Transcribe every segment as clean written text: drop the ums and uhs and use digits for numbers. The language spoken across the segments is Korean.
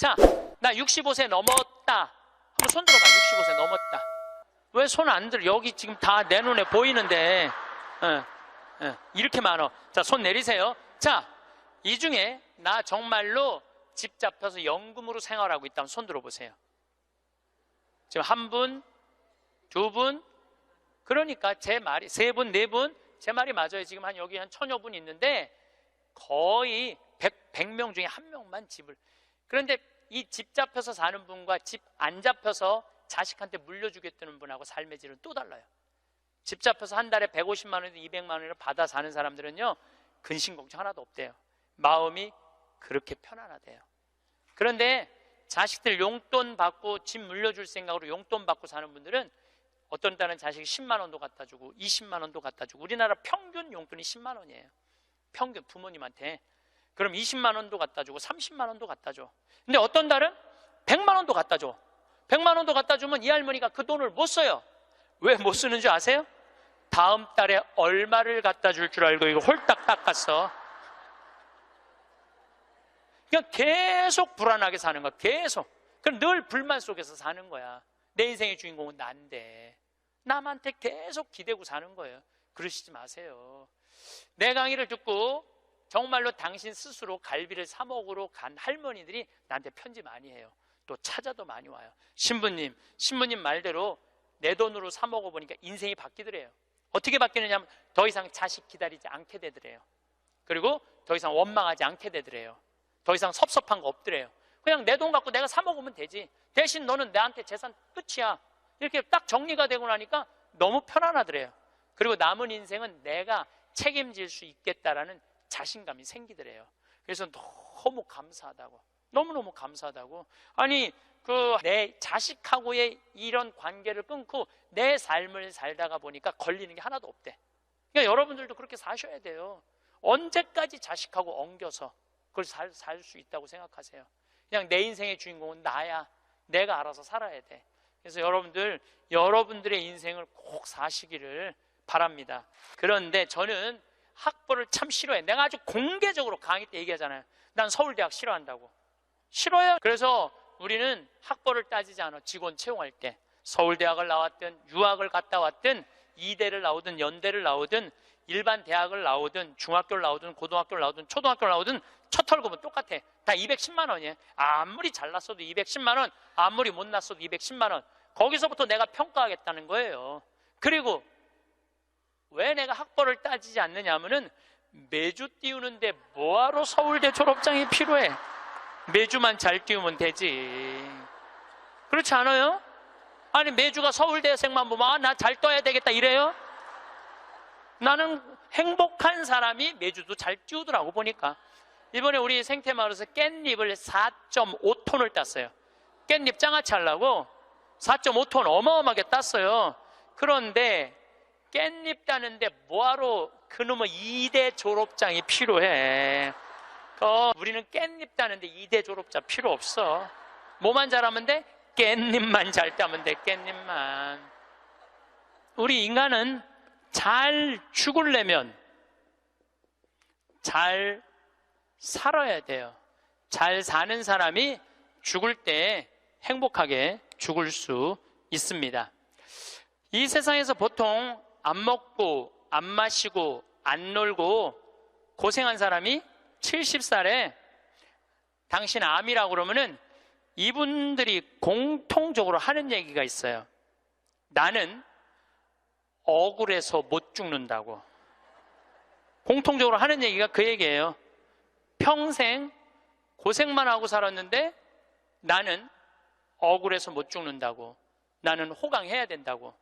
자, 나 65세 넘었다. 한번 손 들어봐. 65세 넘었다. 왜 손 안 들어? 여기 지금 다 내 눈에 보이는데 이렇게 많어. 자, 손 내리세요. 자, 이 중에 나 정말로 집 잡혀서 연금으로 생활하고 있다면 손 들어보세요. 지금 한 분, 두 분, 그러니까 제 말이 세 분, 네 분, 제 말이 맞아요. 지금 여기 한 1000여 분 있는데 거의 100명 중에 한 명만 집을. 그런데 이 집 잡혀서 사는 분과 집 안 잡혀서 자식한테 물려주겠다는 분하고 삶의 질은 또 달라요. 집 잡혀서 한 달에 150만 원에서 200만 원을 받아 사는 사람들은요, 근심 걱정 하나도 없대요. 마음이 그렇게 편안하대요. 그런데 자식들 용돈 받고 집 물려줄 생각으로 용돈 받고 사는 분들은 어떤 딸은 자식이 10만 원도 갖다 주고 20만 원도 갖다 주고. 우리나라 평균 용돈이 10만 원이에요. 평균 부모님한테. 그럼 20만 원도 갖다 주고 30만 원도 갖다 줘. 근데 어떤 달은 100만 원도 갖다 줘. 100만 원도 갖다 주면 이 할머니가 그 돈을 못 써요. 왜 못 쓰는 줄 아세요? 다음 달에 얼마를 갖다 줄 줄 알고 이거 홀딱 닦았어. 그냥 계속 불안하게 사는 거야. 계속. 그럼 늘 불만 속에서 사는 거야. 내 인생의 주인공은 난데 남한테 계속 기대고 사는 거예요. 그러시지 마세요. 내 강의를 듣고 정말로 당신 스스로 갈비를 사 먹으러 간 할머니들이 나한테 편지 많이 해요. 또 찾아도 많이 와요. 신부님 말대로 내 돈으로 사 먹어보니까 인생이 바뀌더래요. 어떻게 바뀌느냐면 더 이상 자식 기다리지 않게 되더래요. 그리고 더 이상 원망하지 않게 되더래요. 더 이상 섭섭한 거 없더래요. 그냥 내 돈 갖고 내가 사 먹으면 되지. 대신 너는 나한테 재산 끝이야. 이렇게 딱 정리가 되고 나니까 너무 편안하더래요. 그리고 남은 인생은 내가 책임질 수 있겠다라는 자신감이 생기더래요. 그래서 너무 감사하다고. 너무너무 감사하다고. 아니, 내 자식하고의 이런 관계를 끊고 내 삶을 살다가 보니까 걸리는 게 하나도 없대. 그러니까 여러분들도 그렇게 사셔야 돼요. 언제까지 자식하고 엉겨서 그걸 살 수 있다고 생각하세요? 그냥 내 인생의 주인공은 나야. 내가 알아서 살아야 돼. 그래서 여러분들의 인생을 꼭 사시기를 바랍니다. 그런데 저는 학벌을 참 싫어해. 내가 아주 공개적으로 강의 때 얘기하잖아요. 난 서울대학 싫어한다고. 싫어요. 그래서 우리는 학벌을 따지지 않아. 직원 채용할 때 서울대학을 나왔든 유학을 갔다 왔든 이대를 나오든 연대를 나오든 일반 대학을 나오든 중학교를 나오든 고등학교를 나오든 초등학교를 나오든 첫 월급은 똑같아. 다 210만 원이에요. 아무리 잘났어도 210만 원, 아무리 못났어도 210만 원. 거기서부터 내가 평가하겠다는 거예요. 그리고 왜 내가 학벌을 따지지 않느냐 하면은 매주 띄우는데 뭐하러 서울대 졸업장이 필요해? 매주만 잘 띄우면 되지. 그렇지 않아요? 아니, 매주가 서울대생만 보면 나 잘 떠야 되겠다 이래요? 나는 행복한 사람이 매주도 잘 띄우더라고. 보니까 이번에 우리 생태마을에서 깻잎을 4.5톤을 땄어요. 깻잎 장아찌 하려고 4.5톤 어마어마하게 땄어요. 그런데 깻잎 따는데 뭐하러 그놈의 2대 졸업장이 필요해? 우리는 깻잎 따는데 2대 졸업자 필요 없어. 뭐만 잘하면 돼? 깻잎만 잘 따면 돼. 깻잎만. 우리 인간은 잘 죽으려면 잘 살아야 돼요. 잘 사는 사람이 죽을 때 행복하게 죽을 수 있습니다. 이 세상에서 보통 안 먹고 안 마시고 안 놀고 고생한 사람이 70살에 당신 암이라고 그러면은 이분들이 공통적으로 하는 얘기가 있어요. 나는 억울해서 못 죽는다고. 공통적으로 하는 얘기가 그 얘기예요. 평생 고생만 하고 살았는데 나는 억울해서 못 죽는다고. 나는 호강해야 된다고.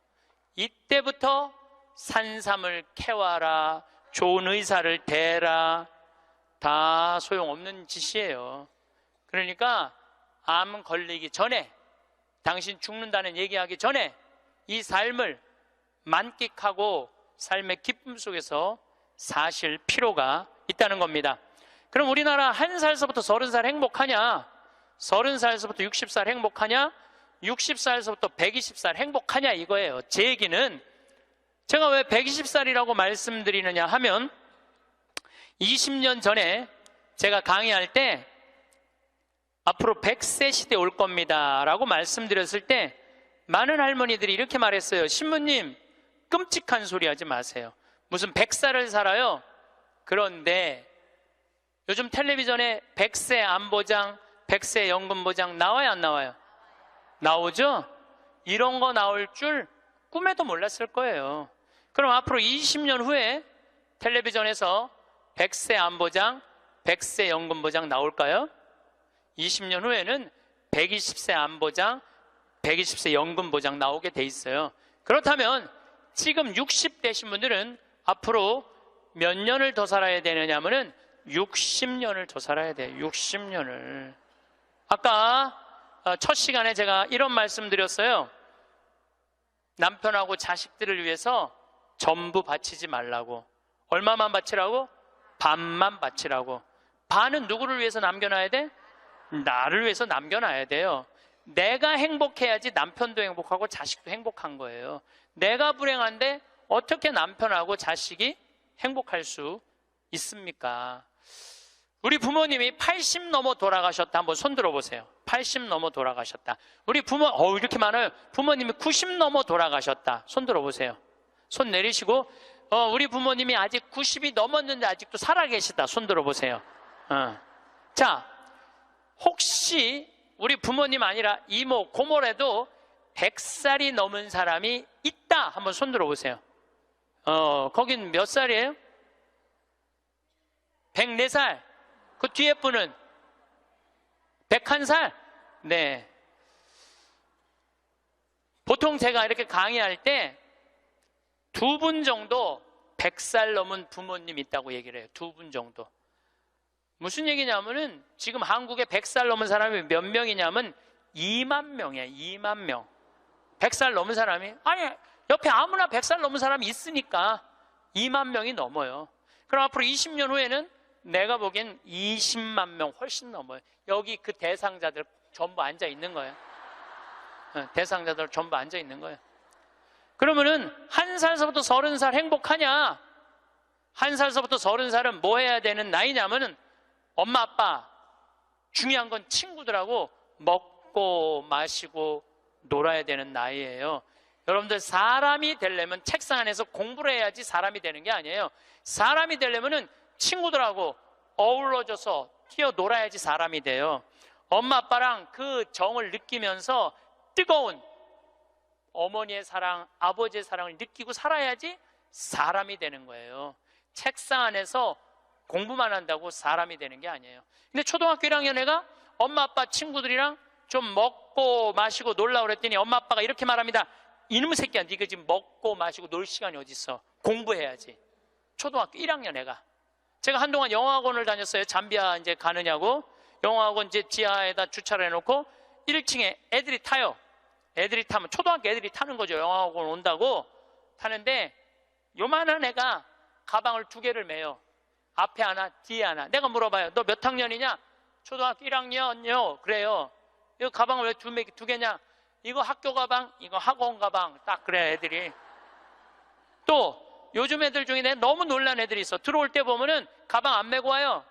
이때부터 산삼을 캐와라, 좋은 의사를 대라, 다 소용없는 짓이에요. 그러니까 암 걸리기 전에, 당신 죽는다는 얘기하기 전에 이 삶을 만끽하고 삶의 기쁨 속에서 사실 필요가 있다는 겁니다. 그럼 우리나라 1살서부터 30살 행복하냐? 30살서부터 60살 행복하냐? 60살서부터 120살 행복하냐 이거예요. 제 얘기는 제가 왜 120살이라고 말씀드리느냐 하면 20년 전에 제가 강의할 때 앞으로 100세 시대 올 겁니다 라고 말씀드렸을 때 많은 할머니들이 이렇게 말했어요. 신부님, 끔찍한 소리 하지 마세요. 무슨 100살을 살아요? 그런데 요즘 텔레비전에 100세 안보장, 100세 연금보장 나와요, 안 나와요? 나오죠? 이런 거 나올 줄 꿈에도 몰랐을 거예요. 그럼 앞으로 20년 후에 텔레비전에서 100세 안보장, 100세 연금보장 나올까요? 20년 후에는 120세 안보장, 120세 연금보장 나오게 돼 있어요. 그렇다면 지금 60대신 분들은 앞으로 몇 년을 더 살아야 되느냐면은 60년을 더 살아야 돼요. 60년을. 아까 첫 시간에 제가 이런 말씀 드렸어요. 남편하고 자식들을 위해서 전부 바치지 말라고. 얼마만 바치라고? 반만 바치라고. 반은 누구를 위해서 남겨놔야 돼? 나를 위해서 남겨놔야 돼요. 내가 행복해야지 남편도 행복하고 자식도 행복한 거예요. 내가 불행한데 어떻게 남편하고 자식이 행복할 수 있습니까? 우리 부모님이 80 넘어 돌아가셨다. 한번 손 들어보세요. 80 넘어 돌아가셨다. 우리 부모, 이렇게 많아요. 부모님이 90 넘어 돌아가셨다. 손 들어보세요. 손 내리시고, 우리 부모님이 아직 90이 넘었는데 아직도 살아계시다. 손 들어보세요. 자, 혹시 우리 부모님 아니라 이모, 고모라도 100살이 넘은 사람이 있다. 한번 손 들어보세요. 거긴 몇 살이에요? 104살. 그 뒤에 분은 101살? 네. 보통 제가 이렇게 강의할 때 2분 정도 100살 넘은 부모님 있다고 얘기를 해요. 2분 정도. 무슨 얘기냐면은 지금 한국에 100살 넘은 사람이 몇 명이냐면 2만 명이에요. 2만 명. 100살 넘은 사람이, 아니, 옆에 아무나 100살 넘은 사람이 있으니까 2만 명이 넘어요. 그럼 앞으로 20년 후에는 내가 보기엔 20만 명 훨씬 넘어요. 여기 그 대상자들 전부 앉아 있는 거예요. 대상자들 전부 앉아 있는 거예요. 그러면은 1살서부터 30살 행복하냐? 1살서부터 30살은 뭐 해야 되는 나이냐면은 엄마 아빠, 중요한 건 친구들하고 먹고 마시고 놀아야 되는 나이예요. 여러분들, 사람이 되려면 책상 안에서 공부를 해야지 사람이 되는 게 아니에요. 사람이 되려면은 친구들하고 어우러져서 뛰어놀아야지 사람이 돼요. 엄마 아빠랑 그 정을 느끼면서 뜨거운 어머니의 사랑, 아버지의 사랑을 느끼고 살아야지 사람이 되는 거예요. 책상 안에서 공부만 한다고 사람이 되는 게 아니에요. 근데 초등학교 1학년 애가 엄마 아빠 친구들이랑 좀 먹고 마시고 놀라고 그랬더니 엄마 아빠가 이렇게 말합니다. 이놈의 새끼야, 네가 지금 먹고 마시고 놀 시간이 어디 있어? 공부해야지. 초등학교 1학년 애가. 제가 한동안 영어학원을 다녔어요. 잠비아 이제 가느냐고. 영어학원 이제 지하에다 주차를 해놓고 1층에 애들이 타요. 애들이 타면, 초등학교 애들이 타는 거죠. 영어학원 온다고 타는데 요만한 애가 가방을 2개를 메요. 앞에 하나, 뒤에 하나. 내가 물어봐요. 너 몇 학년이냐? 초등학교 1학년요. 그래요. 이거 가방을 왜 2개냐? 이거 학교 가방, 이거 학원 가방. 딱 그래, 애들이. 또 요즘 애들 중에 내가 너무 놀란 애들이 있어. 들어올 때 보면은 가방 안 메고 와요.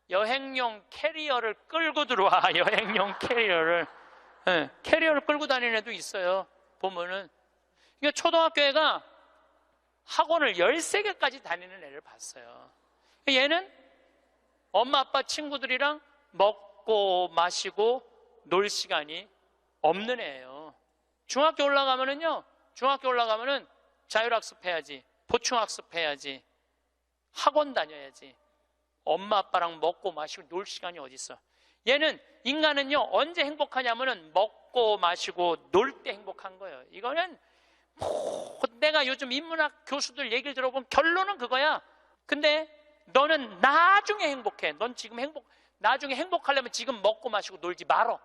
여행용 캐리어를 끌고 들어와. 여행용 캐리어를. 네, 캐리어를 끌고 다니는 애도 있어요. 보면은. 그러니까 초등학교 애가 학원을 13개까지 다니는 애를 봤어요. 얘는 엄마 아빠 친구들이랑 먹고 마시고 놀 시간이 없는 애예요. 중학교 올라가면은요, 중학교 올라가면은 자율학습 해야지, 보충학습 해야지, 학원 다녀야지. 엄마 아빠랑 먹고 마시고 놀 시간이 어디 있어? 얘는, 인간은요 언제 행복하냐면은 먹고 마시고 놀 때 행복한 거예요. 이거는 내가 요즘 인문학 교수들 얘기를 들어보면 결론은 그거야. 근데 너는 나중에 행복해. 넌 지금 나중에 행복하려면 지금 먹고 마시고 놀지 말어.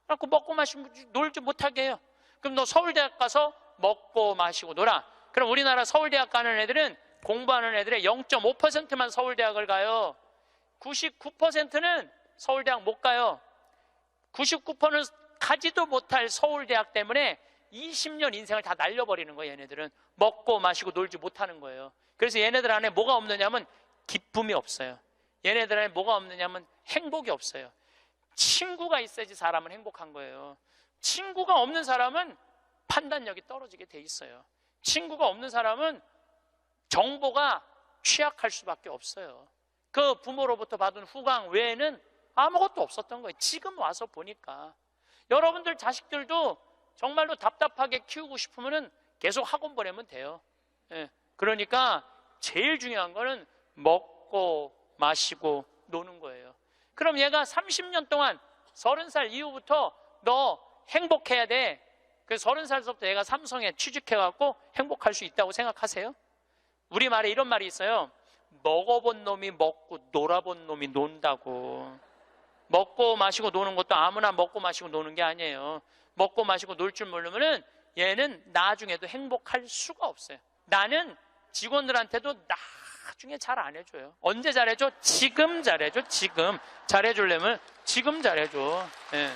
그래갖고 먹고 마시고 놀지 못하게 해요. 그럼 너 서울대학 가서 먹고 마시고 놀아. 그럼 우리나라 서울대학 가는 애들은, 공부하는 애들의 0.5%만 서울대학을 가요. 99%는 서울대학 못 가요. 99%는 가지도 못할 서울대학 때문에 20년 인생을 다 날려버리는 거예요. 얘네들은 먹고 마시고 놀지 못하는 거예요. 그래서 얘네들 안에 뭐가 없느냐면 기쁨이 없어요. 얘네들 안에 뭐가 없느냐면 행복이 없어요. 친구가 있어야지 사람은 행복한 거예요. 친구가 없는 사람은 판단력이 떨어지게 돼 있어요. 친구가 없는 사람은 정보가 취약할 수밖에 없어요. 그 부모로부터 받은 후광 외에는 아무것도 없었던 거예요. 지금 와서 보니까. 여러분들 자식들도 정말로 답답하게 키우고 싶으면 계속 학원 보내면 돼요. 예. 그러니까 제일 중요한 거는 먹고 마시고 노는 거예요. 그럼 얘가 30년 동안 30살 이후부터 너 행복해야 돼. 그 30살부터 얘가 삼성에 취직해갖고 행복할 수 있다고 생각하세요? 우리말에 이런 말이 있어요. 먹어본 놈이 먹고 놀아본 놈이 논다고. 먹고 마시고 노는 것도 아무나 먹고 마시고 노는 게 아니에요. 먹고 마시고 놀 줄 모르면은 얘는 나중에도 행복할 수가 없어요. 나는 직원들한테도 나중에 잘 안 해줘요. 언제 잘해줘? 지금 잘해줘. 지금 잘해주려면 지금 잘해줘. 예.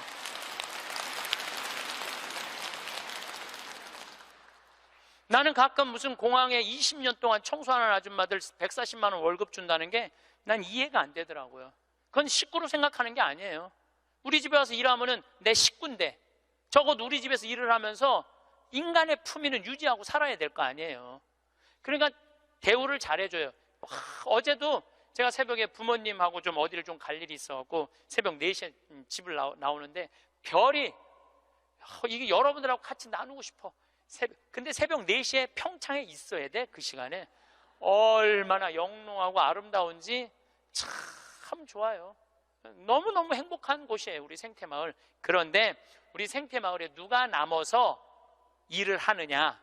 나는 가끔 무슨 공항에 20년 동안 청소하는 아줌마들 140만 원 월급 준다는 게 난 이해가 안 되더라고요. 그건 식구로 생각하는 게 아니에요. 우리 집에 와서 일하면은 내 식구인데 적어도 우리 집에서 일을 하면서 인간의 품위는 유지하고 살아야 될 거 아니에요. 그러니까 대우를 잘해줘요. 어제도 제가 새벽에 부모님하고 좀 어디를 좀 갈 일이 있어갖고 새벽 4시에 집을 나오는데 별이 이게 여러분들하고 같이 나누고 싶어. 근데 새벽 4시에 평창에 있어야 돼. 그 시간에 얼마나 영롱하고 아름다운지 참 좋아요. 너무너무 행복한 곳이에요, 우리 생태마을. 그런데 우리 생태마을에 누가 남아서 일을 하느냐,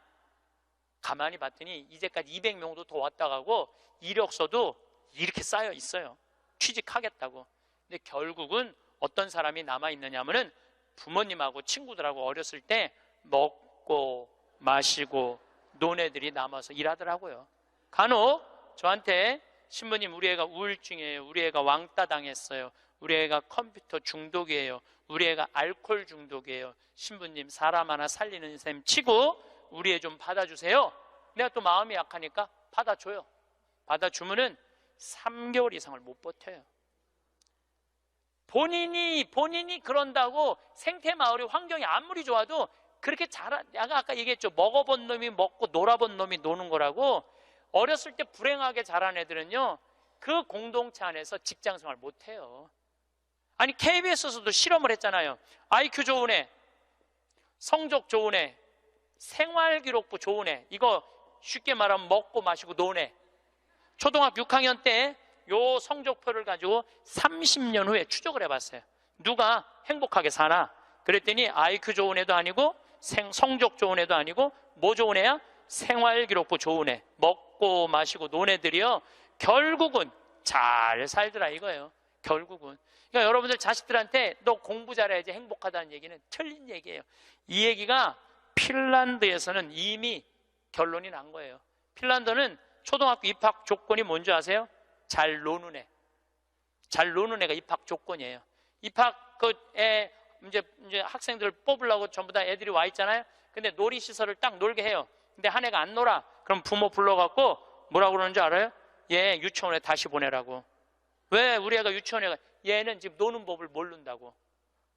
가만히 봤더니 이제까지 200명도 더 왔다 가고 이력서도 이렇게 쌓여 있어요. 취직하겠다고. 근데 결국은 어떤 사람이 남아있느냐 하면은 부모님하고 친구들하고 어렸을 때 먹고 마시고 논 애들이 남아서 일하더라고요. 간혹 저한테 신부님, 우리 애가 우울증이에요. 우리 애가 왕따 당했어요. 우리 애가 컴퓨터 중독이에요. 우리 애가 알코올 중독이에요. 신부님, 사람 하나 살리는 셈 치고 우리 애 좀 받아주세요. 내가 또 마음이 약하니까 받아줘요. 받아주면은 3개월 이상을 못 버텨요. 본인이 그런다고 생태마을의 환경이 아무리 좋아도 그렇게 내가 아까 얘기했죠. 먹어본 놈이 먹고 놀아본 놈이 노는 거라고. 어렸을 때 불행하게 자란 애들은요, 그 공동체 안에서 직장생활 못해요. 아니, KBS에서도 실험을 했잖아요. IQ 좋은 애, 성적 좋은 애, 생활기록부 좋은 애, 이거 쉽게 말하면 먹고 마시고 노는 애. 초등학교 6학년 때 요 성적표를 가지고 30년 후에 추적을 해봤어요. 누가 행복하게 사나? 그랬더니 IQ 좋은 애도 아니고 성적 좋은 애도 아니고 뭐 좋은 애야? 생활기록부 좋은 애, 먹고 마시고 노는 애들이요, 결국은 잘 살더라 이거예요. 결국은. 그러니까 여러분들 자식들한테 너 공부 잘해야지 행복하다는 얘기는 틀린 얘기예요. 이 얘기가 핀란드에서는 이미 결론이 난 거예요. 핀란드는 초등학교 입학 조건이 뭔지 아세요? 잘 노는 애. 잘 노는 애가 입학 조건이에요. 입학 이제 학생들 뽑으려고 전부 다 애들이 와 있잖아요. 근데 놀이시설을 딱 놀게 해요. 근데 한 애가 안 놀아. 그럼 부모 불러갖고 뭐라고 그러는지 알아요? 얘 유치원에 다시 보내라고. 왜? 우리 애가 유치원에 가? 얘는 지금 노는 법을 모른다고.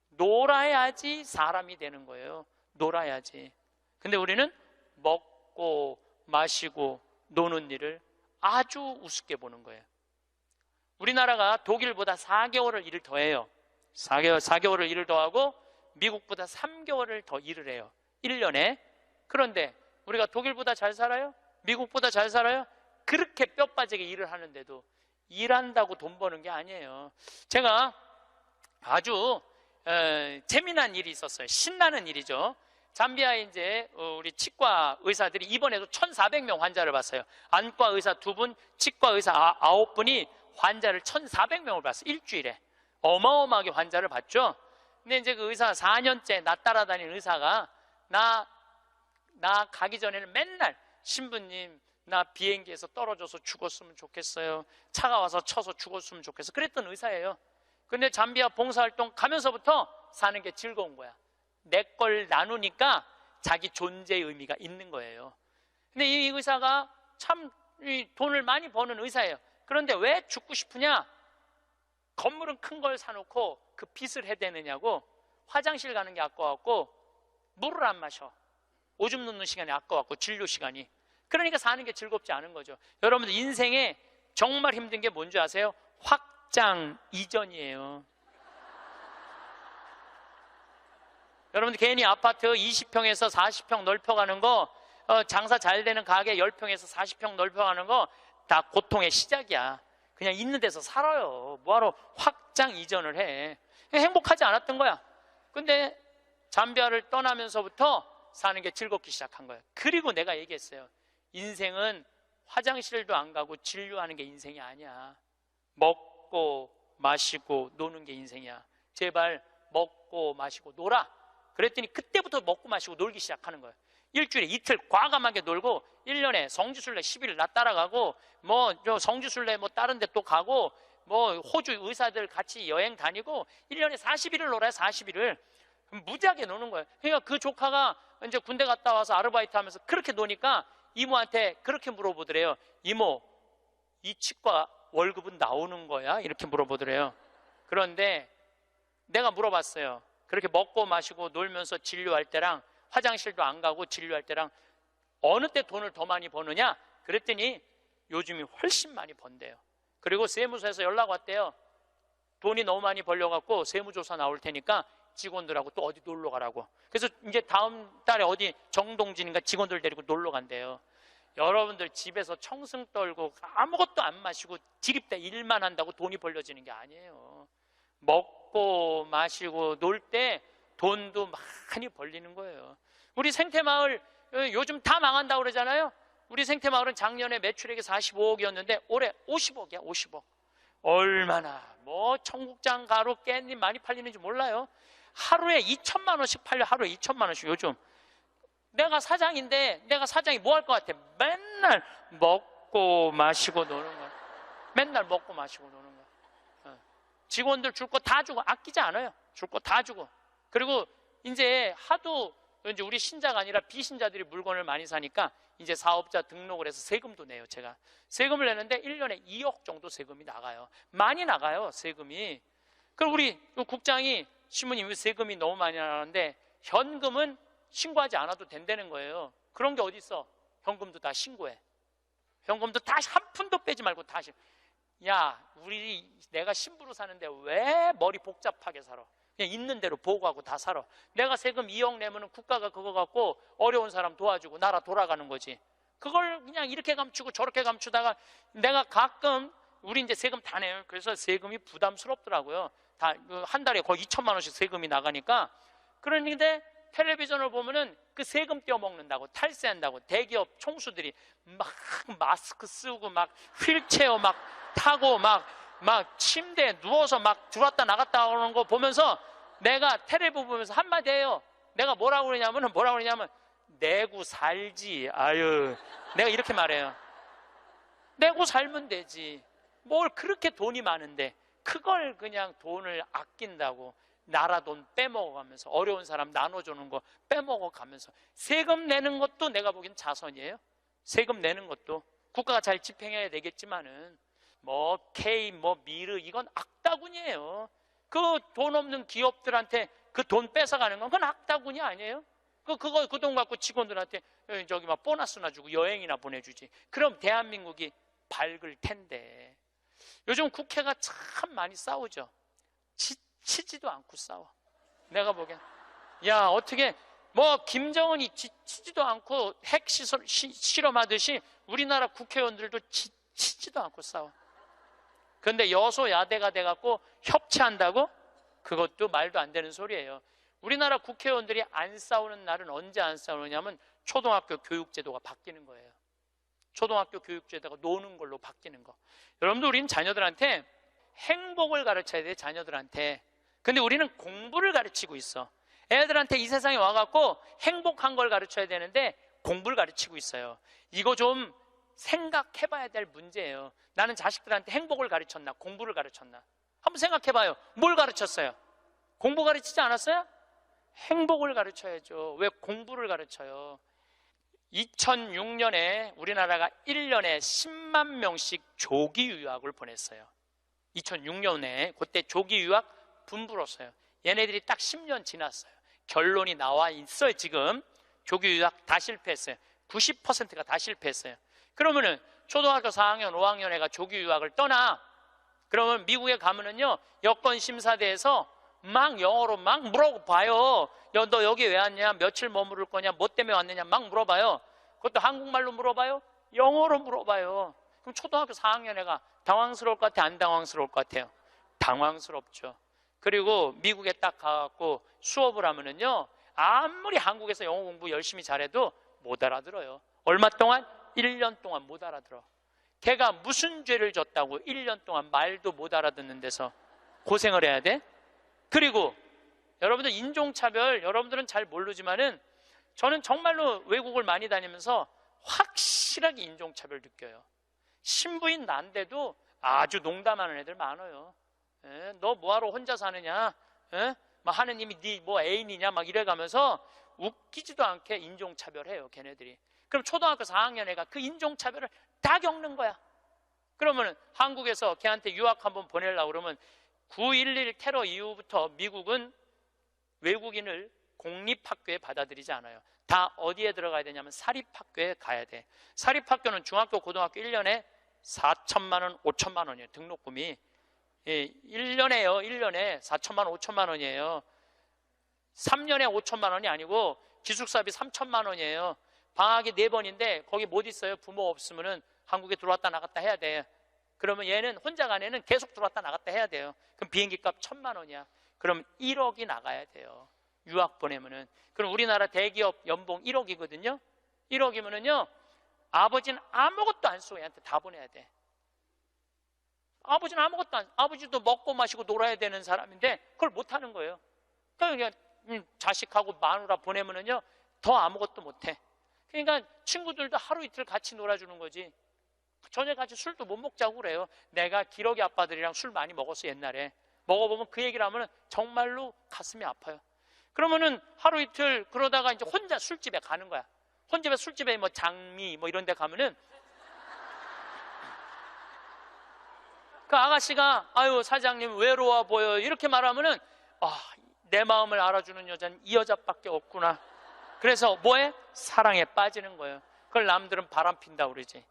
놀아야지 사람이 되는 거예요. 놀아야지. 근데 우리는 먹고 마시고 노는 일을 아주 우습게 보는 거예요. 우리나라가 독일보다 4개월을 일을 더 해요. 4개월을 일을 더 하고 미국보다 3개월을 더 일을 해요. 1년에. 그런데 우리가 독일보다 잘 살아요? 미국보다 잘 살아요? 그렇게 뼈 빠지게 일을 하는데도 일한다고 돈 버는 게 아니에요. 제가 아주 재미난 일이 있었어요. 신나는 일이죠. 잠비아에 이제 우리 치과 의사들이 이번에도 1,400명 환자를 봤어요. 안과 의사 2분, 치과 의사 9분이 환자를 1,400명을 봤어요. 일주일에. 어마어마하게 환자를 봤죠. 근데 이제 그 의사 4년째 나 따라다니는 의사가 나 가기 전에는 맨날 신부님, 나 비행기에서 떨어져서 죽었으면 좋겠어요. 차가 와서 쳐서 죽었으면 좋겠어. 그랬던 의사예요. 근데 잠비아 봉사활동 가면서부터 사는 게 즐거운 거야. 내 걸 나누니까 자기 존재의 의미가 있는 거예요. 근데 이 의사가 참 돈을 많이 버는 의사예요. 그런데 왜 죽고 싶으냐? 건물은 큰 걸 사놓고 그 빚을 해대느냐고 화장실 가는 게 아까워갖고 물을 안 마셔. 오줌 누는 시간이 아까워갖고 진료 시간이. 그러니까 사는 게 즐겁지 않은 거죠. 여러분들 인생에 정말 힘든 게 뭔지 아세요? 확장 이전이에요. 여러분들 괜히 아파트 20평에서 40평 넓혀가는 거, 장사 잘 되는 가게 10평에서 40평 넓혀가는 거 다 고통의 시작이야. 그냥 있는 데서 살아요. 뭐하러 확장 이전을 해. 행복하지 않았던 거야. 근데 잠비아를 떠나면서부터 사는 게 즐겁기 시작한 거예요. 그리고 내가 얘기했어요. 인생은 화장실도 안 가고 진료하는 게 인생이 아니야. 먹고 마시고 노는 게 인생이야. 제발 먹고 마시고 놀아. 그랬더니 그때부터 먹고 마시고 놀기 시작하는 거예요. 일주일에 이틀 과감하게 놀고 1년에 성지순례 10일 나 따라가고 뭐 성지순례 뭐 다른 데 또 가고 뭐 호주 의사들 같이 여행 다니고 1년에 40일을 놀아요. 40일을 무지하게 노는 거예요. 그러니까 그 조카가 이제 군대 갔다 와서 아르바이트 하면서 그렇게 노니까 이모한테 그렇게 물어보더래요. 이모, 이 치과 월급은 나오는 거야? 이렇게 물어보더래요. 그런데 내가 물어봤어요. 그렇게 먹고 마시고 놀면서 진료할 때랑 화장실도 안 가고 진료할 때랑 어느 때 돈을 더 많이 버느냐? 그랬더니 요즘이 훨씬 많이 번대요. 그리고 세무서에서 연락 왔대요. 돈이 너무 많이 벌려갖고 세무조사 나올 테니까 직원들하고 또 어디 놀러 가라고. 그래서 이제 다음 달에 어디 정동진인가 직원들 데리고 놀러 간대요. 여러분들 집에서 청승 떨고 아무것도 안 마시고 지립대 일만 한다고 돈이 벌려지는 게 아니에요. 먹고 마시고 놀 때 돈도 많이 벌리는 거예요. 우리 생태마을 요즘 다 망한다고 그러잖아요. 우리 생태마을은 작년에 매출액이 45억이었는데 올해 50억이야. 50억. 얼마나 뭐 청국장 가루 깻잎 많이 팔리는지 몰라요. 하루에 2천만 원씩 팔려. 하루에 2천만 원씩. 요즘 내가 사장인데 내가 사장이 뭐 할 것 같아? 맨날 먹고 마시고 노는 거야. 맨날 먹고 마시고 노는 거야. 직원들 줄 거 다 주고 아끼지 않아요. 줄 거 다 주고. 그리고 이제 하도 이제 우리 신자가 아니라 비신자들이 물건을 많이 사니까 이제 사업자 등록을 해서 세금도 내요. 제가 세금을 내는데 1년에 2억 정도 세금이 나가요. 많이 나가요. 세금이. 그럼 우리 국장이 신부님 세금이 너무 많이 나가는데 현금은 신고하지 않아도 된다는 거예요. 그런 게 어디 있어? 현금도 다 신고해. 현금도 다 한 푼도 빼지 말고 다 야, 내가 신부로 사는데 왜 머리 복잡하게 살아? 그냥 있는 대로 보고하고 다 살아. 내가 세금 2억 내면은 국가가 그거 갖고 어려운 사람 도와주고 나라 돌아가는 거지. 그걸 그냥 이렇게 감추고 저렇게 감추다가 내가 가끔 우리 이제 세금 다 내요. 그래서 세금이 부담스럽더라고요. 다 한 달에 거의 2천만 원씩 세금이 나가니까. 그런데 텔레비전을 보면은 그 세금 떼어먹는다고 탈세한다고 대기업 총수들이 막 마스크 쓰고 막 휠체어 막 타고 막 침대에 누워서 막 들어왔다 나갔다 하는 거 보면서 내가 텔레비 보면서 한마디 해요. 내가 뭐라고 그러냐면 내고 살지. 아유, 내가 이렇게 말해요. 내고 살면 되지. 뭘 그렇게 돈이 많은데 그걸 그냥 돈을 아낀다고 나라 돈 빼먹어가면서 어려운 사람 나눠주는 거 빼먹어가면서 세금 내는 것도 내가 보기엔 자선이에요. 세금 내는 것도 국가가 잘 집행해야 되겠지만은 뭐 K 뭐 미르 이건 악다군이에요. 그 돈 없는 기업들한테 그 돈 뺏어가는 건 그건 악다군이 아니에요. 그 돈 갖고 직원들한테 저기 막 보너스나 주고 여행이나 보내주지. 그럼 대한민국이 밝을 텐데. 요즘 국회가 참 많이 싸우죠. 치지도 않고 싸워. 내가 보기엔 야 어떻게 뭐 김정은이 치지도 않고 핵 실험하듯이 우리나라 국회의원들도 치지도 않고 싸워. 그런데 여소야대가 돼갖고 협치한다고? 그것도 말도 안 되는 소리예요. 우리나라 국회의원들이 안 싸우는 날은 언제 안 싸우느냐면 초등학교 교육제도가 바뀌는 거예요. 초등학교 교육제도가 노는 걸로 바뀌는 거. 여러분들 우리는 자녀들한테 행복을 가르쳐야 돼. 자녀들한테. 근데 우리는 공부를 가르치고 있어. 애들한테 이 세상에 와갖고 행복한 걸 가르쳐야 되는데 공부를 가르치고 있어요. 이거 좀 생각해봐야 될 문제예요. 나는 자식들한테 행복을 가르쳤나 공부를 가르쳤나 한번 생각해봐요. 뭘 가르쳤어요? 공부 가르치지 않았어요? 행복을 가르쳐야죠. 왜 공부를 가르쳐요? 2006년에 우리나라가 1년에 10만 명씩 조기 유학을 보냈어요. 2006년에 그때 조기 유학 분불었어요. 얘네들이 딱 10년 지났어요. 결론이 나와 있어요. 지금 조기 유학 다 실패했어요. 90%가 다 실패했어요. 그러면은 초등학교 4학년, 5학년 애가 조기 유학을 떠나. 그러면 미국에 가면은요, 여권 심사대에서 막 영어로 막 물어봐요. 너 여기 왜 왔냐? 며칠 머무를 거냐? 뭐 때문에 왔느냐? 막 물어봐요. 그것도 한국말로 물어봐요? 영어로 물어봐요. 그럼 초등학교 4학년 애가 당황스러울 것 같아요? 안 당황스러울 것 같아요? 당황스럽죠. 그리고 미국에 딱 가갖고 수업을 하면은요, 아무리 한국에서 영어 공부 열심히 잘해도 못 알아들어요. 얼마 동안? 1년 동안 못 알아들어. 걔가 무슨 죄를 졌다고 1년 동안 말도 못 알아듣는 데서 고생을 해야 돼? 그리고 여러분들 인종차별, 여러분들은 잘 모르지만은 저는 정말로 외국을 많이 다니면서 확실하게 인종차별 느껴요. 신부인 난데도 아주 농담하는 애들 많아요. 너 뭐하러 혼자 사느냐? 막 하느님이 네 뭐 애인이냐? 막 이래가면서 웃기지도 않게 인종차별해요, 걔네들이. 그럼 초등학교 4학년 애가 그 인종차별을 다 겪는 거야. 그러면 한국에서 걔한테 유학 한번 보내려고 그러면 9.11 테러 이후부터 미국은 외국인을 공립학교에 받아들이지 않아요. 다 어디에 들어가야 되냐면 사립학교에 가야 돼. 사립학교는 중학교, 고등학교 1년에 4천만 원, 5천만 원이에요. 등록금이. 1년에요. 1년에 4천만 원, 5천만 원이에요. 3년에 5천만 원이 아니고 기숙사비 3천만 원이에요. 방학이 4번인데 거기 못 있어요. 부모 없으면은 한국에 들어왔다 나갔다 해야 돼. 그러면 얘는 혼자 간 애는 계속 들어왔다 나갔다 해야 돼요. 그럼 비행기 값 1,000만 원이야. 그럼 1억이 나가야 돼요. 유학 보내면은. 그럼 우리나라 대기업 연봉 1억이거든요. 1억이면은요, 아버지는 아무것도 안 쓰고 얘한테 다 보내야 돼. 아버지는 아무것도 안, 아버지도 먹고 마시고 놀아야 되는 사람인데 그걸 못 하는 거예요. 그러니까 자식하고 마누라 보내면은요, 더 아무것도 못 해. 그러니까 친구들도 하루 이틀 같이 놀아주는 거지. 저녁 같이 술도 못 먹자고 그래요. 내가 기러기 아빠들이랑 술 많이 먹었어, 옛날에. 먹어보면 그 얘기를 하면 정말로 가슴이 아파요. 그러면은 하루 이틀 그러다가 이제 혼자 술집에 가는 거야. 혼자 술집에 뭐 장미 뭐 이런 데 가면은 그 아가씨가 아유 사장님 외로워 보여 이렇게 말하면은 내 마음을 알아주는 여자는 이 여자밖에 없구나. 그래서 뭐해? 사랑에 빠지는 거예요. 그걸 남들은 바람 핀다고 그러지.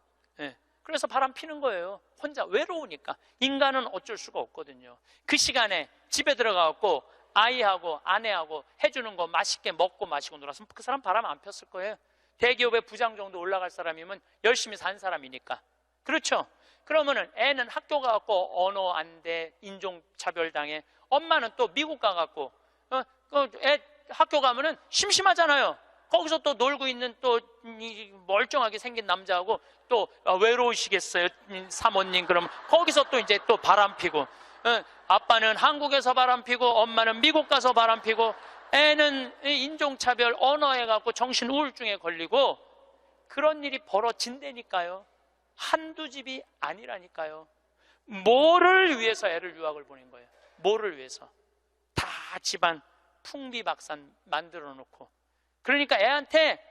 그래서 바람 피는 거예요. 혼자 외로우니까. 인간은 어쩔 수가 없거든요. 그 시간에 집에 들어가고 아이하고 아내하고 해주는 거 맛있게 먹고 마시고 놀았으면 그 사람 바람 안 폈을 거예요. 대기업의 부장 정도 올라갈 사람이면 열심히 산 사람이니까. 그렇죠? 그러면은 애는 학교 가갖고 언어 안 돼, 인종차별 당해. 엄마는 또 미국 가갖고 애 학교 가면은 심심하잖아요. 거기서 또 놀고 있는 또 멀쩡하게 생긴 남자하고 또 외로우시겠어요, 사모님. 그러면 거기서 또 이제 또 바람 피고, 아빠는 한국에서 바람 피고 엄마는 미국 가서 바람 피고, 애는 인종차별 언어에 갖고 정신 우울증에 걸리고, 그런 일이 벌어진다니까요. 한두 집이 아니라니까요. 뭐를 위해서 애를 유학을 보낸 거예요? 뭐를 위해서? 다 집안 풍비박산 만들어 놓고. 그러니까 애한테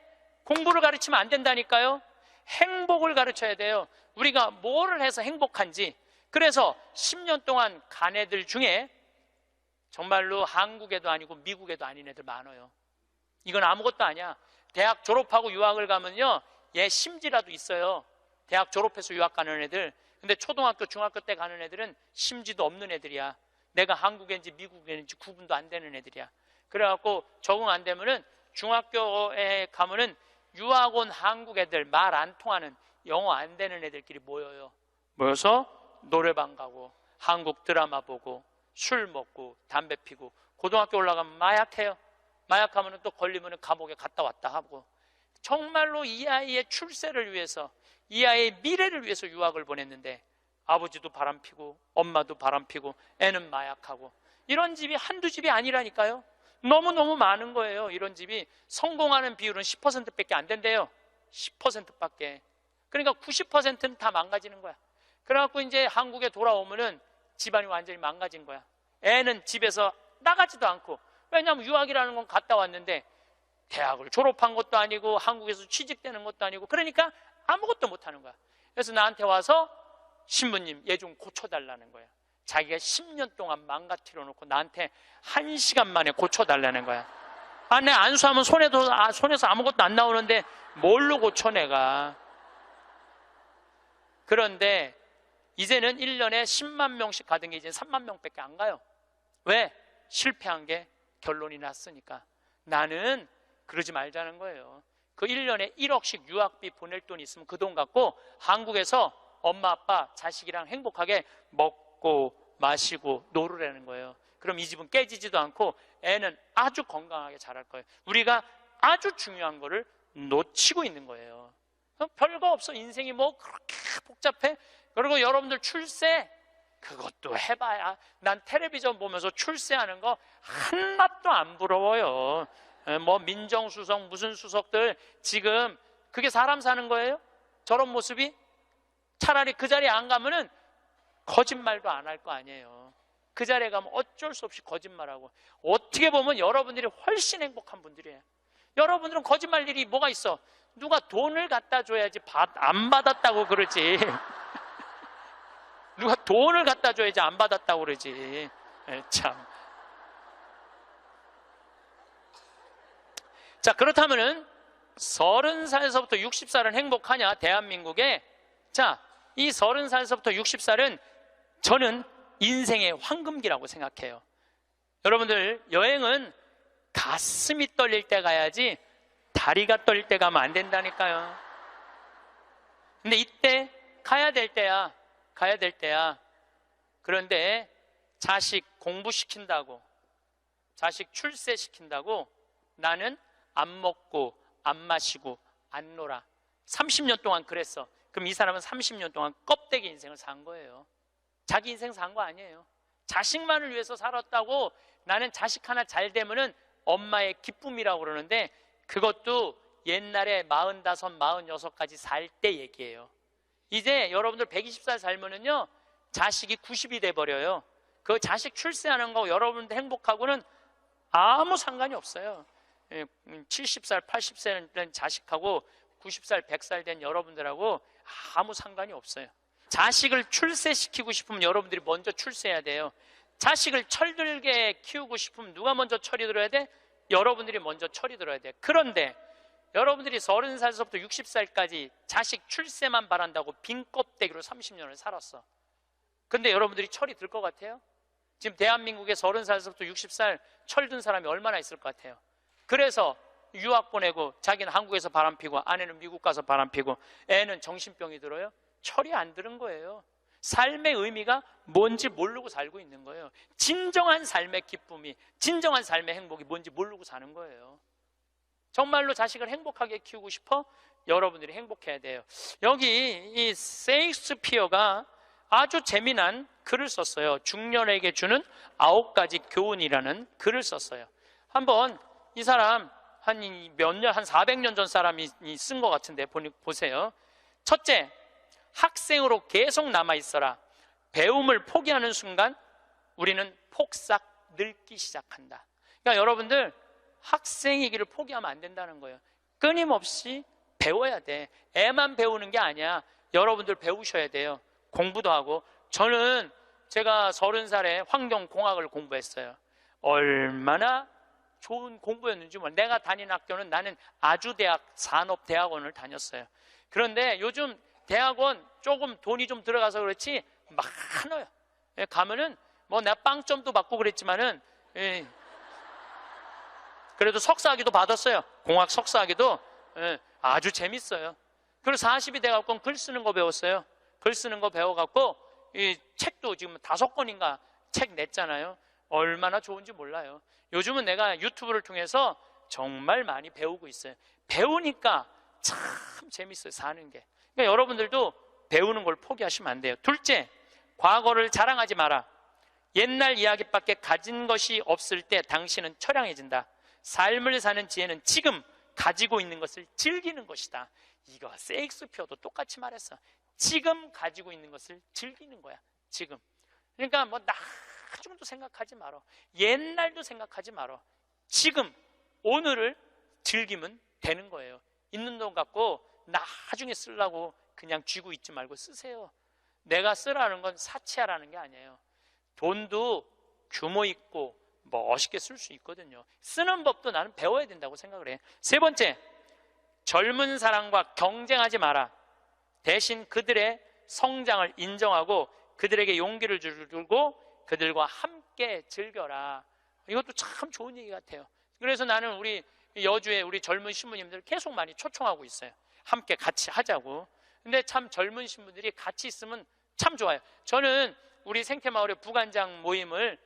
공부를 가르치면 안 된다니까요. 행복을 가르쳐야 돼요. 우리가 뭐를 해서 행복한지. 그래서 10년 동안 간 애들 중에 정말로 한국에도 아니고 미국에도 아닌 애들 많아요. 이건 아무것도 아니야. 대학 졸업하고 유학을 가면요, 얘 심지라도 있어요. 대학 졸업해서 유학 가는 애들. 근데 초등학교, 중학교 때 가는 애들은 심지도 없는 애들이야. 내가 한국인지 미국인지 구분도 안 되는 애들이야. 그래갖고 적응 안 되면은 중학교에 가면은 유학 온 한국 애들, 말 안 통하는, 영어 안 되는 애들끼리 모여요. 모여서 노래방 가고 한국 드라마 보고 술 먹고 담배 피고, 고등학교 올라가면 마약해요. 마약하면 또 걸리면 감옥에 갔다 왔다 하고. 정말로 이 아이의 출세를 위해서, 이 아이의 미래를 위해서 유학을 보냈는데 아버지도 바람피고 엄마도 바람피고 애는 마약하고. 이런 집이 한두 집이 아니라니까요. 너무너무 많은 거예요. 이런 집이. 성공하는 비율은 10%밖에 안 된대요. 10%밖에. 그러니까 90%는 다 망가지는 거야. 그래갖고 이제 한국에 돌아오면은 집안이 완전히 망가진 거야. 애는 집에서 나가지도 않고. 왜냐하면 유학이라는 건 갔다 왔는데 대학을 졸업한 것도 아니고 한국에서 취직되는 것도 아니고, 그러니까 아무것도 못하는 거야. 그래서 나한테 와서 신부님 얘 좀 고쳐달라는 거야. 자기가 10년 동안 망가뜨려 놓고 나한테 1시간 만에 고쳐달라는 거야. 아, 내 안수하면 손에서 아무것도 안 나오는데 뭘로 고쳐 내가. 그런데 이제는 1년에 10만 명씩 가던 게 이제 3만 명밖에 안 가요. 왜? 실패한 게 결론이 났으니까. 나는 그러지 말자는 거예요. 그 1년에 1억씩 유학비 보낼 돈 있으면 그 돈 갖고 한국에서 엄마 아빠 자식이랑 행복하게 먹고 마시고 놀으라는 거예요. 그럼 이 집은 깨지지도 않고 애는 아주 건강하게 자랄 거예요. 우리가 아주 중요한 거를 놓치고 있는 거예요. 별거 없어. 인생이 뭐 그렇게 복잡해? 그리고 여러분들 출세, 그것도 해봐야. 난 텔레비전 보면서 출세하는 거 하나도 안 부러워요. 뭐 민정수석 무슨 수석들 지금 그게 사람 사는 거예요? 저런 모습이? 차라리 그 자리에 안 가면은 거짓말도 안 할 거 아니에요. 그 자리에 가면 어쩔 수 없이 거짓말하고. 어떻게 보면 여러분들이 훨씬 행복한 분들이에요. 여러분들은 거짓말 일이 뭐가 있어? 누가 돈을 갖다 줘야지 안 받았다고 그러지. 누가 돈을 갖다 줘야지 안 받았다고 그러지. 참. 자, 그렇다면은 30살에서부터 60살은 행복하냐? 대한민국에. 자, 이 30살에서부터 60살은 저는 인생의 황금기라고 생각해요. 여러분들, 여행은 가슴이 떨릴 때 가야지 다리가 떨릴 때 가면 안 된다니까요. 근데 이때 가야 될 때야. 가야 될 때야. 그런데 자식 공부시킨다고, 자식 출세시킨다고 나는 안 먹고 안 마시고 안 놀아. 30년 동안 그랬어. 그럼 이 사람은 30년 동안 껍데기 인생을 산 거예요. 자기 인생 산 거 아니에요. 자식만을 위해서 살았다고. 나는 자식 하나 잘 되면은 엄마의 기쁨이라고 그러는데 그것도 옛날에 45, 46까지 살 때 얘기예요. 이제 여러분들 120살 살면은요 자식이 90이 돼버려요. 그 자식 출세하는 거 여러분들 행복하고는 아무 상관이 없어요. 70살, 80살 된 자식하고 90살, 100살 된 여러분들하고 아무 상관이 없어요. 자식을 출세시키고 싶으면 여러분들이 먼저 출세해야 돼요. 자식을 철들게 키우고 싶으면 누가 먼저 철이 들어야 돼? 여러분들이 먼저 철이 들어야 돼. 그런데 여러분들이 30살부터 60살까지 자식 출세만 바란다고 빈 껍데기로 30년을 살았어. 근데 여러분들이 철이 들 것 같아요? 지금 대한민국에 30살부터 60살 철든 사람이 얼마나 있을 것 같아요? 그래서 유학 보내고 자기는 한국에서 바람피고 아내는 미국 가서 바람피고 애는 정신병이 들어요? 철이 안 드는 거예요. 삶의 의미가 뭔지 모르고 살고 있는 거예요. 진정한 삶의 기쁨이, 진정한 삶의 행복이 뭔지 모르고 사는 거예요. 정말로 자식을 행복하게 키우고 싶어? 여러분들이 행복해야 돼요. 여기 이 셰익스피어가 아주 재미난 글을 썼어요. 중년에게 주는 9가지 교훈이라는 글을 썼어요. 한번 이 사람 한 400년 전 사람이 쓴 것 같은데 보세요. 첫째, 학생으로 계속 남아있어라. 배움을 포기하는 순간 우리는 폭삭 늙기 시작한다. 그러니까 여러분들 학생이기를 포기하면 안 된다는 거예요. 끊임없이 배워야 돼. 애만 배우는 게 아니야. 여러분들 배우셔야 돼요. 공부도 하고. 저는 제가 30살에 환경공학을 공부했어요. 얼마나 좋은 공부였는지 몰라요. 내가 다닌 학교는 나는 아주대학 산업대학원을 다녔어요. 그런데 요즘 대학원 조금 돈이 좀 들어가서 그렇지 많아요. 가면은 뭐 내가 빵점도 받고 그랬지만은 그래도 석사학위도 받았어요. 공학 석사학위도 아주 재밌어요. 그리고 40이 돼갖고 글 쓰는 거 배웠어요. 글 쓰는 거 배워갖고 이 책도 지금 5권인가 책 냈잖아요. 얼마나 좋은지 몰라요. 요즘은 내가 유튜브를 통해서 정말 많이 배우고 있어요. 배우니까 참 재밌어요, 사는 게. 그러니까 여러분들도 배우는 걸 포기하시면 안 돼요. 둘째, 과거를 자랑하지 마라. 옛날 이야기밖에 가진 것이 없을 때 당신은 처량해진다. 삶을 사는 지혜는 지금 가지고 있는 것을 즐기는 것이다. 이거 셰익스피어도 똑같이 말했어. 지금 가지고 있는 것을 즐기는 거야. 지금. 그러니까 뭐 나중도 생각하지 말어. 옛날도 생각하지 말어. 지금 오늘을 즐기면 되는 거예요. 있는 돈 갖고 나중에 쓰려고 그냥 쥐고 있지 말고 쓰세요. 내가 쓰라는 건 사치하라는 게 아니에요. 돈도 규모 있고 멋있게 쓸 수 있거든요. 쓰는 법도 나는 배워야 된다고 생각을 해. 세 번째, 젊은 사람과 경쟁하지 마라. 대신 그들의 성장을 인정하고 그들에게 용기를 주고 그들과 함께 즐겨라. 이것도 참 좋은 얘기 같아요. 그래서 나는 우리 여주에 우리 젊은 신부님들 계속 많이 초청하고 있어요. 함께 같이 하자고. 근데 참 젊은 신부들이 같이 있으면 참 좋아요. 저는 우리 생태마을의 부관장 모임을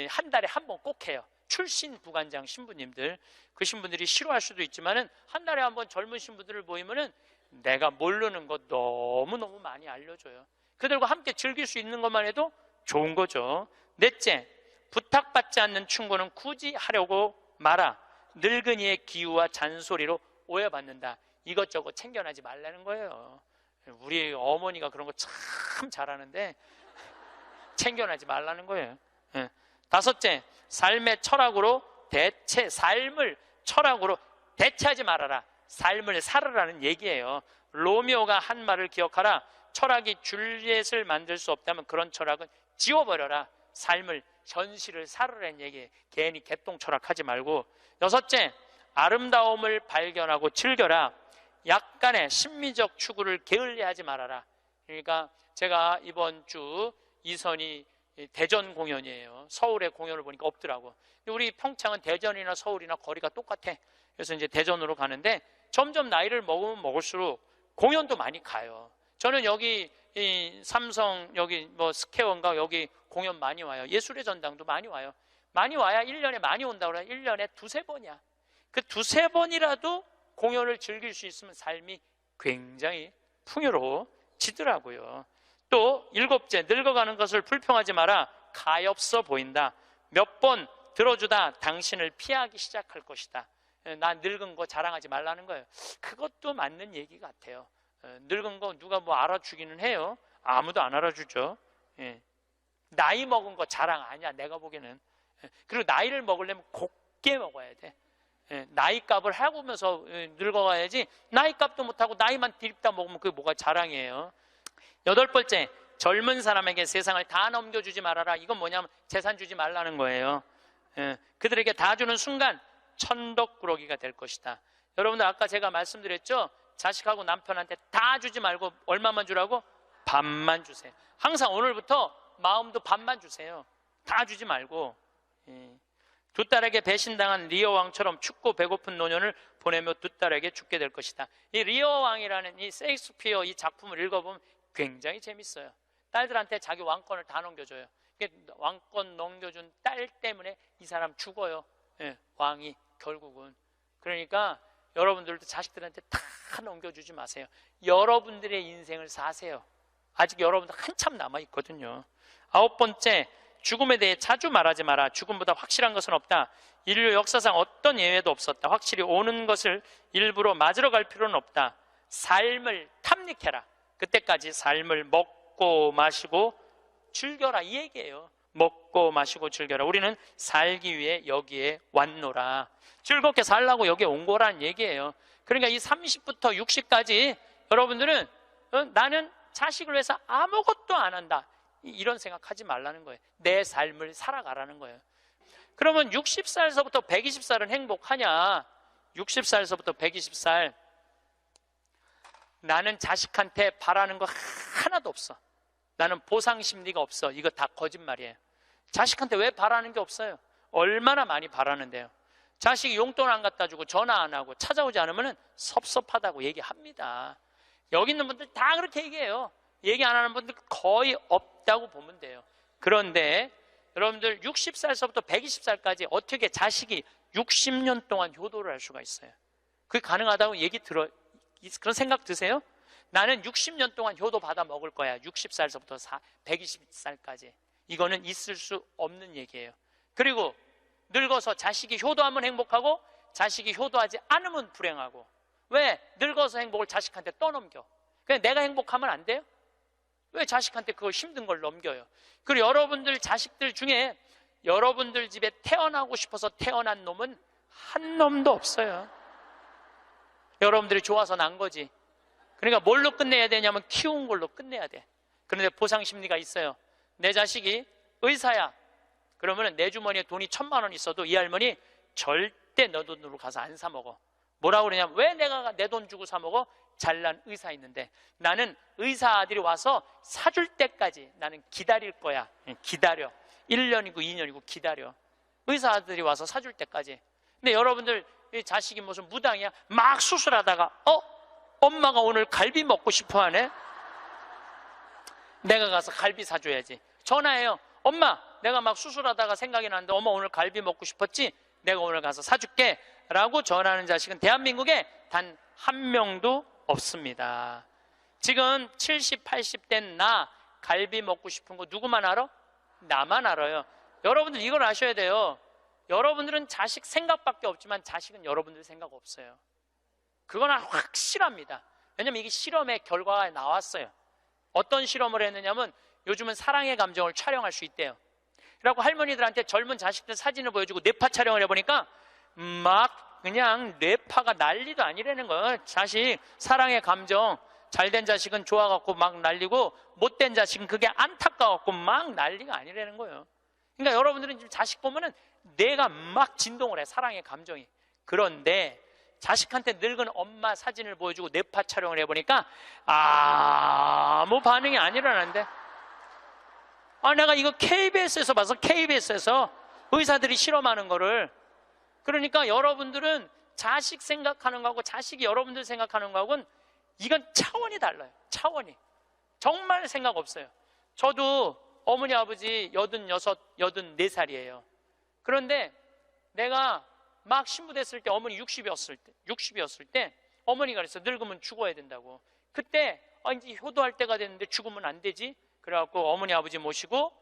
한 달에 한 번 꼭 해요. 출신 부관장 신부님들, 그 신부들이 싫어할 수도 있지만은 한 달에 한 번 젊은 신부들을 모이면은 내가 모르는 것 너무너무 많이 알려줘요. 그들과 함께 즐길 수 있는 것만 해도 좋은 거죠. 넷째, 부탁받지 않는 충고는 굳이 하려고 마라. 늙은이의 기우와 잔소리로 오해받는다. 이것저것 챙겨나지 말라는 거예요. 우리 어머니가 그런 거 참 잘하는데 챙겨나지 말라는 거예요. 다섯째, 삶의 철학으로 삶을 철학으로 대체하지 말아라. 삶을 살으라는 얘기예요. 로미오가 한 말을 기억하라. 철학이 줄리엣을 만들 수 없다면 그런 철학은 지워버려라. 삶을, 현실을 살으라는 얘기예요. 괜히 개똥 철학하지 말고. 여섯째, 아름다움을 발견하고 즐겨라. 약간의 심미적 추구를 게을리하지 말아라. 그러니까 제가 이번 주 이선이 대전 공연이에요. 서울의 공연을 보니까 없더라고. 우리 평창은 대전이나 서울이나 거리가 똑같아. 그래서 이제 대전으로 가는데 점점 나이를 먹으면 먹을수록 공연도 많이 가요. 저는 여기 이 삼성 여기 뭐 스퀘어인가 여기 공연 많이 와요. 예술의 전당도 많이 와요. 많이 와야 1년에 많이 온다고 그래요. 1년에 두세 번이야. 그 두세 번이라도 공연을 즐길 수 있으면 삶이 굉장히 풍요로워지더라고요. 또 일곱째, 늙어가는 것을 불평하지 마라. 가엾어 보인다. 몇 번 들어주다 당신을 피하기 시작할 것이다. 나 늙은 거 자랑하지 말라는 거예요. 그것도 맞는 얘기 같아요. 늙은 거 누가 뭐 알아주기는 해요. 아무도 안 알아주죠. 나이 먹은 거 자랑 아니야, 내가 보기에는. 그리고 나이를 먹으려면 곱게 먹어야 돼. 나이값을 하고면서 늙어가야지. 나이값도 못하고 나이만 디립다 먹으면 그게 뭐가 자랑이에요. 여덟 번째, 젊은 사람에게 세상을 다 넘겨주지 말아라. 이건 뭐냐면 재산 주지 말라는 거예요. 그들에게 다 주는 순간 천덕꾸러기가 될 것이다. 여러분들 아까 제가 말씀드렸죠? 자식하고 남편한테 다 주지 말고 얼마만 주라고? 반만 주세요. 항상 오늘부터 마음도 반만 주세요. 다 주지 말고. 두 딸에게 배신당한 리어 왕처럼 춥고 배고픈 노년을 보내며 두 딸에게 죽게 될 것이다. 이 리어 왕이라는 이 셰익스피어 이 작품을 읽어보면 굉장히 재밌어요. 딸들한테 자기 왕권을 다 넘겨줘요. 왕권 넘겨준 딸 때문에 이 사람 죽어요. 왕이 결국은. 그러니까 여러분들도 자식들한테 다 넘겨주지 마세요. 여러분들의 인생을 사세요. 아직 여러분들 한참 남아있거든요. 아홉 번째, 죽음에 대해 자주 말하지 마라. 죽음보다 확실한 것은 없다. 인류 역사상 어떤 예외도 없었다. 확실히 오는 것을 일부러 맞으러 갈 필요는 없다. 삶을 탐닉해라. 그때까지 삶을 먹고 마시고 즐겨라, 이 얘기예요. 먹고 마시고 즐겨라. 우리는 살기 위해 여기에 왔노라. 즐겁게 살라고 여기에 온 거라는 얘기예요. 그러니까 이 30부터 60까지 여러분들은 나는 자식을 위해서 아무것도 안 한다, 이런 생각하지 말라는 거예요. 내 삶을 살아가라는 거예요. 그러면 60살서부터 120살은 행복하냐? 60살서부터 120살 나는 자식한테 바라는 거 하나도 없어. 나는 보상 심리가 없어. 이거 다 거짓말이에요. 자식한테 왜 바라는 게 없어요? 얼마나 많이 바라는데요. 자식이 용돈 안 갖다 주고 전화 안 하고 찾아오지 않으면 섭섭하다고 얘기합니다. 여기 있는 분들 다 그렇게 얘기해요. 얘기 안 하는 분들 거의 없다고 보면 돼요. 그런데 여러분들 60살서부터 120살까지 어떻게 자식이 60년 동안 효도를 할 수가 있어요? 그게 가능하다고 그런 생각 드세요? 나는 60년 동안 효도 받아 먹을 거야. 60살서부터 120살까지. 이거는 있을 수 없는 얘기예요. 그리고 늙어서 자식이 효도하면 행복하고 자식이 효도하지 않으면 불행하고. 왜? 늙어서 행복을 자식한테 떠넘겨. 그냥 내가 행복하면 안 돼요? 왜 자식한테 그거 힘든 걸 넘겨요? 그리고 여러분들 자식들 중에 여러분들 집에 태어나고 싶어서 태어난 놈은 한 놈도 없어요. 여러분들이 좋아서 난 거지. 그러니까 뭘로 끝내야 되냐면 키운 걸로 끝내야 돼. 그런데 보상 심리가 있어요. 내 자식이 의사야. 그러면 내 주머니에 돈이 1,000만 원 있어도 이 할머니 절대 너 돈으로 가서 안 사 먹어. 뭐라고 그러냐면, 왜 내가 내 돈 주고 사 먹어? 잘난 의사 있는데 나는 의사 아들이 와서 사줄 때까지 나는 기다릴 거야. 기다려. 1년이고 2년이고 기다려. 의사 아들이 와서 사줄 때까지. 근데 여러분들 자식이 무슨 무당이야? 막 수술하다가 엄마가 오늘 갈비 먹고 싶어 하네? 내가 가서 갈비 사줘야지. 전화해요. 엄마, 내가 막 수술하다가 생각이 나는데 엄마 오늘 갈비 먹고 싶었지? 내가 오늘 가서 사줄게 라고 전화하는 자식은 대한민국에 단 한 명도 없습니다. 지금 70, 80 된 나 갈비 먹고 싶은 거 누구만 알아? 나만 알아요. 여러분들 이걸 아셔야 돼요. 여러분들은 자식 생각밖에 없지만 자식은 여러분들 생각 없어요. 그건 확실합니다. 왜냐면 이게 실험의 결과가 나왔어요. 어떤 실험을 했느냐면 요즘은 사랑의 감정을 촬영할 수 있대요. 그래갖고 할머니들한테 젊은 자식들 사진을 보여주고 뇌파 촬영을 해보니까 막 그냥 뇌파가 난리도 아니라는 거예요. 자식 사랑의 감정, 잘된 자식은 좋아갖고 막 난리고 못된 자식은 그게 안타까워갖고 막 난리가 아니라는 거예요. 그러니까 여러분들은 지금 자식 보면은 내가 막 진동을 해, 사랑의 감정이. 그런데 자식한테 늙은 엄마 사진을 보여주고 뇌파 촬영을 해보니까 아무 반응이 안 일어나는데, 내가 이거 KBS에서 봐서, KBS에서 의사들이 실험하는 거를. 그러니까 여러분들은 자식 생각하는 거하고 자식이 여러분들 생각하는 거하고는 이건 차원이 달라요. 차원이. 정말 생각 없어요. 저도 어머니 아버지 86, 84살이에요. 그런데 내가 막 신부됐을 때 어머니 60이었을 때 어머니가 그랬어. 늙으면 죽어야 된다고. 그때 이제 효도할 때가 됐는데 죽으면 안 되지. 그래갖고 어머니 아버지 모시고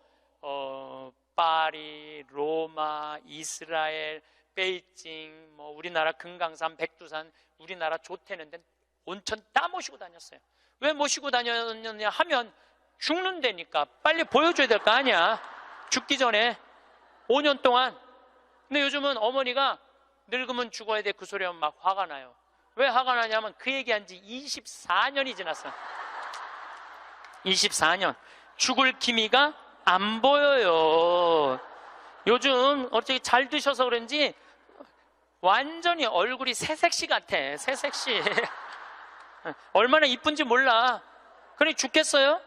파리, 로마, 이스라엘, 베이징, 우리나라 금강산, 백두산, 우리나라 좋대는 데 온천 다 모시고 다녔어요. 왜 모시고 다녔느냐 하면 죽는다니까. 빨리 보여줘야 될 거 아니야. 죽기 전에 5년 동안. 근데 요즘은 어머니가 늙으면 죽어야 돼 그 소리 하면 막 화가 나요. 왜 화가 나냐면 그 얘기한 지 24년이 지났어. 24년. 죽을 기미가 안 보여요. 요즘 어떻게 잘 드셔서 그런지 완전히 얼굴이 새색시 같아. 새색시. 얼마나 이쁜지 몰라. 그래 죽겠어요?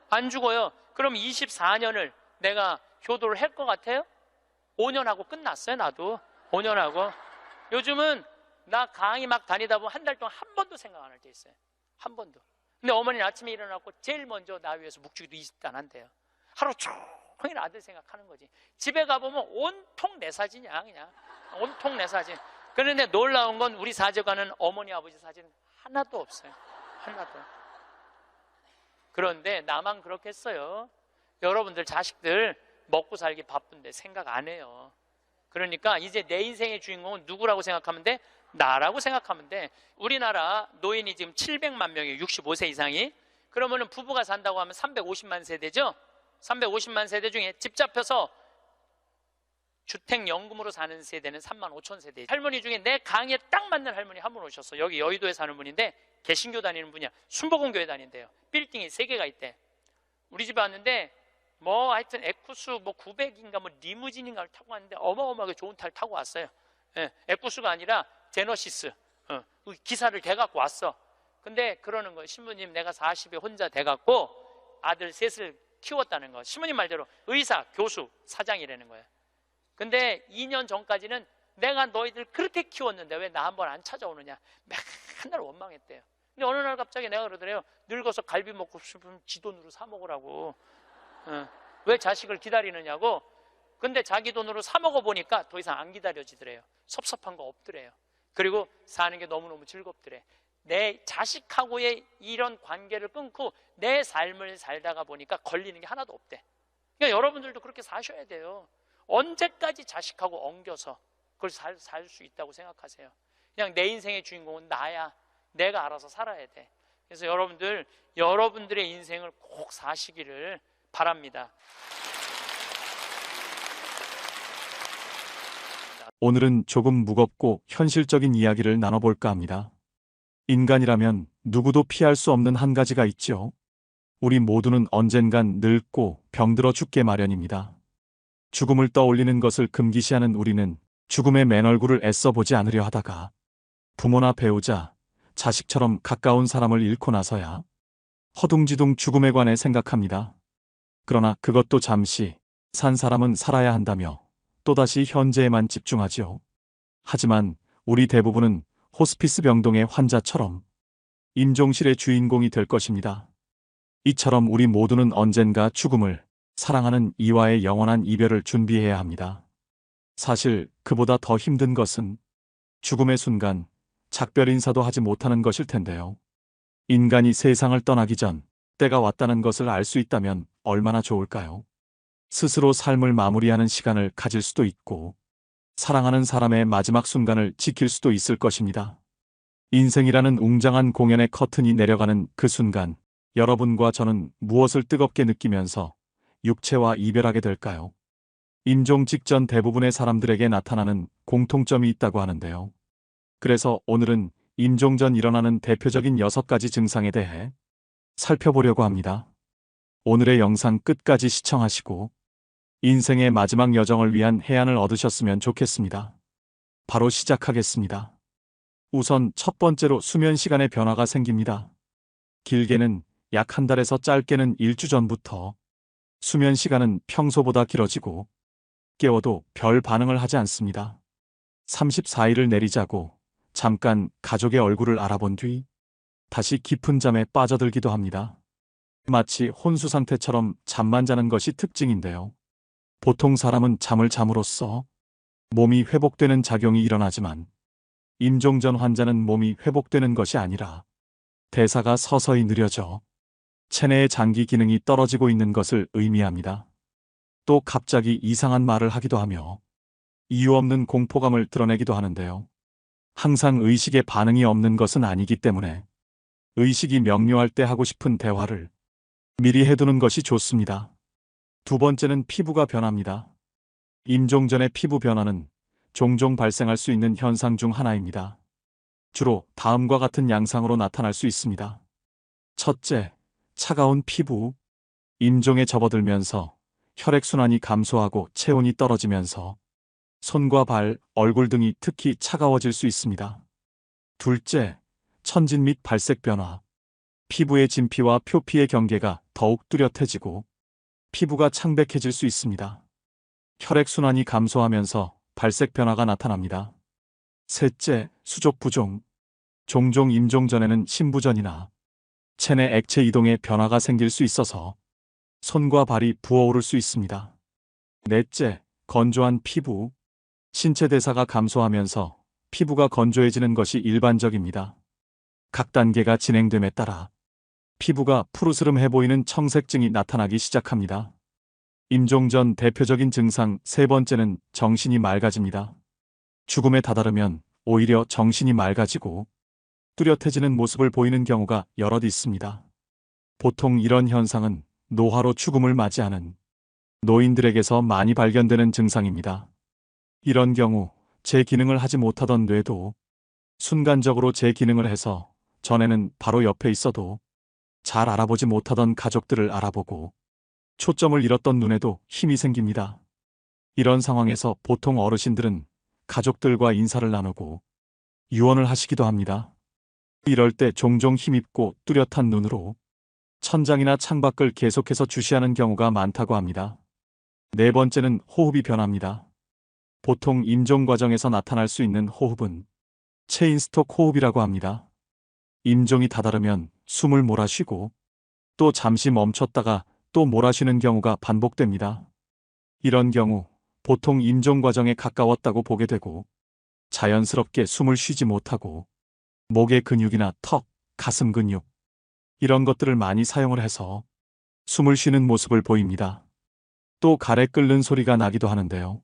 안 죽어요. 그럼 24년을 내가 효도를 할 것 같아요? 5년 하고 끝났어요. 나도 5년 하고. 요즘은 나 강의 막 다니다 보면 한 달 동안 한 번도 생각 안 할 때 있어요. 한 번도. 근데 어머니는 아침에 일어나고 제일 먼저 나 위해서 묵주기도 20도 안 한대요. 하루 종일 아들 생각하는 거지. 집에 가보면 온통 내 사진이야. 그냥 온통 내 사진. 그런데 놀라운 건 우리 사제관은 어머니 아버지 사진 하나도 없어요. 하나도. 그런데 나만 그렇겠어요? 여러분들 자식들 먹고 살기 바쁜데 생각 안 해요. 그러니까 이제 내 인생의 주인공은 누구라고 생각하면 돼? 나라고 생각하면 돼. 우리나라 노인이 지금 700만 명이에요. 65세 이상이. 그러면은 부부가 산다고 하면 350만 세대죠? 350만 세대 중에 집 잡혀서 주택연금으로 사는 세대는 3만 5천 세대. 할머니 중에 내 강의에 딱 맞는 할머니 한 분 오셨어. 여기 여의도에 사는 분인데 개신교 다니는 분이야. 순복음교회 다닌대요. 빌딩이 3개가 있대. 우리 집에 왔는데 하여튼 에쿠스 900인가 리무진인가를 타고 왔는데 어마어마하게 좋은 차를 타고 왔어요. 에쿠스가 아니라 제너시스. 기사를 대갖고 왔어. 근데 그러는 거예요. 신부님, 내가 40에 혼자 대갖고 아들 셋을 키웠다는 거. 신부님 말대로 의사, 교수, 사장이라는 거예요. 근데 2년 전까지는 내가 너희들 그렇게 키웠는데 왜 나 한번 안 찾아오느냐. 맨날 원망했대요. 근데 어느 날 갑자기 내가 그러더래요. 늙어서 갈비 먹고 싶으면 지 돈으로 사 먹으라고. 왜 자식을 기다리느냐고. 근데 자기 돈으로 사 먹어보니까 더 이상 안 기다려지더래요. 섭섭한 거 없더래요. 그리고 사는 게 너무너무 즐겁더래. 내 자식하고의 이런 관계를 끊고 내 삶을 살다가 보니까 걸리는 게 하나도 없대. 그러니까 여러분들도 그렇게 사셔야 돼요. 언제까지 자식하고 엉겨서 그걸 살 수 있다고 생각하세요? 그냥 내 인생의 주인공은 나야. 내가 알아서 살아야 돼. 그래서 여러분들, 여러분들의 인생을 꼭 사시기를 바랍니다. 오늘은 조금 무겁고 현실적인 이야기를 나눠볼까 합니다. 인간이라면 누구도 피할 수 없는 한 가지가 있죠. 우리 모두는 언젠간 늙고 병들어 죽게 마련입니다. 죽음을 떠올리는 것을 금기시하는 우리는 죽음의 맨 얼굴을 애써 보지 않으려 하다가 부모나 배우자, 자식처럼 가까운 사람을 잃고 나서야 허둥지둥 죽음에 관해 생각합니다. 그러나 그것도 잠시, 산 사람은 살아야 한다며 또다시 현재에만 집중하지요. 하지만 우리 대부분은 호스피스 병동의 환자처럼 임종실의 주인공이 될 것입니다. 이처럼 우리 모두는 언젠가 죽음을, 사랑하는 이와의 영원한 이별을 준비해야 합니다. 사실 그보다 더 힘든 것은 죽음의 순간 작별 인사도 하지 못하는 것일 텐데요. 인간이 세상을 떠나기 전 때가 왔다는 것을 알 수 있다면 얼마나 좋을까요? 스스로 삶을 마무리하는 시간을 가질 수도 있고 사랑하는 사람의 마지막 순간을 지킬 수도 있을 것입니다. 인생이라는 웅장한 공연의 커튼이 내려가는 그 순간 여러분과 저는 무엇을 뜨겁게 느끼면서 육체와 이별하게 될까요? 임종 직전 대부분의 사람들에게 나타나는 공통점이 있다고 하는데요. 그래서 오늘은 임종 전 일어나는 대표적인 6가지 증상에 대해 살펴보려고 합니다. 오늘의 영상 끝까지 시청하시고 인생의 마지막 여정을 위한 해안을 얻으셨으면 좋겠습니다. 바로 시작하겠습니다. 우선 첫 번째로 수면 시간의 변화가 생깁니다. 길게는 약 한 달에서 짧게는 일주 전부터 수면 시간은 평소보다 길어지고 깨워도 별 반응을 하지 않습니다. 34일을 내리자고 잠깐 가족의 얼굴을 알아본 뒤 다시 깊은 잠에 빠져들기도 합니다. 마치 혼수 상태처럼 잠만 자는 것이 특징인데요. 보통 사람은 잠을 잠으로써 몸이 회복되는 작용이 일어나지만 임종 전 환자는 몸이 회복되는 것이 아니라 대사가 서서히 느려져 체내의 장기 기능이 떨어지고 있는 것을 의미합니다. 또 갑자기 이상한 말을 하기도 하며 이유 없는 공포감을 드러내기도 하는데요. 항상 의식에 반응이 없는 것은 아니기 때문에 의식이 명료할 때 하고 싶은 대화를 미리 해두는 것이 좋습니다. 두 번째는 피부가 변합니다. 임종 전의 피부 변화는 종종 발생할 수 있는 현상 중 하나입니다. 주로 다음과 같은 양상으로 나타날 수 있습니다. 첫째, 차가운 피부. 임종에 접어들면서 혈액순환이 감소하고 체온이 떨어지면서 손과 발, 얼굴 등이 특히 차가워질 수 있습니다. 둘째, 천진 및 발색 변화. 피부의 진피와 표피의 경계가 더욱 뚜렷해지고 피부가 창백해질 수 있습니다. 혈액순환이 감소하면서 발색 변화가 나타납니다. 셋째, 수족 부종. 종종 임종 전에는 심부전이나 체내 액체 이동에 변화가 생길 수 있어서 손과 발이 부어오를 수 있습니다. 넷째, 건조한 피부. 신체 대사가 감소하면서 피부가 건조해지는 것이 일반적입니다. 각 단계가 진행됨에 따라 피부가 푸르스름해 보이는 청색증이 나타나기 시작합니다. 임종 전 대표적인 증상 세 번째는 정신이 맑아집니다. 죽음에 다다르면 오히려 정신이 맑아지고 뚜렷해지는 모습을 보이는 경우가 여럿 있습니다. 보통 이런 현상은 노화로 죽음을 맞이하는 노인들에게서 많이 발견되는 증상입니다. 이런 경우 제 기능을 하지 못하던 뇌도 순간적으로 제 기능을 해서 전에는 바로 옆에 있어도 잘 알아보지 못하던 가족들을 알아보고 초점을 잃었던 눈에도 힘이 생깁니다. 이런 상황에서 보통 어르신들은 가족들과 인사를 나누고 유언을 하시기도 합니다. 이럴 때 종종 힘있고 뚜렷한 눈으로 천장이나 창밖을 계속해서 주시하는 경우가 많다고 합니다. 네 번째는 호흡이 변합니다. 보통 임종 과정에서 나타날 수 있는 호흡은 체인스톡 호흡이라고 합니다. 임종이 다다르면 숨을 몰아쉬고 또 잠시 멈췄다가 또 몰아쉬는 경우가 반복됩니다. 이런 경우 보통 임종 과정에 가까웠다고 보게 되고 자연스럽게 숨을 쉬지 못하고 목의 근육이나 턱, 가슴 근육 이런 것들을 많이 사용을 해서 숨을 쉬는 모습을 보입니다. 또 가래 끓는 소리가 나기도 하는데요.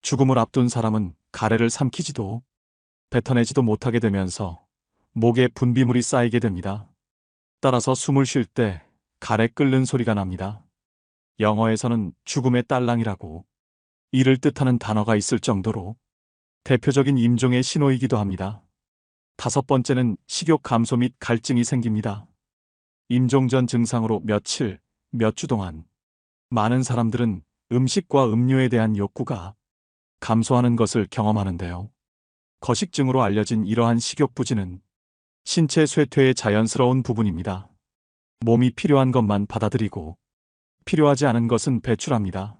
죽음을 앞둔 사람은 가래를 삼키지도 뱉어내지도 못하게 되면서 목에 분비물이 쌓이게 됩니다. 따라서 숨을 쉴 때 가래 끓는 소리가 납니다. 영어에서는 죽음의 딸랑이라고 이를 뜻하는 단어가 있을 정도로 대표적인 임종의 신호이기도 합니다. 다섯 번째는 식욕 감소 및 갈증이 생깁니다. 임종 전 증상으로 며칠, 몇 주 동안 많은 사람들은 음식과 음료에 대한 욕구가 감소하는 것을 경험하는데요. 거식증으로 알려진 이러한 식욕부진은 신체 쇠퇴의 자연스러운 부분입니다. 몸이 필요한 것만 받아들이고 필요하지 않은 것은 배출합니다.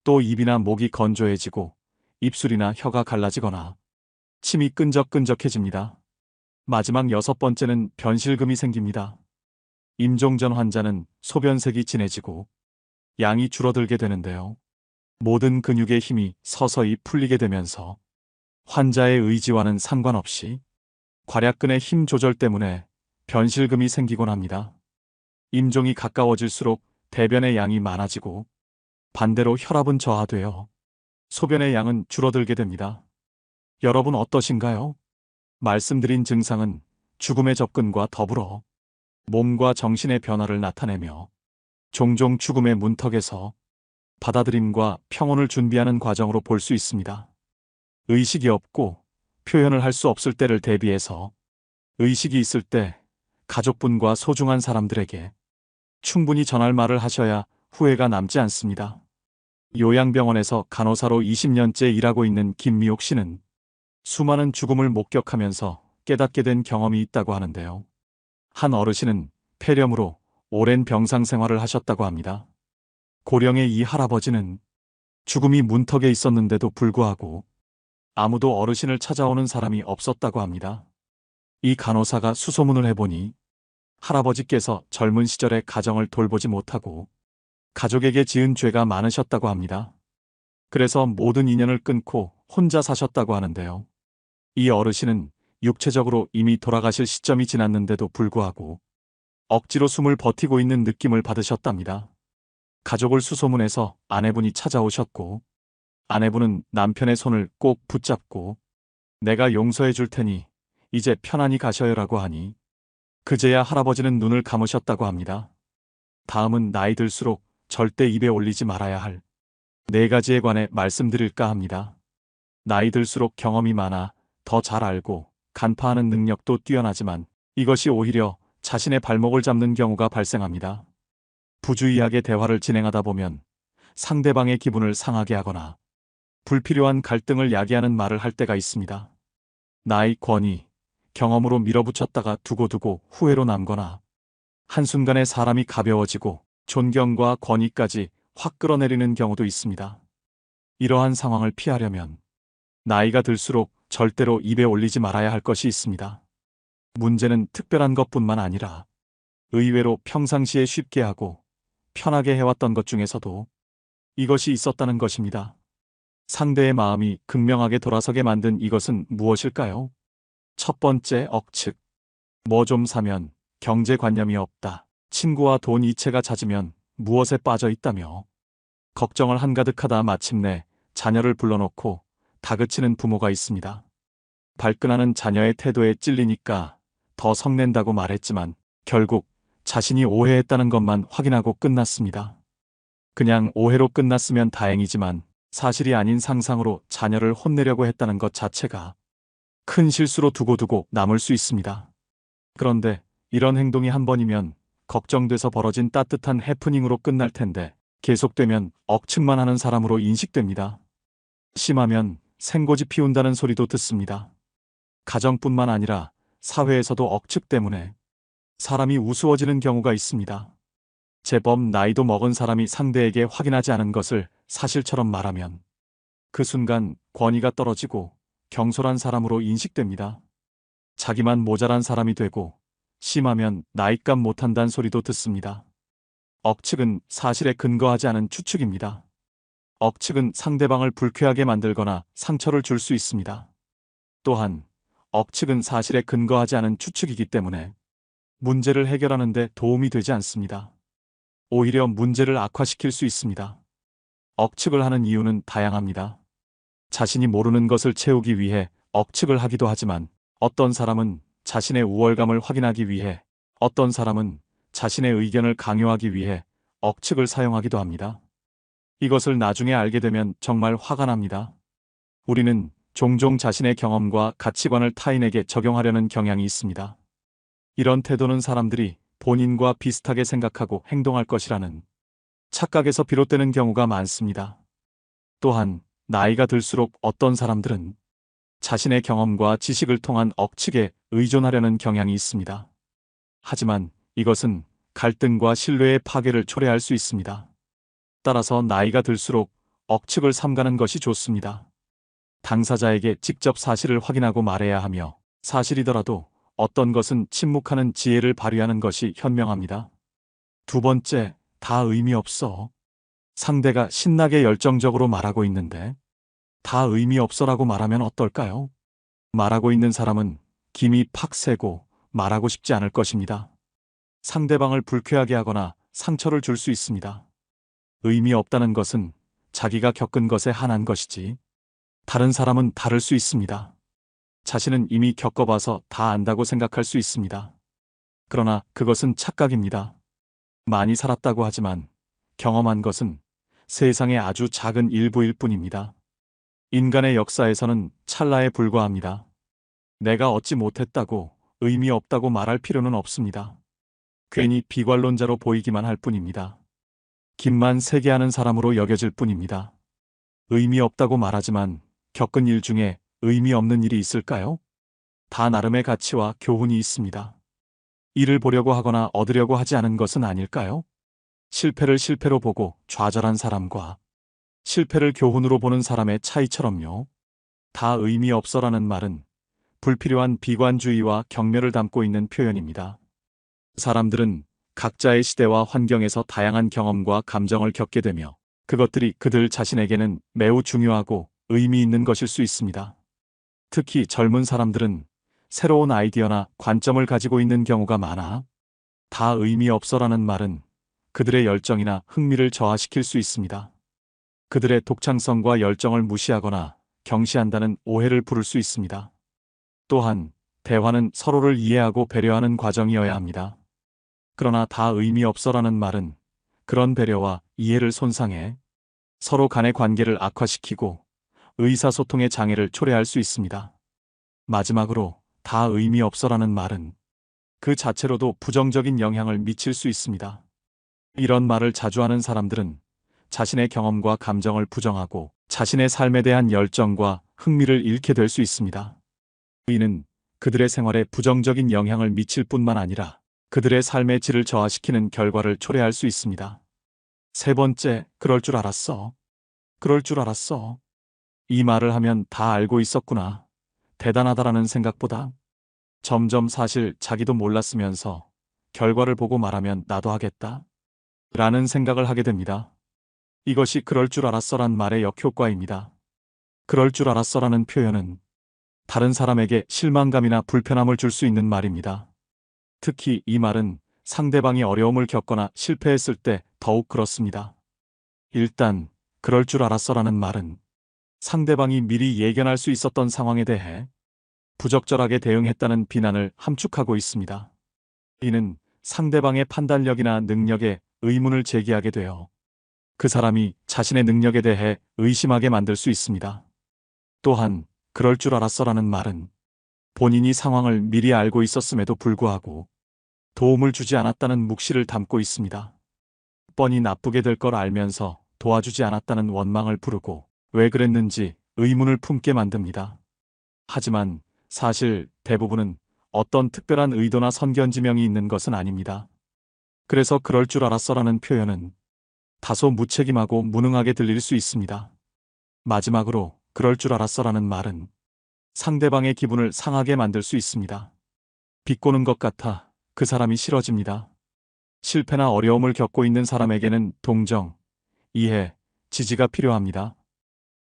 또 입이나 목이 건조해지고 입술이나 혀가 갈라지거나 침이 끈적끈적해집니다. 마지막 6번째는 변실금이 생깁니다. 임종전 환자는 소변색이 진해지고 양이 줄어들게 되는데요. 모든 근육의 힘이 서서히 풀리게 되면서 환자의 의지와는 상관없이 괄약근의 힘 조절 때문에 변실금이 생기곤 합니다. 임종이 가까워질수록 대변의 양이 많아지고 반대로 혈압은 저하되어 소변의 양은 줄어들게 됩니다. 여러분 어떠신가요? 말씀드린 증상은 죽음의 접근과 더불어 몸과 정신의 변화를 나타내며 종종 죽음의 문턱에서 받아들임과 평온을 준비하는 과정으로 볼 수 있습니다. 의식이 없고 표현을 할 수 없을 때를 대비해서 의식이 있을 때 가족분과 소중한 사람들에게 충분히 전할 말을 하셔야 후회가 남지 않습니다. 요양병원에서 간호사로 20년째 일하고 있는 김미옥 씨는 수많은 죽음을 목격하면서 깨닫게 된 경험이 있다고 하는데요. 한 어르신은 폐렴으로 오랜 병상 생활을 하셨다고 합니다. 고령의 이 할아버지는 죽음이 문턱에 있었는데도 불구하고 아무도 어르신을 찾아오는 사람이 없었다고 합니다. 이 간호사가 수소문을 해보니 할아버지께서 젊은 시절에 가정을 돌보지 못하고 가족에게 지은 죄가 많으셨다고 합니다. 그래서 모든 인연을 끊고 혼자 사셨다고 하는데요. 이 어르신은 육체적으로 이미 돌아가실 시점이 지났는데도 불구하고 억지로 숨을 버티고 있는 느낌을 받으셨답니다. 가족을 수소문해서 아내분이 찾아오셨고 아내분은 남편의 손을 꼭 붙잡고 내가 용서해 줄 테니 이제 편안히 가셔요라고 하니 그제야 할아버지는 눈을 감으셨다고 합니다. 다음은 나이 들수록 절대 입에 올리지 말아야 할 4가지에 관해 말씀드릴까 합니다. 나이 들수록 경험이 많아 더 잘 알고 간파하는 능력도 뛰어나지만 이것이 오히려 자신의 발목을 잡는 경우가 발생합니다. 부주의하게 대화를 진행하다 보면 상대방의 기분을 상하게 하거나 불필요한 갈등을 야기하는 말을 할 때가 있습니다. 나이, 권위, 경험으로 밀어붙였다가 두고두고 후회로 남거나 한순간에 사람이 가벼워지고 존경과 권위까지 확 끌어내리는 경우도 있습니다. 이러한 상황을 피하려면 나이가 들수록 절대로 입에 올리지 말아야 할 것이 있습니다. 문제는 특별한 것뿐만 아니라 의외로 평상시에 쉽게 하고 편하게 해왔던 것 중에서도 이것이 있었다는 것입니다. 상대의 마음이 극명하게 돌아서게 만든 이것은 무엇일까요? 첫 번째, 억측. 뭐 좀 사면 경제관념이 없다. 친구와 돈 이체가 잦으면 무엇에 빠져 있다며 걱정을 한가득하다 마침내 자녀를 불러놓고 다그치는 부모가 있습니다. 발끈하는 자녀의 태도에 찔리니까 더 성낸다고 말했지만 결국 자신이 오해했다는 것만 확인하고 끝났습니다. 그냥 오해로 끝났으면 다행이지만 사실이 아닌 상상으로 자녀를 혼내려고 했다는 것 자체가 큰 실수로 두고두고 남을 수 있습니다. 그런데 이런 행동이 한 번이면 걱정돼서 벌어진 따뜻한 해프닝으로 끝날 텐데 계속되면 억측만 하는 사람으로 인식됩니다. 심하면 생고지 피운다는 소리도 듣습니다. 가정뿐만 아니라 사회에서도 억측 때문에 사람이 우스워지는 경우가 있습니다. 제법 나이도 먹은 사람이 상대에게 확인하지 않은 것을 사실처럼 말하면 그 순간 권위가 떨어지고 경솔한 사람으로 인식됩니다. 자기만 모자란 사람이 되고 심하면 나이값 못한다는 소리도 듣습니다. 억측은 사실에 근거하지 않은 추측입니다. 억측은 상대방을 불쾌하게 만들거나 상처를 줄 수 있습니다. 또한 억측은 사실에 근거하지 않은 추측이기 때문에 문제를 해결하는 데 도움이 되지 않습니다. 오히려 문제를 악화시킬 수 있습니다. 억측을 하는 이유는 다양합니다. 자신이 모르는 것을 채우기 위해 억측을 하기도 하지만 어떤 사람은 자신의 우월감을 확인하기 위해, 어떤 사람은 자신의 의견을 강요하기 위해 억측을 사용하기도 합니다. 이것을 나중에 알게 되면 정말 화가 납니다. 우리는 종종 자신의 경험과 가치관을 타인에게 적용하려는 경향이 있습니다. 이런 태도는 사람들이 본인과 비슷하게 생각하고 행동할 것이라는 착각에서 비롯되는 경우가 많습니다. 또한 나이가 들수록 어떤 사람들은 자신의 경험과 지식을 통한 억측에 의존하려는 경향이 있습니다. 하지만 이것은 갈등과 신뢰의 파괴를 초래할 수 있습니다. 따라서 나이가 들수록 억측을 삼가는 것이 좋습니다. 당사자에게 직접 사실을 확인하고 말해야 하며 사실이더라도 어떤 것은 침묵하는 지혜를 발휘하는 것이 현명합니다. 두 번째, 다 의미 없어. 상대가 신나게 열정적으로 말하고 있는데 다 의미 없어라고 말하면 어떨까요? 말하고 있는 사람은 김이 팍 새고 말하고 싶지 않을 것입니다. 상대방을 불쾌하게 하거나 상처를 줄 수 있습니다. 의미 없다는 것은 자기가 겪은 것에 한한 것이지 다른 사람은 다를 수 있습니다. 자신은 이미 겪어봐서 다 안다고 생각할 수 있습니다. 그러나 그것은 착각입니다. 많이 살았다고 하지만 경험한 것은 세상의 아주 작은 일부일 뿐입니다. 인간의 역사에서는 찰나에 불과합니다. 내가 얻지 못했다고 의미 없다고 말할 필요는 없습니다. 괜히 비관론자로 보이기만 할 뿐입니다. 김만 세게 하는 사람으로 여겨질 뿐입니다. 의미 없다고 말하지만 겪은 일 중에 의미 없는 일이 있을까요? 다 나름의 가치와 교훈이 있습니다. 이를 보려고 하거나 얻으려고 하지 않은 것은 아닐까요? 실패를 실패로 보고 좌절한 사람과 실패를 교훈으로 보는 사람의 차이처럼요. 다 의미 없어라는 말은 불필요한 비관주의와 경멸을 담고 있는 표현입니다. 사람들은 각자의 시대와 환경에서 다양한 경험과 감정을 겪게 되며 그것들이 그들 자신에게는 매우 중요하고 의미 있는 것일 수 있습니다. 특히 젊은 사람들은 새로운 아이디어나 관점을 가지고 있는 경우가 많아 다 의미 없어라는 말은 그들의 열정이나 흥미를 저하시킬 수 있습니다. 그들의 독창성과 열정을 무시하거나 경시한다는 오해를 부를 수 있습니다. 또한 대화는 서로를 이해하고 배려하는 과정이어야 합니다. 그러나 다 의미 없어라는 말은 그런 배려와 이해를 손상해 서로 간의 관계를 악화시키고 의사소통의 장애를 초래할 수 있습니다. 마지막으로 다 의미 없어라는 말은 그 자체로도 부정적인 영향을 미칠 수 있습니다. 이런 말을 자주 하는 사람들은 자신의 경험과 감정을 부정하고 자신의 삶에 대한 열정과 흥미를 잃게 될 수 있습니다. 이는 그들의 생활에 부정적인 영향을 미칠 뿐만 아니라 그들의 삶의 질을 저하시키는 결과를 초래할 수 있습니다. 세 번째, 그럴 줄 알았어. 그럴 줄 알았어. 이 말을 하면 다 알고 있었구나. 대단하다라는 생각보다 점점 사실 자기도 몰랐으면서 결과를 보고 말하면 나도 하겠다. 라는 생각을 하게 됩니다. 이것이 그럴 줄 알았어란 말의 역효과입니다. 그럴 줄 알았어라는 표현은 다른 사람에게 실망감이나 불편함을 줄 수 있는 말입니다. 특히 이 말은 상대방이 어려움을 겪거나 실패했을 때 더욱 그렇습니다. 일단 그럴 줄 알았어라는 말은 상대방이 미리 예견할 수 있었던 상황에 대해 부적절하게 대응했다는 비난을 함축하고 있습니다. 이는 상대방의 판단력이나 능력에 의문을 제기하게 되어 그 사람이 자신의 능력에 대해 의심하게 만들 수 있습니다. 또한 그럴 줄 알았어라는 말은 본인이 상황을 미리 알고 있었음에도 불구하고 도움을 주지 않았다는 묵시를 담고 있습니다. 뻔히 나쁘게 될 걸 알면서 도와주지 않았다는 원망을 부르고 왜 그랬는지 의문을 품게 만듭니다. 하지만 사실 대부분은 어떤 특별한 의도나 선견지명이 있는 것은 아닙니다. 그래서 그럴 줄 알았어라는 표현은 다소 무책임하고 무능하게 들릴 수 있습니다. 마지막으로 그럴 줄 알았어라는 말은 상대방의 기분을 상하게 만들 수 있습니다. 비꼬는 것 같아 그 사람이 싫어집니다. 실패나 어려움을 겪고 있는 사람에게는 동정, 이해, 지지가 필요합니다.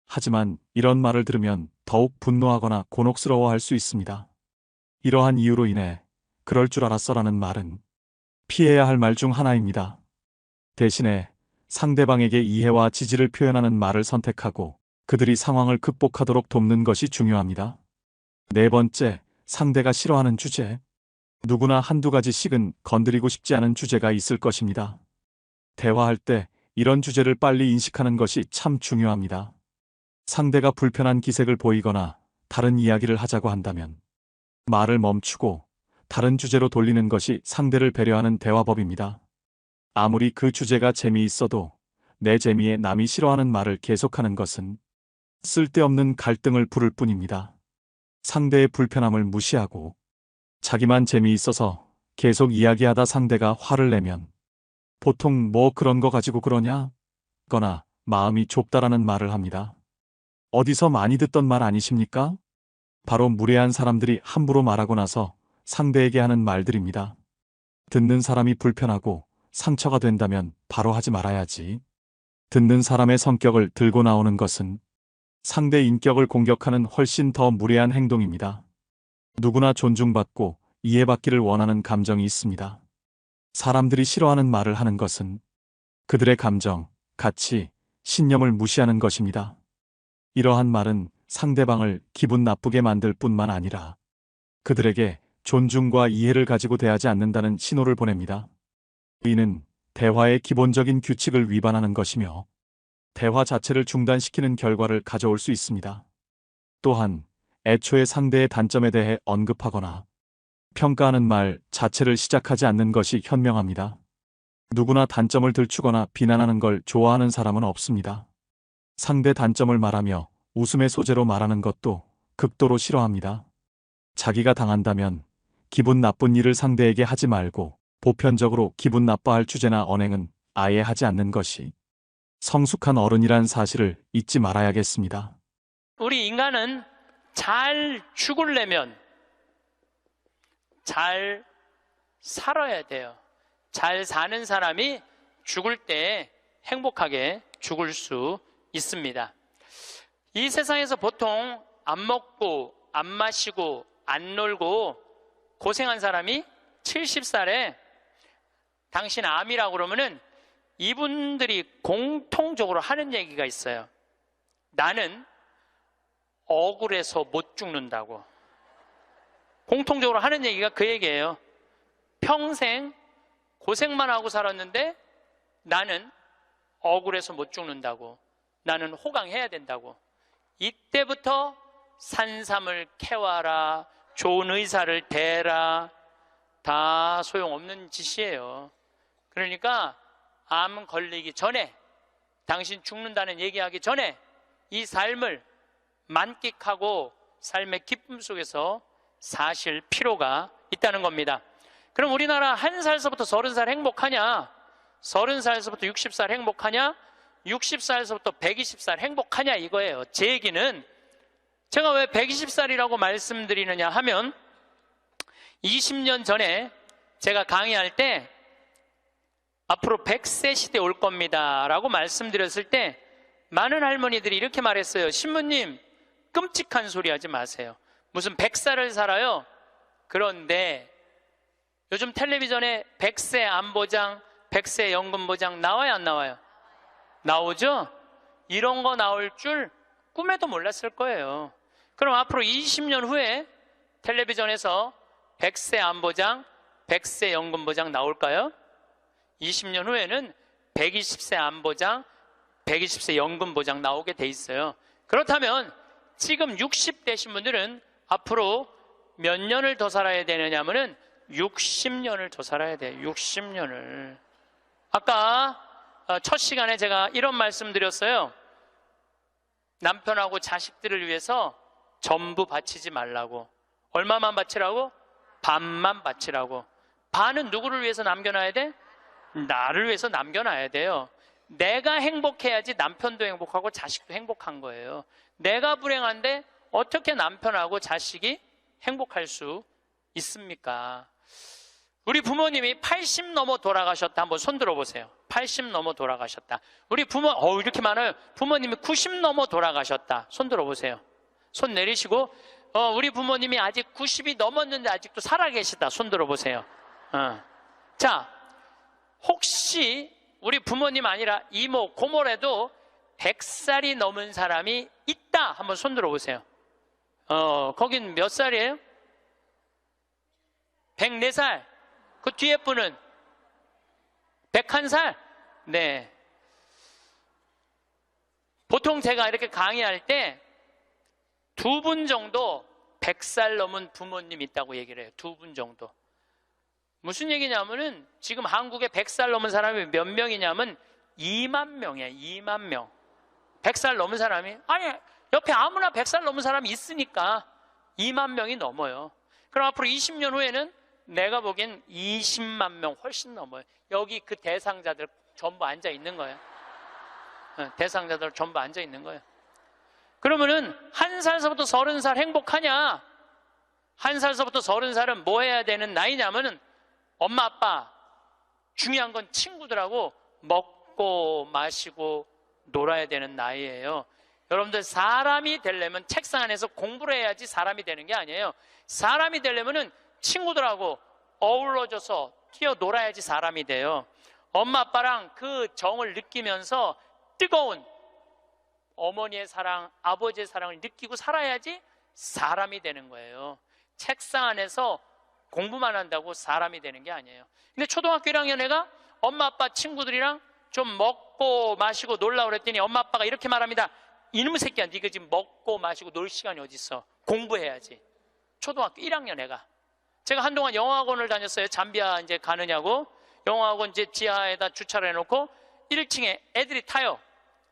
하지만 이런 말을 들으면 더욱 분노하거나 곤혹스러워할 수 있습니다. 이러한 이유로 인해 그럴 줄 알았어라는 말은 피해야 할 말 중 하나입니다. 대신에 상대방에게 이해와 지지를 표현하는 말을 선택하고 그들이 상황을 극복하도록 돕는 것이 중요합니다. 네 번째, 상대가 싫어하는 주제. 누구나 한두 가지씩은 건드리고 싶지 않은 주제가 있을 것입니다. 대화할 때 이런 주제를 빨리 인식하는 것이 참 중요합니다. 상대가 불편한 기색을 보이거나 다른 이야기를 하자고 한다면 말을 멈추고 다른 주제로 돌리는 것이 상대를 배려하는 대화법입니다. 아무리 그 주제가 재미있어도 내 재미에 남이 싫어하는 말을 계속하는 것은 쓸데없는 갈등을 부를 뿐입니다. 상대의 불편함을 무시하고 자기만 재미있어서 계속 이야기하다 상대가 화를 내면 보통 뭐 그런 거 가지고 그러냐? 거나 마음이 좁다라는 말을 합니다. 어디서 많이 듣던 말 아니십니까? 바로 무례한 사람들이 함부로 말하고 나서 상대에게 하는 말들입니다. 듣는 사람이 불편하고 상처가 된다면 바로 하지 말아야지. 듣는 사람의 성격을 들고 나오는 것은 상대 인격을 공격하는 훨씬 더 무례한 행동입니다. 누구나 존중받고 이해받기를 원하는 감정이 있습니다. 사람들이 싫어하는 말을 하는 것은 그들의 감정, 가치, 신념을 무시하는 것입니다. 이러한 말은 상대방을 기분 나쁘게 만들 뿐만 아니라 그들에게 존중과 이해를 가지고 대하지 않는다는 신호를 보냅니다. 이는 대화의 기본적인 규칙을 위반하는 것이며 대화 자체를 중단시키는 결과를 가져올 수 있습니다. 또한 애초에 상대의 단점에 대해 언급하거나 평가하는 말 자체를 시작하지 않는 것이 현명합니다. 누구나 단점을 들추거나 비난하는 걸 좋아하는 사람은 없습니다. 상대 단점을 말하며 웃음의 소재로 말하는 것도 극도로 싫어합니다. 자기가 당한다면 기분 나쁜 일을 상대에게 하지 말고 보편적으로 기분 나빠할 주제나 언행은 아예 하지 않는 것이 성숙한 어른이란 사실을 잊지 말아야겠습니다. 우리 인간은 잘 죽으려면 잘 살아야 돼요. 잘 사는 사람이 죽을 때 행복하게 죽을 수 있습니다. 이 세상에서 보통 안 먹고 안 마시고 안 놀고 고생한 사람이 70살에 당신 암이라고 그러면은 이분들이 공통적으로 하는 얘기가 있어요. 나는 억울해서 못 죽는다고. 공통적으로 하는 얘기가 그 얘기예요. 평생 고생만 하고 살았는데 나는 억울해서 못 죽는다고. 나는 호강해야 된다고. 이때부터 산삼을 캐와라, 좋은 의사를 대라, 다 소용없는 짓이에요. 그러니까 암 걸리기 전에, 당신 죽는다는 얘기하기 전에 이 삶을 만끽하고 삶의 기쁨 속에서 사실 필요가 있다는 겁니다. 그럼 우리나라 1살서부터 30살 행복하냐? 30살서부터 60살 행복하냐? 60살서부터 120살 행복하냐 이거예요. 제 얘기는 제가 왜 120살이라고 말씀드리느냐 하면 20년 전에 제가 강의할 때 앞으로 100세 시대 올 겁니다 라고 말씀드렸을 때 많은 할머니들이 이렇게 말했어요. 신부님, 끔찍한 소리 하지 마세요. 무슨 100살을 살아요? 그런데 요즘 텔레비전에 100세 안보장, 100세 연금보장 나와요, 안 나와요? 나오죠? 이런 거 나올 줄 꿈에도 몰랐을 거예요. 그럼 앞으로 20년 후에 텔레비전에서 100세 안보장, 100세 연금보장 나올까요? 20년 후에는 120세 안보장, 120세 연금보장 나오게 돼 있어요. 그렇다면 지금 60대신 분들은 앞으로 몇 년을 더 살아야 되느냐 하면은 60년을 더 살아야 돼요. 60년을. 아까 첫 시간에 제가 이런 말씀 드렸어요. 남편하고 자식들을 위해서 전부 바치지 말라고. 얼마만 바치라고? 반만 바치라고. 반은 누구를 위해서 남겨놔야 돼? 나를 위해서 남겨놔야 돼요. 내가 행복해야지 남편도 행복하고 자식도 행복한 거예요. 내가 불행한데 어떻게 남편하고 자식이 행복할 수 있습니까? 우리 부모님이 80 넘어 돌아가셨다. 한번 손 들어보세요. 80 넘어 돌아가셨다. 우리 부모, 이렇게 많아요. 부모님이 90 넘어 돌아가셨다. 손 들어보세요. 손 내리시고, 우리 부모님이 아직 90이 넘었는데 아직도 살아계시다. 손 들어보세요. 자, 혹시 우리 부모님 아니라 이모, 고모라도 100살이 넘은 사람이 있다. 한번 손 들어보세요. 거긴 몇 살이에요? 104살. 그 뒤에 분은 101살? 네. 보통 제가 이렇게 강의할 때 2분 정도 100살 넘은 부모님 있다고 얘기를 해요. 2분 정도. 무슨 얘기냐면은 지금 한국에 100살 넘은 사람이 몇 명이냐면 2만 명이에요. 2만 명. 100살 넘은 사람이, 아니 옆에 아무나 100살 넘은 사람이 있으니까 2만 명이 넘어요. 그럼 앞으로 20년 후에는 내가 보기엔 20만 명 훨씬 넘어요. 여기 그 대상자들 전부 앉아 있는 거예요. 대상자들 전부 앉아 있는 거예요. 그러면은 1살서부터 30살 행복하냐? 1살서부터 30살은 뭐 해야 되는 나이냐면은 엄마 아빠, 중요한 건 친구들하고 먹고 마시고 놀아야 되는 나이예요. 여러분들, 사람이 되려면 책상 안에서 공부를 해야지 사람이 되는 게 아니에요. 사람이 되려면은 친구들하고 어우러져서 뛰어놀아야지 사람이 돼요. 엄마 아빠랑 그 정을 느끼면서 뜨거운 어머니의 사랑, 아버지의 사랑을 느끼고 살아야지 사람이 되는 거예요. 책상 안에서 공부만 한다고 사람이 되는 게 아니에요. 근데 초등학교 1학년 애가 엄마 아빠 친구들이랑 좀 먹고 마시고 놀라고 그랬더니 엄마 아빠가 이렇게 말합니다. 이놈의 새끼야, 네가 지금 먹고 마시고 놀 시간이 어디 있어? 공부해야지. 초등학교 1학년 애가. 제가 한동안 영어학원을 다녔어요. 잠비아 이제 가느냐고. 영어학원 이제 지하에다 주차를 해놓고 1층에 애들이 타요.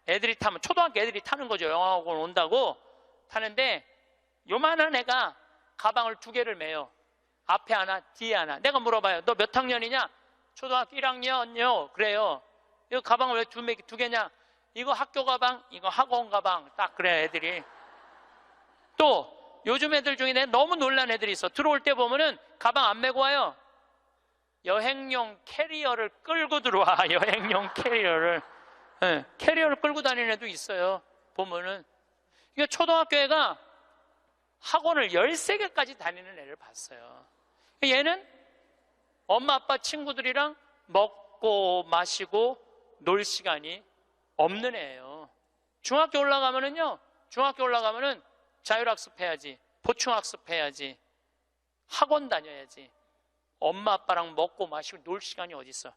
애들이 타면, 초등학교 애들이 타는 거죠. 영어학원 온다고 타는데 요만한 애가 가방을 2개를 매요. 앞에 하나, 뒤에 하나. 내가 물어봐요. 너 몇 학년이냐? 초등학교 1학년요. 그래요. 이거 가방을 왜 2개냐? 이거 학교 가방, 이거 학원 가방. 딱 그래, 애들이. 또 요즘 애들 중에 내가 너무 놀란 애들이 있어. 들어올 때 보면은 가방 안 메고 와요. 여행용 캐리어를 끌고 들어와. 여행용 캐리어를. 네, 캐리어를 끌고 다니는 애도 있어요. 보면은. 이거 초등학교 애가 학원을 13개까지 다니는 애를 봤어요. 얘는 엄마 아빠 친구들이랑 먹고 마시고 놀 시간이 없는 애예요. 중학교 올라가면은요, 중학교 올라가면은 자율학습 해야지, 보충학습 해야지, 학원 다녀야지. 엄마 아빠랑 먹고 마시고 놀 시간이 어디 있어?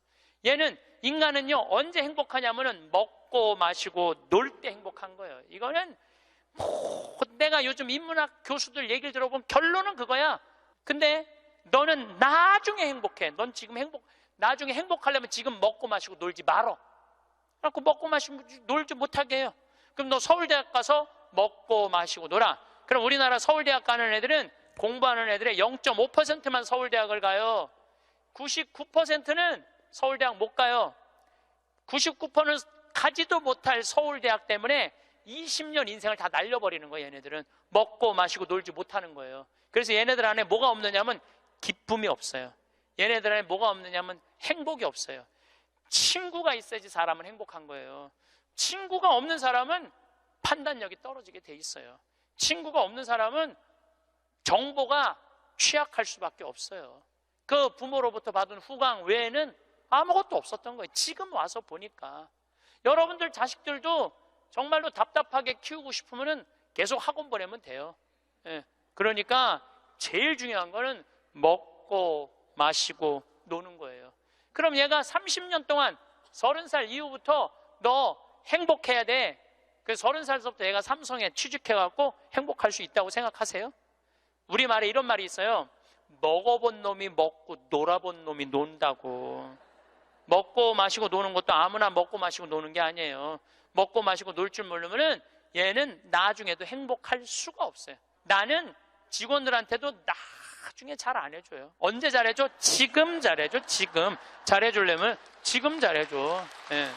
얘는, 인간은요 언제 행복하냐면은 먹고 마시고 놀 때 행복한 거예요. 이거는 내가 요즘 인문학 교수들 얘기를 들어보면 결론은 그거야. 근데 너는 나중에 행복해. 넌 지금 나중에 행복하려면 지금 먹고 마시고 놀지 말어. 그래갖고 먹고 마시고 놀지 못하게 해요. 그럼 너 서울대학 가서 먹고 마시고 놀아. 그럼 우리나라 서울대학 가는 애들은, 공부하는 애들의 0.5%만 서울대학을 가요. 99%는 서울대학 못 가요. 99%는 가지도 못할 서울대학 때문에 20년 인생을 다 날려버리는 거예요. 얘네들은 먹고 마시고 놀지 못하는 거예요. 그래서 얘네들 안에 뭐가 없느냐면 기쁨이 없어요. 얘네들 안에 뭐가 없느냐면 행복이 없어요. 친구가 있어야지 사람은 행복한 거예요. 친구가 없는 사람은 판단력이 떨어지게 돼 있어요. 친구가 없는 사람은 정보가 취약할 수밖에 없어요. 그 부모로부터 받은 후광 외에는 아무것도 없었던 거예요. 지금 와서 보니까. 여러분들 자식들도 정말로 답답하게 키우고 싶으면 계속 학원 보내면 돼요. 예. 그러니까 제일 중요한 거는 먹고 마시고 노는 거예요. 그럼 얘가 30년 동안 30살 이후부터 너 행복해야 돼. 그래서 30살부터 얘가 삼성에 취직해갖고 행복할 수 있다고 생각하세요? 우리말에 이런 말이 있어요. 먹어본 놈이 먹고 놀아본 놈이 논다고. 먹고 마시고 노는 것도 아무나 먹고 마시고 노는 게 아니에요. 먹고 마시고 놀 줄 모르면은 얘는 나중에도 행복할 수가 없어요. 나는 직원들한테도 나중에 잘 안 해줘요. 언제 잘해줘? 지금 잘해줘. 지금 잘해주려면 지금 잘해줘. 예.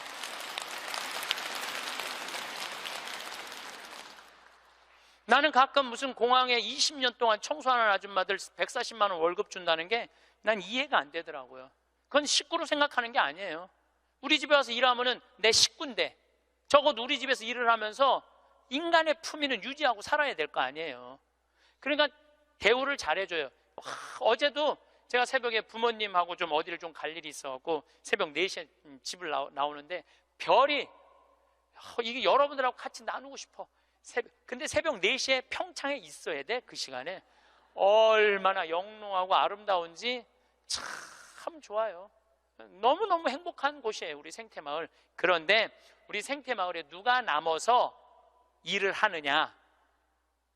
나는 가끔 무슨 공항에 20년 동안 청소하는 아줌마들 140만 원 월급 준다는 게 난 이해가 안 되더라고요. 그건 식구로 생각하는 게 아니에요. 우리 집에 와서 일하면은 내 식구인데 적어도 우리 집에서 일을 하면서 인간의 품위는 유지하고 살아야 될 거 아니에요. 그러니까 대우를 잘해줘요. 어제도 제가 새벽에 부모님하고 좀 어디를 좀 갈 일이 있어갖고 새벽 4시에 집을 나오는데 별이 이게 여러분들하고 같이 나누고 싶어. 근데 새벽 4시에 평창에 있어야 돼. 그 시간에 얼마나 영롱하고 아름다운지 참 좋아요. 너무너무 행복한 곳이에요, 우리 생태마을. 그런데 우리 생태마을에 누가 남아서 일을 하느냐,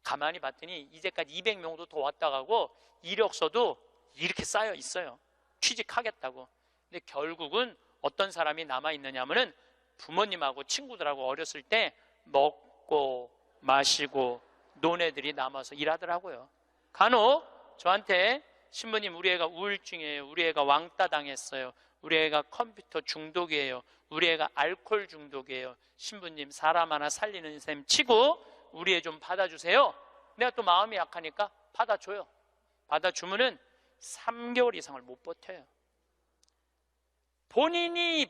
가만히 봤더니 이제까지 200명도 더 왔다 가고 이력서도 이렇게 쌓여 있어요. 취직하겠다고. 근데 결국은 어떤 사람이 남아있느냐면은 부모님하고 친구들하고 어렸을 때 먹고 마시고 논 애들이 남아서 일하더라고요. 간혹 저한테 신부님 우리 애가 우울증이에요. 우리 애가 왕따 당했어요. 우리 애가 컴퓨터 중독이에요. 우리 애가 알코올 중독이에요. 신부님 사람 하나 살리는 셈 치고 우리 애 좀 받아주세요. 내가 또 마음이 약하니까 받아줘요. 받아주면은 3개월 이상을 못 버텨요. 본인이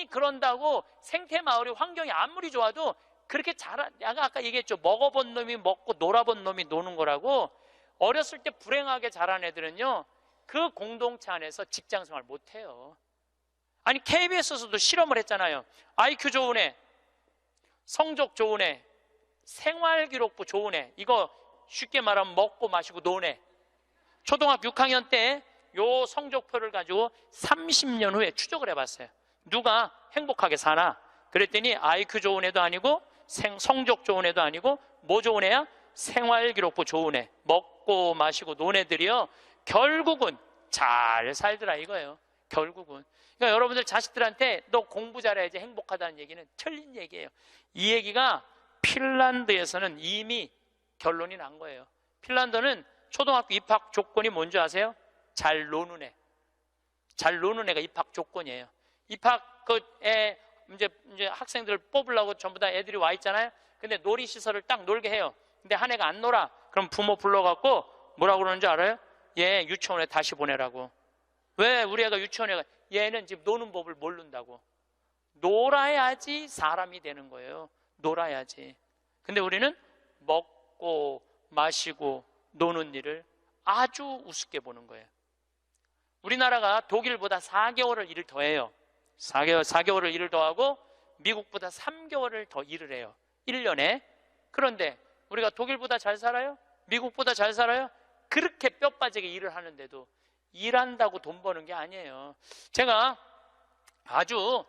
그런다고 생태마을의 환경이 아무리 좋아도 그렇게 내가 아까 얘기했죠. 먹어본 놈이 먹고 놀아본 놈이 노는 거라고. 어렸을 때 불행하게 자란 애들은요, 그 공동체 안에서 직장생활 못해요. 아니 KBS에서도 실험을 했잖아요. IQ 좋은 애, 성적 좋은 애, 생활기록부 좋은 애, 이거 쉽게 말하면 먹고 마시고 노는 애. 초등학교 6학년 때 요 성적표를 가지고 30년 후에 추적을 해봤어요. 누가 행복하게 사나? 그랬더니 IQ 좋은 애도 아니고 성적 좋은 애도 아니고 뭐 좋은 애야? 생활기록부 좋은 애, 먹고 마시고 노는 애들이요, 결국은 잘 살더라 이거예요. 결국은. 그러니까 여러분들 자식들한테 너 공부 잘해야지 행복하다는 얘기는 틀린 얘기예요. 이 얘기가 핀란드에서는 이미 결론이 난 거예요. 핀란드는 초등학교 입학 조건이 뭔지 아세요? 잘 노는 애. 잘 노는 애가 입학 조건이에요. 입학에 이제 학생들 뽑으려고 전부 다 애들이 와 있잖아요. 근데 놀이시설을 딱 놀게 해요. 근데 한 애가 안 놀아. 그럼 부모 불러갖고 뭐라고 그러는지 알아요? 얘 유치원에 다시 보내라고. 왜 우리 애가 유치원에 가? 얘는 지금 노는 법을 모른다고. 놀아야지 사람이 되는 거예요. 놀아야지. 근데 우리는 먹고 마시고 노는 일을 아주 우습게 보는 거예요. 우리나라가 독일보다 4개월을 일을 더 해요. 4개월을 일을 더 하고 미국보다 3개월을 더 일을 해요. 1년에. 그런데 우리가 독일보다 잘 살아요? 미국보다 잘 살아요? 그렇게 뼈 빠지게 일을 하는데도 일한다고 돈 버는 게 아니에요. 제가 아주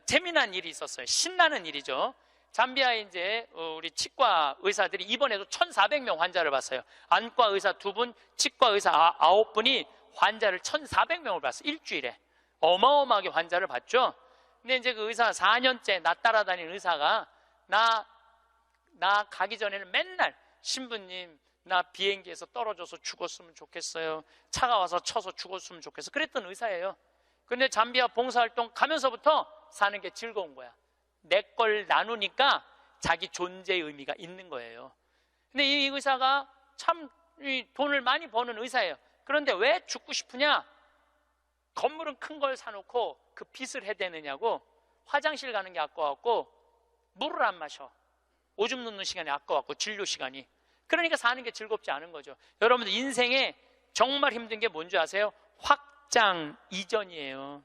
재미난 일이 있었어요. 신나는 일이죠. 잠비아에 이제 우리 치과 의사들이 이번에도 1,400명 환자를 봤어요. 안과 의사 2분, 치과 의사 9분이 환자를 1,400명을 봤어요. 일주일에. 어마어마하게 환자를 봤죠. 근데 이제 그 의사 4년째 나 따라다니는 의사가 나 가기 전에는 맨날 신부님 나 비행기에서 떨어져서 죽었으면 좋겠어요. 차가 와서 쳐서 죽었으면 좋겠어. 그랬던 의사예요. 근데 잠비아 봉사활동 가면서부터 사는 게 즐거운 거야. 내 걸 나누니까 자기 존재의 의미가 있는 거예요. 근데 이 의사가 참 돈을 많이 버는 의사예요. 그런데 왜 죽고 싶으냐? 건물은 큰 걸 사놓고 그 빚을 해대느냐고. 화장실 가는 게 아까웠고 물을 안 마셔. 오줌 누는 시간이 아까웠고 진료 시간이. 그러니까 사는 게 즐겁지 않은 거죠. 여러분들 인생에 정말 힘든 게 뭔지 아세요? 확장 이전이에요.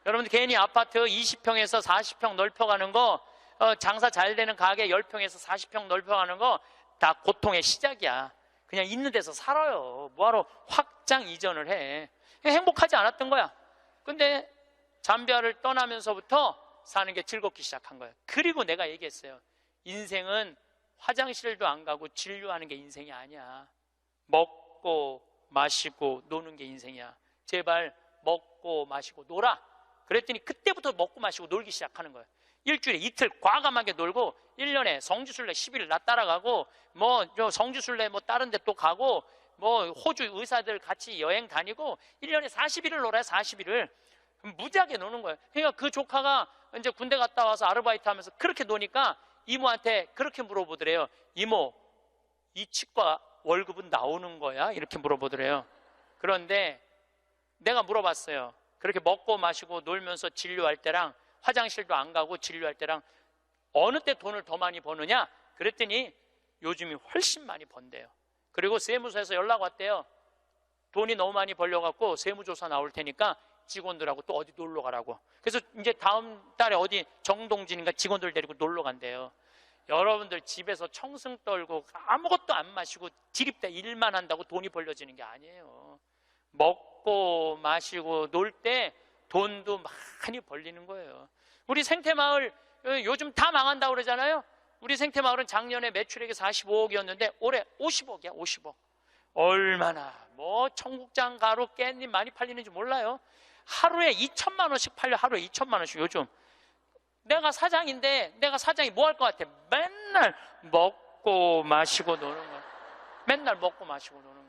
여러분들 괜히 아파트 20평에서 40평 넓혀가는 거, 장사 잘 되는 가게 10평에서 40평 넓혀가는 거 다 고통의 시작이야. 그냥 있는 데서 살아요. 뭐하러 확장 이전을 해. 행복하지 않았던 거야. 근데 잠비아를 떠나면서부터 사는 게 즐겁기 시작한 거예요. 그리고 내가 얘기했어요. 인생은 화장실도 안 가고 진료하는 게 인생이 아니야. 먹고 마시고 노는 게 인생이야. 제발 먹고 마시고 놀아. 그랬더니 그때부터 먹고 마시고 놀기 시작하는 거예요. 일주일에 이틀 과감하게 놀고 1년에 성지순례 10일 나 따라가고 뭐 성지순례 뭐 다른 데 또 가고 뭐 호주 의사들 같이 여행 다니고 1년에 40일을 놀아요. 40일을. 무지하게 노는 거예요. 그러니까 그 조카가 이제 군대 갔다 와서 아르바이트 하면서 그렇게 노니까 이모한테 그렇게 물어보더래요. 이모, 이 치과 월급은 나오는 거야? 이렇게 물어보더래요. 그런데 내가 물어봤어요. 그렇게 먹고 마시고 놀면서 진료할 때랑 화장실도 안 가고 진료할 때랑 어느 때 돈을 더 많이 버느냐? 그랬더니 요즘이 훨씬 많이 번대요. 그리고 세무서에서 연락 왔대요. 돈이 너무 많이 벌려갖고 세무조사 나올 테니까 직원들하고 또 어디 놀러 가라고. 그래서 이제 다음 달에 어디 정동진인가 직원들 데리고 놀러 간대요. 여러분들 집에서 청승 떨고 아무것도 안 마시고 지립대 일만 한다고 돈이 벌려지는 게 아니에요. 먹고 마시고 놀 때 돈도 많이 벌리는 거예요. 우리 생태마을 요즘 다 망한다고 그러잖아요. 우리 생태마을은 작년에 매출액이 45억이었는데 올해 50억이야. 50억. 얼마나 뭐 청국장 가루 깻잎 많이 팔리는지 몰라요. 하루에 2천만 원씩 팔려. 하루에 2천만 원씩. 요즘 내가 사장인데 내가 사장이 뭐 할 것 같아? 맨날 먹고 마시고 노는 거야. 맨날 먹고 마시고 노는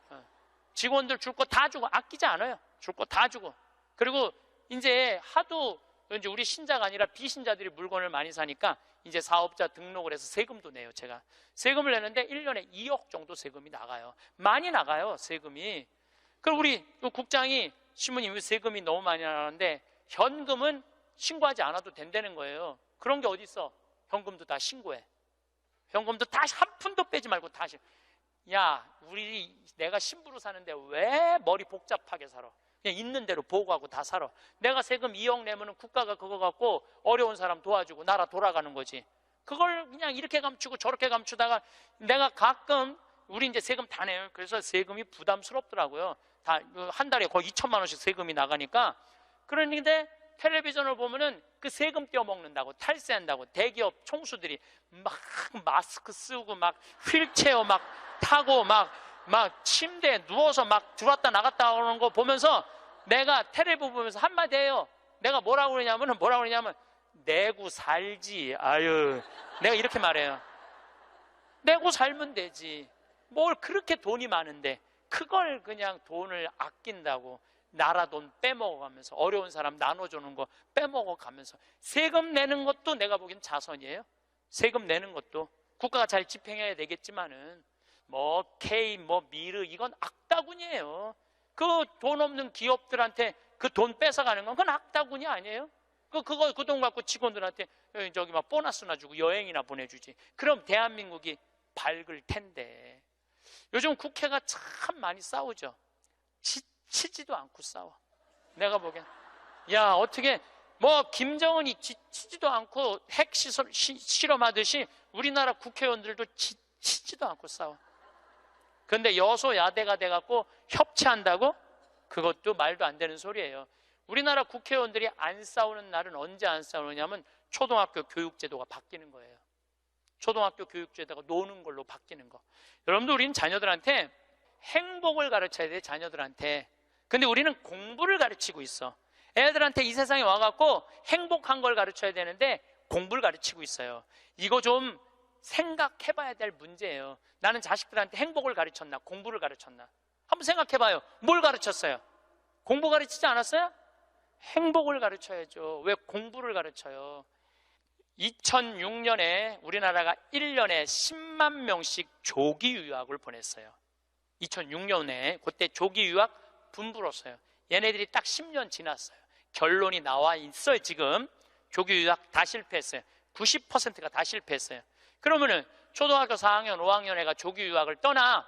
거야. 직원들 줄 거 다 주고, 아끼지 않아요. 줄 거 다 주고. 그리고 이제 하도 이제 우리 신자가 아니라 비신자들이 물건을 많이 사니까 이제 사업자 등록을 해서 세금도 내요. 제가 세금을 내는데 1년에 2억 정도 세금이 나가요. 많이 나가요, 세금이. 그럼 우리 국장이 신부님 세금이 너무 많이 나가는데 현금은 신고하지 않아도 된다는 거예요. 그런 게 어디 있어? 현금도 다 신고해. 현금도 다 한 푼도 빼지 말고 다 신고. 야, 내가 신부로 사는데 왜 머리 복잡하게 살아? 그냥 있는 대로 보고하고 다 살아. 내가 세금 2억 내면은 국가가 그거 갖고 어려운 사람 도와주고 나라 돌아가는 거지. 그걸 그냥 이렇게 감추고 저렇게 감추다가 내가 가끔 우리 이제 세금 다 내요. 그래서 세금이 부담스럽더라고요. 다 한 달에 거의 2천만 원씩 세금이 나가니까. 그런데 텔레비전을 보면은 그 세금 떼어먹는다고, 탈세한다고 대기업 총수들이 막 마스크 쓰고 막 휠체어 막 타고 막 침대에 누워서 막 들어왔다 나갔다 하는 거 보면서 내가 텔레비 보면서 한마디 해요. 내가 뭐라고 그러냐면 내고 살지. 아유, 내가 이렇게 말해요. 내고 살면 되지. 뭘 그렇게 돈이 많은데 그걸 그냥 돈을 아낀다고 나라 돈 빼먹어가면서 어려운 사람 나눠주는 거 빼먹어가면서 세금 내는 것도 내가 보기엔 자선이에요. 세금 내는 것도 국가가 잘 집행해야 되겠지만은 뭐 K, 뭐 미르 이건 악다군이에요. 그 돈 없는 기업들한테 그 돈 뺏어가는 건 그건 악다군이 아니에요. 그 돈 갖고 직원들한테 저기 막 보너스나 주고 여행이나 보내주지. 그럼 대한민국이 밝을 텐데. 요즘 국회가 참 많이 싸우죠. 치지도 않고 싸워. 내가 보기엔 야, 어떻게 뭐 김정은이 치지도 않고 핵 실험하듯이 우리나라 국회의원들도 치지도 않고 싸워. 그런데 여소야대가 돼갖고 협치한다고? 그것도 말도 안 되는 소리예요. 우리나라 국회의원들이 안 싸우는 날은 언제 안 싸우느냐면 초등학교 교육제도가 바뀌는 거예요. 초등학교 교육제도가 노는 걸로 바뀌는 거. 여러분들, 우리는 자녀들한테 행복을 가르쳐야 돼, 자녀들한테. 근데 우리는 공부를 가르치고 있어. 애들한테 이 세상에 와갖고 행복한 걸 가르쳐야 되는데 공부를 가르치고 있어요. 이거 좀 생각해봐야 될 문제예요. 나는 자식들한테 행복을 가르쳤나, 공부를 가르쳤나? 한번 생각해봐요. 뭘 가르쳤어요? 공부 가르치지 않았어요? 행복을 가르쳐야죠. 왜 공부를 가르쳐요? 2006년에 우리나라가 1년에 10만 명씩 조기 유학을 보냈어요. 2006년에 그때 조기 유학 분불었어요. 얘네들이 딱 10년 지났어요. 결론이 나와 있어요. 지금 조기 유학 다 실패했어요. 90%가 다 실패했어요. 그러면은 초등학교 4학년, 5학년 애가 조기 유학을 떠나.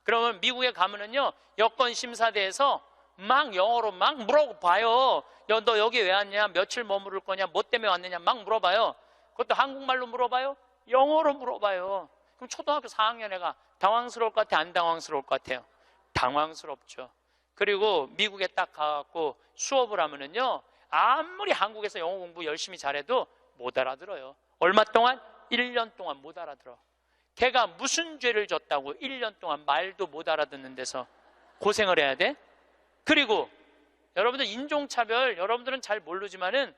그러면 미국에 가면은요, 여권 심사대에서 막 영어로 막 물어봐요. 너 여기 왜 왔냐? 며칠 머무를 거냐? 뭐 때문에 왔느냐? 막 물어봐요. 그것도 한국말로 물어봐요? 영어로 물어봐요. 그럼 초등학교 4학년 애가 당황스러울 것 같아요? 안 당황스러울 것 같아요? 당황스럽죠. 그리고 미국에 딱 가갖고 수업을 하면은요, 아무리 한국에서 영어 공부 열심히 잘해도 못 알아들어요. 얼마 동안? 1년 동안 못 알아들어. 걔가 무슨 죄를 졌다고 1년 동안 말도 못 알아듣는 데서 고생을 해야 돼? 그리고 여러분들, 인종차별, 여러분들은 잘 모르지만은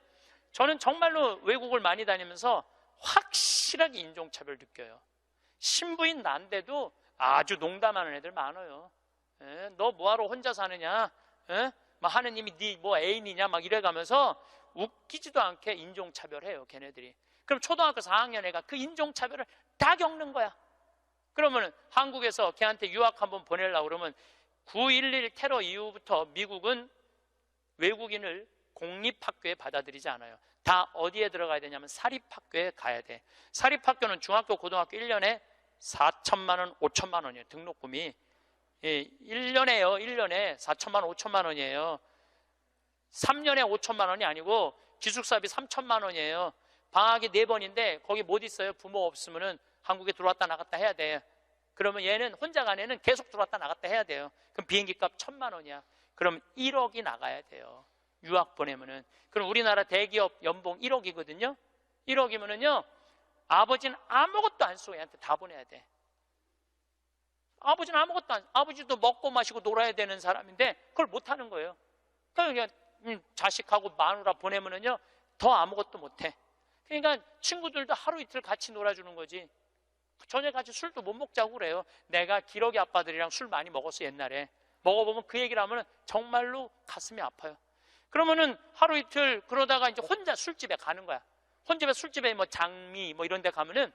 저는 정말로 외국을 많이 다니면서 확실하게 인종차별 느껴요. 신부인 난데도 아주 농담하는 애들 많아요. 너 뭐하러 혼자 사느냐? 막 하느님이 네 뭐 애인이냐? 막 이래가면서 웃기지도 않게 인종차별해요, 걔네들이. 그럼 초등학교 4학년 애가 그 인종차별을 다 겪는 거야. 그러면 한국에서 걔한테 유학 한번 보내려고 그러면 9.11 테러 이후부터 미국은 외국인을 공립학교에 받아들이지 않아요. 다 어디에 들어가야 되냐면 사립학교에 가야 돼. 사립학교는 중학교, 고등학교 1년에 4천만 원, 5천만 원이에요. 등록금이. 1년에요. 1년에 4천만 원, 5천만 원이에요. 3년에 5천만 원이 아니고 기숙사비 3천만 원이에요. 방학이 4번인데 거기 못 있어요. 부모 없으면은 한국에 들어왔다 나갔다 해야 돼. 그러면 얘는 혼자 간 애는 계속 들어왔다 나갔다 해야 돼요. 그럼 비행기 값 1,000만 원이야. 그럼 1억이 나가야 돼요. 유학 보내면은. 그럼 우리나라 대기업 연봉 1억이거든요. 1억이면은요, 아버지는 아무것도 안 쓰고 얘한테 다 보내야 돼. 아버지는 아무것도 안, 아버지도 먹고 마시고 놀아야 되는 사람인데 그걸 못 하는 거예요. 그러니까 자식하고 마누라 보내면은요 더 아무것도 못해. 그러니까 친구들도 하루 이틀 같이 놀아주는 거지. 저녁에 같이 술도 못 먹자고 그래요. 내가 기러기 아빠들이랑 술 많이 먹었어 옛날에. 먹어보면 그 얘기를 하면 정말로 가슴이 아파요. 그러면은 하루 이틀 그러다가 이제 혼자 술집에 가는 거야. 혼자 술집에 뭐 장미 뭐 이런 데 가면은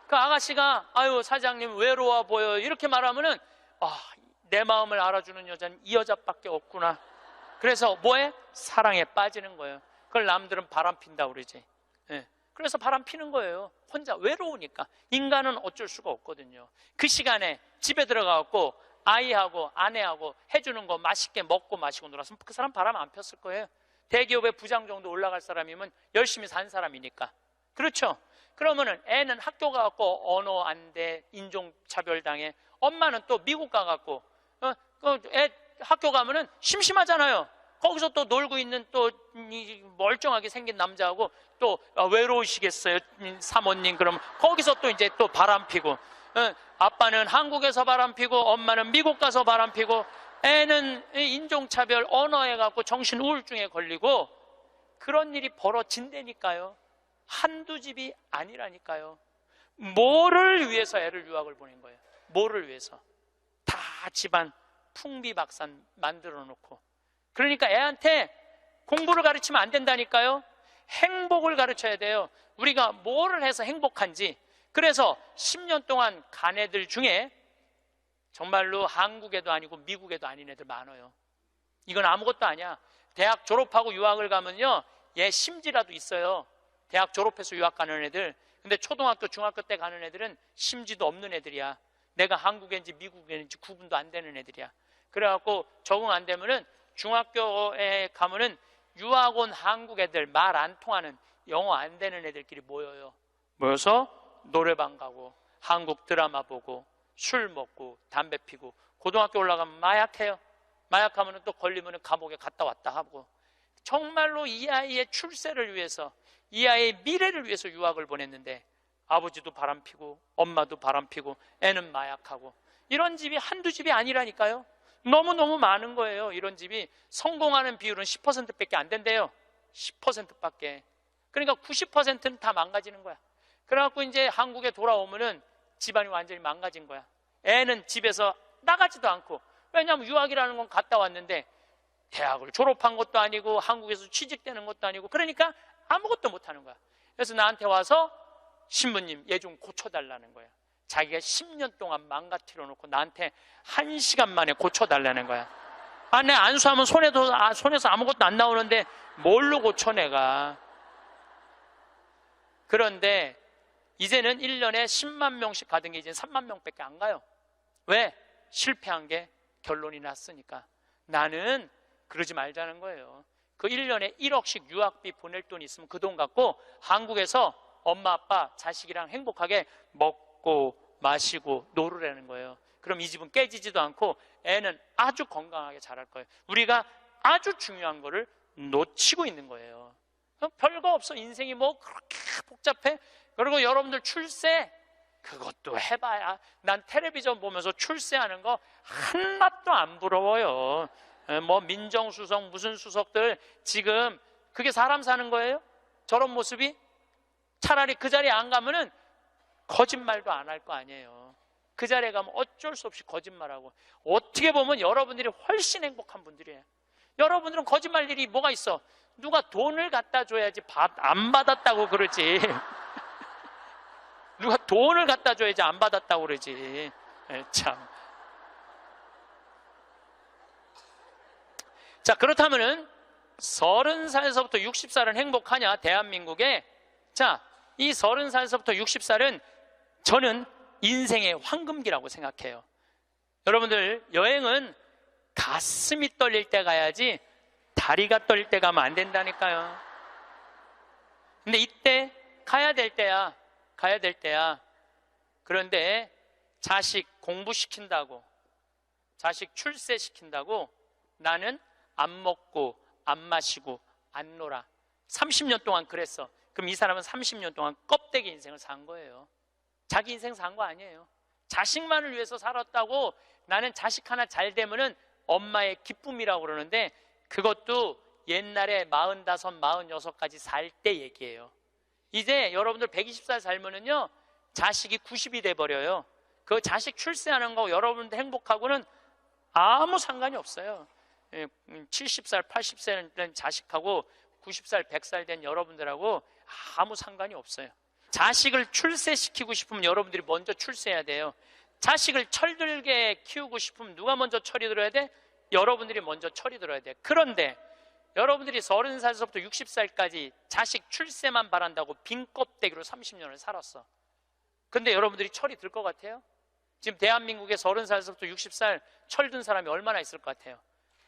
그 아가씨가 아유 사장님 외로워 보여 이렇게 말하면은 내 마음을 알아주는 여자는 이 여자밖에 없구나. 그래서 뭐해? 사랑에 빠지는 거예요. 그걸 남들은 바람 핀다고 그러지. 예. 그래서 바람 피는 거예요. 혼자 외로우니까. 인간은 어쩔 수가 없거든요. 그 시간에 집에 들어가갖고 아이하고 아내하고 해주는 거 맛있게 먹고 마시고 놀았으면 그 사람 바람 안 폈을 거예요. 대기업의 부장 정도 올라갈 사람이면 열심히 산 사람이니까. 그렇죠? 그러면은 애는 학교 가갖고 언어 안 돼, 인종차별당해. 엄마는 또 미국 가갖고 애 학교 가면은 심심하잖아요. 거기서 또 놀고 있는 또 멀쩡하게 생긴 남자하고 또 외로우시겠어요 사모님. 그럼 거기서 또 이제 또 바람 피고, 아빠는 한국에서 바람 피고 엄마는 미국 가서 바람 피고 애는 인종차별 언어에 갖고 정신 우울증에 걸리고 그런 일이 벌어진다니까요. 한두 집이 아니라니까요. 뭐를 위해서 애를 유학을 보낸 거예요? 뭐를 위해서? 다 집안 풍비박산 만들어 놓고. 그러니까 애한테 공부를 가르치면 안 된다니까요. 행복을 가르쳐야 돼요. 우리가 뭐를 해서 행복한지. 그래서 10년 동안 간 애들 중에 정말로 한국에도 아니고 미국에도 아닌 애들 많아요. 이건 아무것도 아니야. 대학 졸업하고 유학을 가면요 얘 심지라도 있어요. 대학 졸업해서 유학 가는 애들. 근데 초등학교 중학교 때 가는 애들은 심지도 없는 애들이야. 내가 한국인지 미국인지 구분도 안 되는 애들이야. 그래갖고 적응 안 되면은 중학교에 가면은 유학 온 한국 애들, 말 안 통하는 영어 안 되는 애들끼리 모여요. 모여서 노래방 가고 한국 드라마 보고 술 먹고 담배 피고, 고등학교 올라가면 마약해요. 마약하면 또 걸리면 감옥에 갔다 왔다 하고. 정말로 이 아이의 출세를 위해서, 이 아이의 미래를 위해서 유학을 보냈는데 아버지도 바람피고 엄마도 바람피고 애는 마약하고. 이런 집이 한두 집이 아니라니까요. 너무너무 많은 거예요. 이런 집이. 성공하는 비율은 10%밖에 안 된대요. 10%밖에. 그러니까 90%는 다 망가지는 거야. 그래갖고 이제 한국에 돌아오면은 집안이 완전히 망가진 거야. 애는 집에서 나가지도 않고. 왜냐하면 유학이라는 건 갔다 왔는데 대학을 졸업한 것도 아니고 한국에서 취직되는 것도 아니고, 그러니까 아무것도 못하는 거야. 그래서 나한테 와서 신부님 얘 좀 고쳐달라는 거야. 자기가 10년 동안 망가뜨려 놓고 나한테 1시간 만에 고쳐달라는 거야. 내 안수하면 손에서 아무것도 안 나오는데 뭘로 고쳐 내가. 그런데 이제는 1년에 10만 명씩 가던 게 이제 3만 명밖에 안 가요. 왜? 실패한 게 결론이 났으니까. 나는 그러지 말자는 거예요. 그 1년에 1억씩 유학비 보낼 돈이 있으면 그 돈 갖고 한국에서 엄마 아빠 자식이랑 행복하게 먹고 마시고 놀으라는 거예요. 그럼 이 집은 깨지지도 않고 애는 아주 건강하게 자랄 거예요. 우리가 아주 중요한 거를 놓치고 있는 거예요. 별거 없어. 인생이 뭐 그렇게 복잡해? 그리고 여러분들 출세 그것도 해봐야. 난 텔레비전 보면서 출세하는 거 하나도 안 부러워요. 뭐 민정수석 무슨 수석들 지금 그게 사람 사는 거예요? 저런 모습이? 차라리 그 자리에 안 가면은 거짓말도 안 할 거 아니에요. 그 자리에 가면 어쩔 수 없이 거짓말하고. 어떻게 보면 여러분들이 훨씬 행복한 분들이에요. 여러분들은 거짓말 일이 뭐가 있어? 누가 돈을 갖다 줘야지 안 받았다고 그러지. 누가 돈을 갖다 줘야지 안 받았다고 그러지. 참. 자, 그렇다면은 30살에서부터 60살은 행복하냐? 대한민국에. 자, 이 30살에서부터 60살은 저는 인생의 황금기라고 생각해요. 여러분들 여행은 가슴이 떨릴 때 가야지 다리가 떨릴 때 가면 안 된다니까요. 근데 이때 가야 될 때야. 가야 될 때야. 그런데 자식 공부시킨다고, 자식 출세시킨다고 나는 안 먹고 안 마시고 안 놀아. 30년 동안 그랬어. 그럼 이 사람은 30년 동안 껍데기 인생을 산 거예요. 자기 인생 산 거 아니에요. 자식만을 위해서 살았다고. 나는 자식 하나 잘 되면은 엄마의 기쁨이라고 그러는데, 그것도 옛날에 45, 46까지 살 때 얘기예요. 이제 여러분들 120살 살면은요, 자식이 90이 돼버려요. 그 자식 출세하는 거 여러분들 행복하고는 아무 상관이 없어요. 70살, 80살 된 자식하고 90살, 100살 된 여러분들하고 아무 상관이 없어요. 자식을 출세시키고 싶으면 여러분들이 먼저 출세해야 돼요. 자식을 철들게 키우고 싶으면 누가 먼저 철이 들어야 돼? 여러분들이 먼저 철이 들어야 돼. 그런데 여러분들이 30살서부터 60살까지 자식 출세만 바란다고 빈 껍데기로 30년을 살았어. 근데 여러분들이 철이 들 것 같아요? 지금 대한민국에 30살서부터 60살 철든 사람이 얼마나 있을 것 같아요?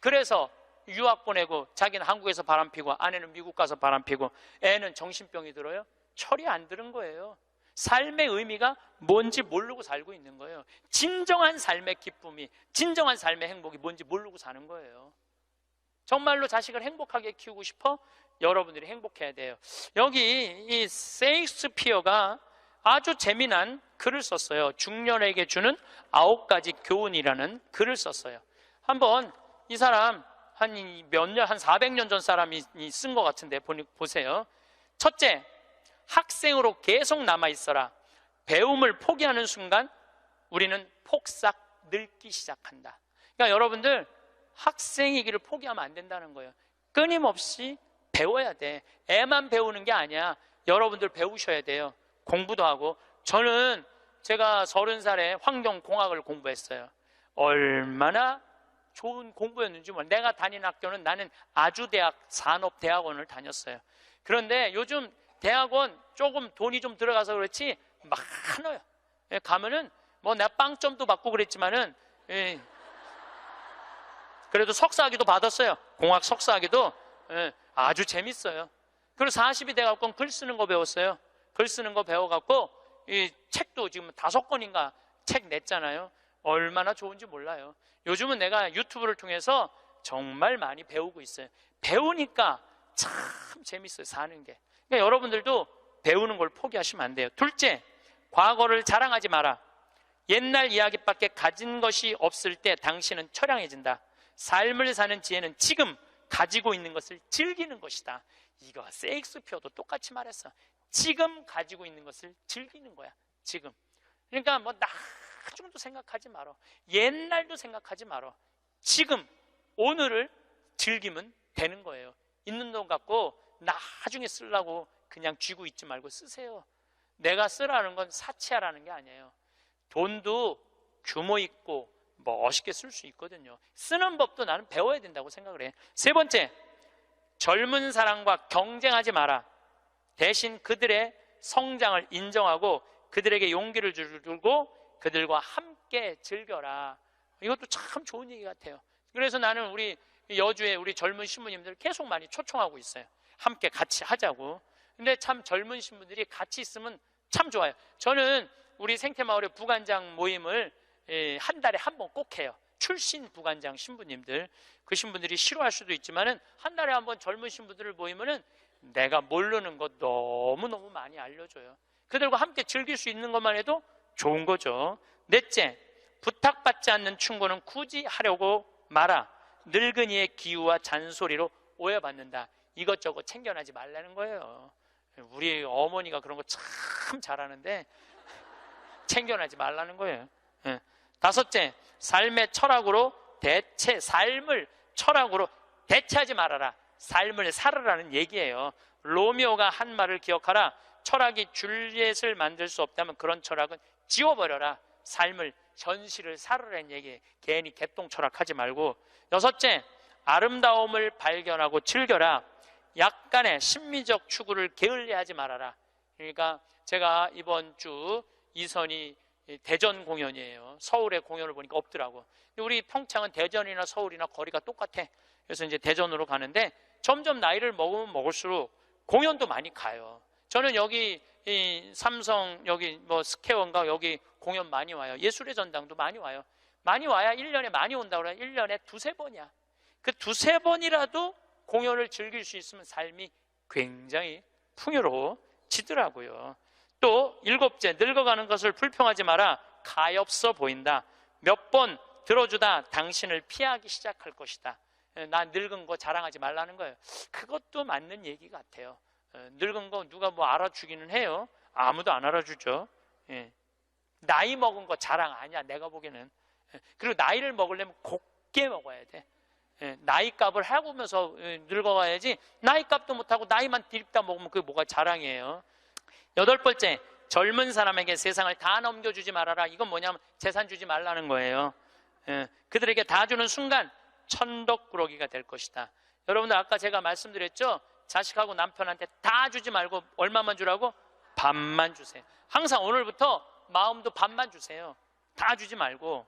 그래서 유학 보내고 자기는 한국에서 바람피고 아내는 미국 가서 바람피고 애는 정신병이 들어요? 철이 안 드는 거예요. 삶의 의미가 뭔지 모르고 살고 있는 거예요. 진정한 삶의 기쁨이, 진정한 삶의 행복이 뭔지 모르고 사는 거예요. 정말로 자식을 행복하게 키우고 싶어? 여러분들이 행복해야 돼요. 여기 이 셰익스피어가 아주 재미난 글을 썼어요. 중년에게 주는 9가지 교훈이라는 글을 썼어요. 한번 이 사람 한 몇 년, 한 400년 전 사람이 쓴 것 같은데 보세요. 첫째, 학생으로 계속 남아있어라. 배움을 포기하는 순간 우리는 폭삭 늙기 시작한다. 그러니까 여러분들 학생이기를 포기하면 안 된다는 거예요. 끊임없이 배워야 돼. 애만 배우는 게 아니야. 여러분들 배우셔야 돼요. 공부도 하고. 저는 제가 30살에 환경공학을 공부했어요. 얼마나 좋은 공부였는지 몰라요. 내가 다닌 학교는 나는 아주대학 산업대학원을 다녔어요. 그런데 요즘 대학원 조금 돈이 좀 들어가서 그렇지 많아요. 가면은 뭐 내가 빵점도 받고 그랬지만은 그래도 석사학위도 받았어요. 공학 석사학위도. 아주 재밌어요. 그리고 40이 돼갖고 글 쓰는 거 배웠어요. 글 쓰는 거 배워갖고 이 책도 지금 5권인가 책 냈잖아요. 얼마나 좋은지 몰라요. 요즘은 내가 유튜브를 통해서 정말 많이 배우고 있어요. 배우니까 참 재밌어요, 사는 게. 그러니까 여러분들도 배우는 걸 포기하시면 안 돼요. 둘째, 과거를 자랑하지 마라. 옛날 이야기밖에 가진 것이 없을 때 당신은 처량해진다. 삶을 사는 지혜는 지금 가지고 있는 것을 즐기는 것이다. 이거 셰익스피어도 똑같이 말했어. 지금 가지고 있는 것을 즐기는 거야. 지금. 그러니까 뭐 나중도 생각하지 말어. 옛날도 생각하지 말어. 지금 오늘을 즐기면 되는 거예요. 있는 돈 갖고 나중에 쓰려고 그냥 쥐고 있지 말고 쓰세요. 내가 쓰라는 건 사치하라는 게 아니에요. 돈도 규모 있고 멋있게 쓸 수 있거든요. 쓰는 법도 나는 배워야 된다고 생각을 해. 세 번째, 젊은 사람과 경쟁하지 마라. 대신 그들의 성장을 인정하고 그들에게 용기를 주고 그들과 함께 즐겨라. 이것도 참 좋은 얘기 같아요. 그래서 나는 우리 여주에 우리 젊은 신부님들 계속 많이 초청하고 있어요. 함께 같이 하자고. 근데 참 젊은 신부들이 같이 있으면 참 좋아요. 저는 우리 생태마을의 부관장 모임을 한 달에 한 번 꼭 해요. 출신 부관장 신부님들. 그 신부들이 싫어할 수도 있지만은 한 달에 한 번 젊은 신부들을 모이면은 내가 모르는 것 너무너무 많이 알려줘요. 그들과 함께 즐길 수 있는 것만 해도 좋은 거죠. 넷째, 부탁받지 않는 충고는 굳이 하려고 마라. 늙은이의 기우와 잔소리로 오해받는다. 이것저것 챙겨나지 말라는 거예요. 우리 어머니가 그런 거 참 잘하는데 챙겨나지 말라는 거예요. 다섯째, 삶의 철학으로 삶을 철학으로 대체하지 말아라. 삶을 살아라는 얘기예요. 로미오가 한 말을 기억하라. 철학이 줄리엣을 만들 수 없다면 그런 철학은 지워버려라. 삶을, 현실을 살아라는 얘기예요. 괜히 개똥 철학하지 말고. 여섯째, 아름다움을 발견하고 즐겨라. 약간의 심미적 추구를 게을리하지 말아라. 그러니까 제가 이번 주 이선이 대전 공연이에요. 서울에 공연을 보니까 없더라고. 우리 평창은 대전이나 서울이나 거리가 똑같아. 그래서 이제 대전으로 가는데 점점 나이를 먹으면 먹을수록 공연도 많이 가요. 저는 여기 이 삼성 여기 뭐 스퀘어인가 여기 공연 많이 와요. 예술의 전당도 많이 와요. 많이 와야 1년에 많이 온다고 그래요. 1년에 2-3번이야. 그 2-3번이라도 공연을 즐길 수 있으면 삶이 굉장히 풍요로워지더라고요. 또 일곱째, 늙어가는 것을 불평하지 마라. 가엾어 보인다. 몇 번 들어주다 당신을 피하기 시작할 것이다. 나 늙은 거 자랑하지 말라는 거예요. 그것도 맞는 얘기 같아요. 늙은 거 누가 뭐 알아주기는 해요. 아무도 안 알아주죠. 나이 먹은 거 자랑 아니야, 내가 보기에는. 그리고 나이를 먹으려면 곱게 먹어야 돼. 나이값을 하고면서 늙어가야지, 나이값도 못하고 나이만 디립다 먹으면 그게 뭐가 자랑이에요. 8번째, 젊은 사람에게 세상을 다 넘겨주지 말아라. 이건 뭐냐면 재산 주지 말라는 거예요. 그들에게 다 주는 순간 천덕꾸러기가 될 것이다. 여러분들 아까 제가 말씀드렸죠? 자식하고 남편한테 다 주지 말고 얼마만 주라고? 반만 주세요. 항상 오늘부터 마음도 반만 주세요. 다 주지 말고.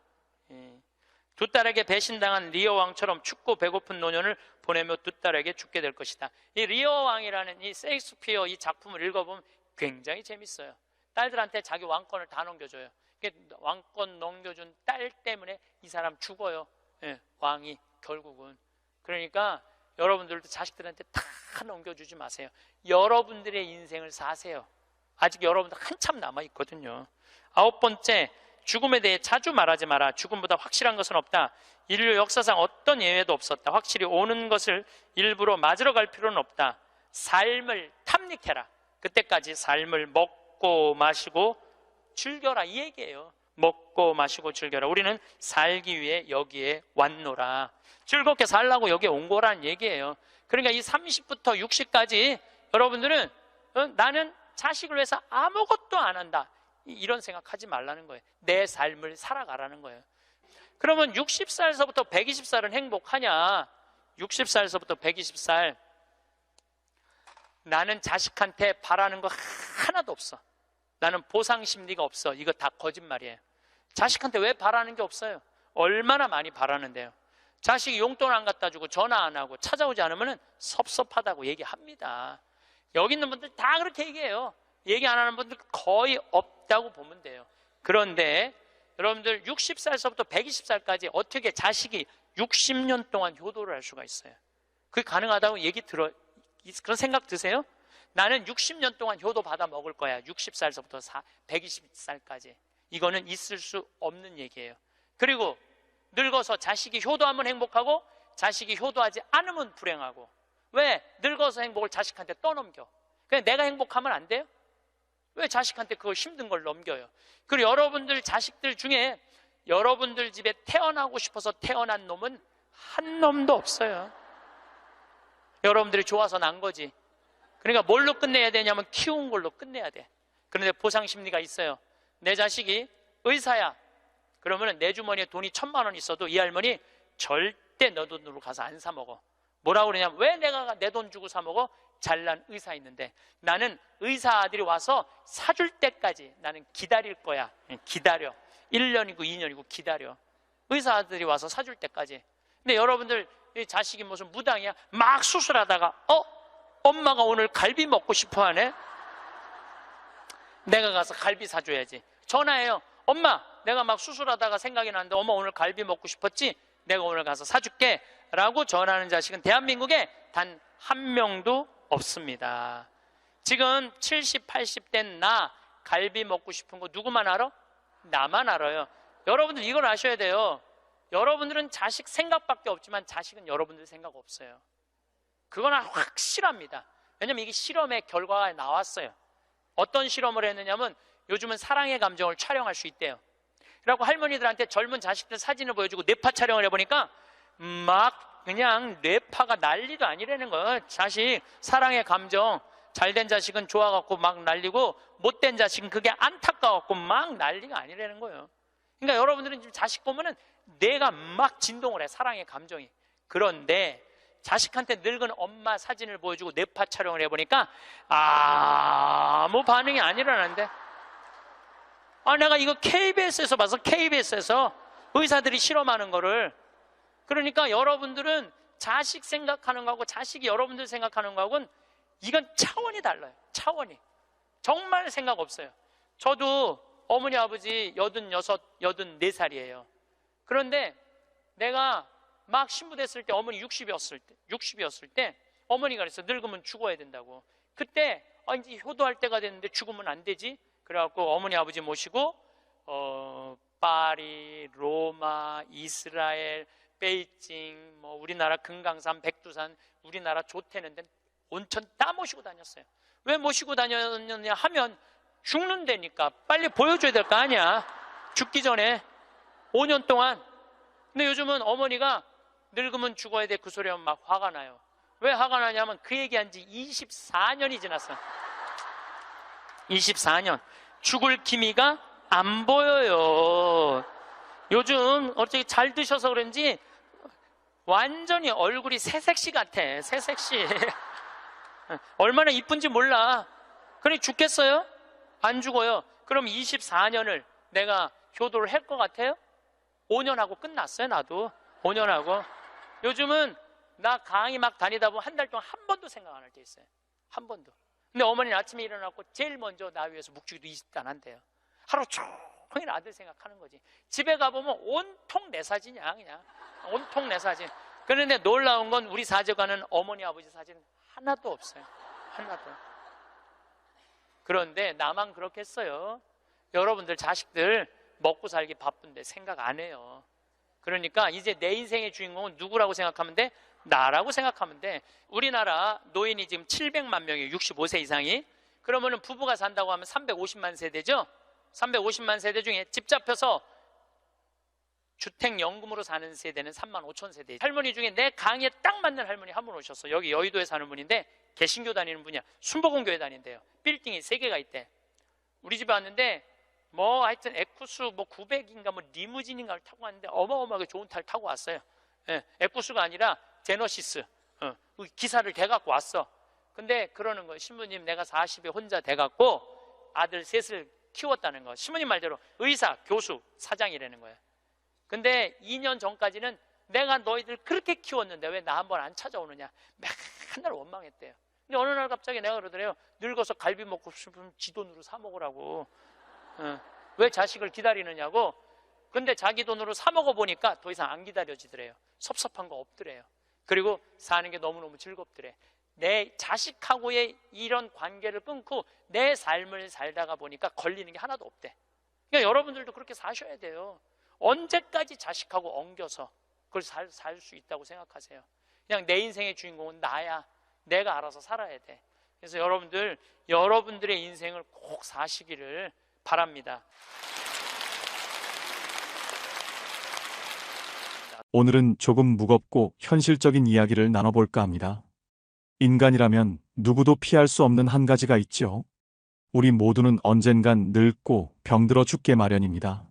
두 딸에게 배신당한 리어 왕처럼 춥고 배고픈 노년을 보내며 두 딸에게 죽게 될 것이다. 이 리어 왕이라는 이 셰익스피어 이 작품을 읽어보면 굉장히 재밌어요. 딸들한테 자기 왕권을 다 넘겨줘요. 왕권 넘겨준 딸 때문에 이 사람 죽어요. 왕이 결국은. 그러니까 여러분들도 자식들한테 다 넘겨주지 마세요. 여러분들의 인생을 사세요. 아직 여러분들 한참 남아있거든요. 9번째, 죽음에 대해 자주 말하지 마라. 죽음보다 확실한 것은 없다. 인류 역사상 어떤 예외도 없었다. 확실히 오는 것을 일부러 맞으러 갈 필요는 없다. 삶을 탐닉해라. 그때까지 삶을 먹고 마시고 즐겨라, 이 얘기예요. 먹고 마시고 즐겨라. 우리는 살기 위해 여기에 왔노라. 즐겁게 살라고 여기에 온 거란 얘기예요. 그러니까 이 30부터 60까지 여러분들은 나는 자식을 위해서 아무것도 안 한다, 이런 생각하지 말라는 거예요. 내 삶을 살아가라는 거예요. 그러면 60살서부터 120살은 행복하냐? 60살서부터 120살 나는 자식한테 바라는 거 하나도 없어. 나는 보상 심리가 없어. 이거 다 거짓말이에요. 자식한테 왜 바라는 게 없어요? 얼마나 많이 바라는데요. 자식이 용돈 안 갖다 주고 전화 안 하고 찾아오지 않으면 섭섭하다고 얘기합니다. 여기 있는 분들 다 그렇게 얘기해요. 얘기 안 하는 분들 거의 없다고 보면 돼요. 그런데 여러분들 60살서부터 120살까지 어떻게 자식이 60년 동안 효도를 할 수가 있어요? 그게 가능하다고 얘기 들어, 그런 생각 드세요? 나는 60년 동안 효도 받아 먹을 거야. 60살서부터 120살까지. 이거는 있을 수 없는 얘기예요. 그리고 늙어서 자식이 효도하면 행복하고 자식이 효도하지 않으면 불행하고. 왜? 늙어서 행복을 자식한테 떠넘겨. 그냥 내가 행복하면 안 돼요? 왜 자식한테 그걸 힘든 걸 넘겨요? 그리고 여러분들 자식들 중에 여러분들 집에 태어나고 싶어서 태어난 놈은 한 놈도 없어요. 여러분들이 좋아서 난 거지. 그러니까 뭘로 끝내야 되냐면 키운 걸로 끝내야 돼. 그런데 보상 심리가 있어요. 내 자식이 의사야. 그러면 내 주머니에 돈이 1,000만 원 있어도 이 할머니 절대 너 돈으로 가서 안 사 먹어. 뭐라고 그러냐면, 왜 내가 내 돈 주고 사 먹어? 잘난 의사 있는데. 나는 의사 아들이 와서 사줄 때까지 나는 기다릴 거야. 기다려. 1년이고 2년이고 기다려. 의사 아들이 와서 사줄 때까지. 근데 여러분들 자식이 무슨 무당이야? 막 수술하다가 엄마가 오늘 갈비 먹고 싶어 하네? 내가 가서 갈비 사줘야지. 전화해요. 엄마, 내가 막 수술하다가 생각이 나는데 엄마 오늘 갈비 먹고 싶었지? 내가 오늘 가서 사줄게 라고 전화하는 자식은 대한민국에 단 한 명도 없습니다. 지금 70, 80 된 나 갈비 먹고 싶은 거 누구만 알아? 나만 알아요. 여러분들 이걸 아셔야 돼요. 여러분들은 자식 생각밖에 없지만 자식은 여러분들 생각 없어요. 그건 확실합니다. 왜냐면 이게 실험의 결과가 나왔어요. 어떤 실험을 했느냐면 요즘은 사랑의 감정을 촬영할 수 있대요. 그래갖고 할머니들한테 젊은 자식들 사진을 보여주고 뇌파 촬영을 해보니까 막 그냥 뇌파가 난리도 아니라는 거예요. 자식 사랑의 감정, 잘된 자식은 좋아갖고 막 난리고 못된 자식은 그게 안타까워갖고 막 난리가 아니라는 거예요. 그러니까 여러분들은 지금 자식 보면은 뇌가 막 진동을 해, 사랑의 감정이. 그런데 자식한테 늙은 엄마 사진을 보여주고 뇌파 촬영을 해보니까 아무 반응이 안 일어나는데, 내가 이거 KBS에서 봐서, KBS에서 의사들이 실험하는 거를. 그러니까 여러분들은 자식 생각하는 거하고 자식이 여러분들 생각하는 거하고는 이건 차원이 달라요. 차원이. 정말 생각 없어요. 저도 어머니 아버지 86, 84살이에요. 그런데 내가 막 신부됐을 때, 어머니 60이었을 때 어머니가 그랬어요. 늙으면 죽어야 된다고. 그때 이제 효도할 때가 됐는데 죽으면 안 되지. 그래갖고 어머니 아버지 모시고 파리, 로마, 이스라엘, 베이징, 뭐 우리나라 금강산, 백두산, 우리나라 좋다는 데 온천 다 모시고 다녔어요. 왜 모시고 다녔느냐 하면 죽는다니까. 빨리 보여줘야 될 거 아니야. 죽기 전에 5년 동안. 근데 요즘은 어머니가 늙으면 죽어야 돼 그 소리 하면 막 화가 나요. 왜 화가 나냐면 그 얘기한 지 24년이 지났어. 24년. 죽을 기미가 안 보여요. 요즘 어떻게 잘 드셔서 그런지 완전히 얼굴이 새색시 같아. 새색시. 얼마나 이쁜지 몰라. 그러니 죽겠어요? 안 죽어요. 그럼 24년을 내가 효도를 할 것 같아요? 5년 하고 끝났어요. 나도 5년 하고. 요즘은 나 강의 막 다니다 보면 한 달 동안 한 번도 생각 안 할 때 있어요. 한 번도. 근데 어머니는 아침에 일어나고 제일 먼저 나 위해서 묵주기도 20도 안 한대요. 하루 종일 아들 생각하는 거지. 집에 가보면 온통 내 사진이야. 그냥 온통 내 사진. 그런데 놀라운 건 우리 사제관은 어머니 아버지 사진 하나도 없어요. 하나도. 그런데 나만 그렇겠어요? 여러분들 자식들 먹고 살기 바쁜데 생각 안 해요. 그러니까 이제 내 인생의 주인공은 누구라고 생각하면 돼? 나라고 생각하면 돼. 우리나라 노인이 지금 700만 명이에요. 65세 이상이. 그러면은 부부가 산다고 하면 350만 세대죠? 350만 세대 중에 집 잡혀서 주택연금으로 사는 세대는 3만 5천 세대. 할머니 중에 내 강의에 딱 맞는 할머니 한 분 오셨어. 여기 여의도에 사는 분인데 개신교 다니는 분이야. 순복음교회 다닌대요. 빌딩이 3개가 있대. 우리 집에 왔는데 뭐 하여튼 에쿠스 뭐 900인가 뭐 리무진인가를 타고 왔는데 어마어마하게 좋은 차를 타고 왔어요. 예, 에쿠스가 아니라 제너시스. 기사를 대갖고 왔어. 근데 그러는 거예요. 신부님 내가 40에 혼자 대갖고 아들 셋을 키웠다는 거. 신부님 말대로 의사, 교수, 사장이라는 거예요. 근데 2년 전까지는 내가 너희들 그렇게 키웠는데 왜 나 한번 안 찾아오느냐 맨날 원망했대요. 근데 어느 날 갑자기 내가 그러더래요. 늙어서 갈비 먹고 싶으면 지 돈으로 사 먹으라고. 왜 자식을 기다리느냐고. 근데 자기 돈으로 사 먹어보니까 더 이상 안 기다려지더래요. 섭섭한 거 없더래요. 그리고 사는 게 너무너무 즐겁더래. 내 자식하고의 이런 관계를 끊고 내 삶을 살다가 보니까 걸리는 게 하나도 없대. 그러니까 여러분들도 그렇게 사셔야 돼요. 언제까지 자식하고 엉겨서 그걸 살 수 있다고 생각하세요? 그냥 내 인생의 주인공은 나야. 내가 알아서 살아야 돼. 그래서 여러분들의 인생을 꼭 사시기를 바랍니다. 오늘은 조금 무겁고 현실적인 이야기를 나눠볼까 합니다. 인간이라면 누구도 피할 수 없는 한 가지가 있죠. 우리 모두는 언젠간 늙고 병들어 죽게 마련입니다.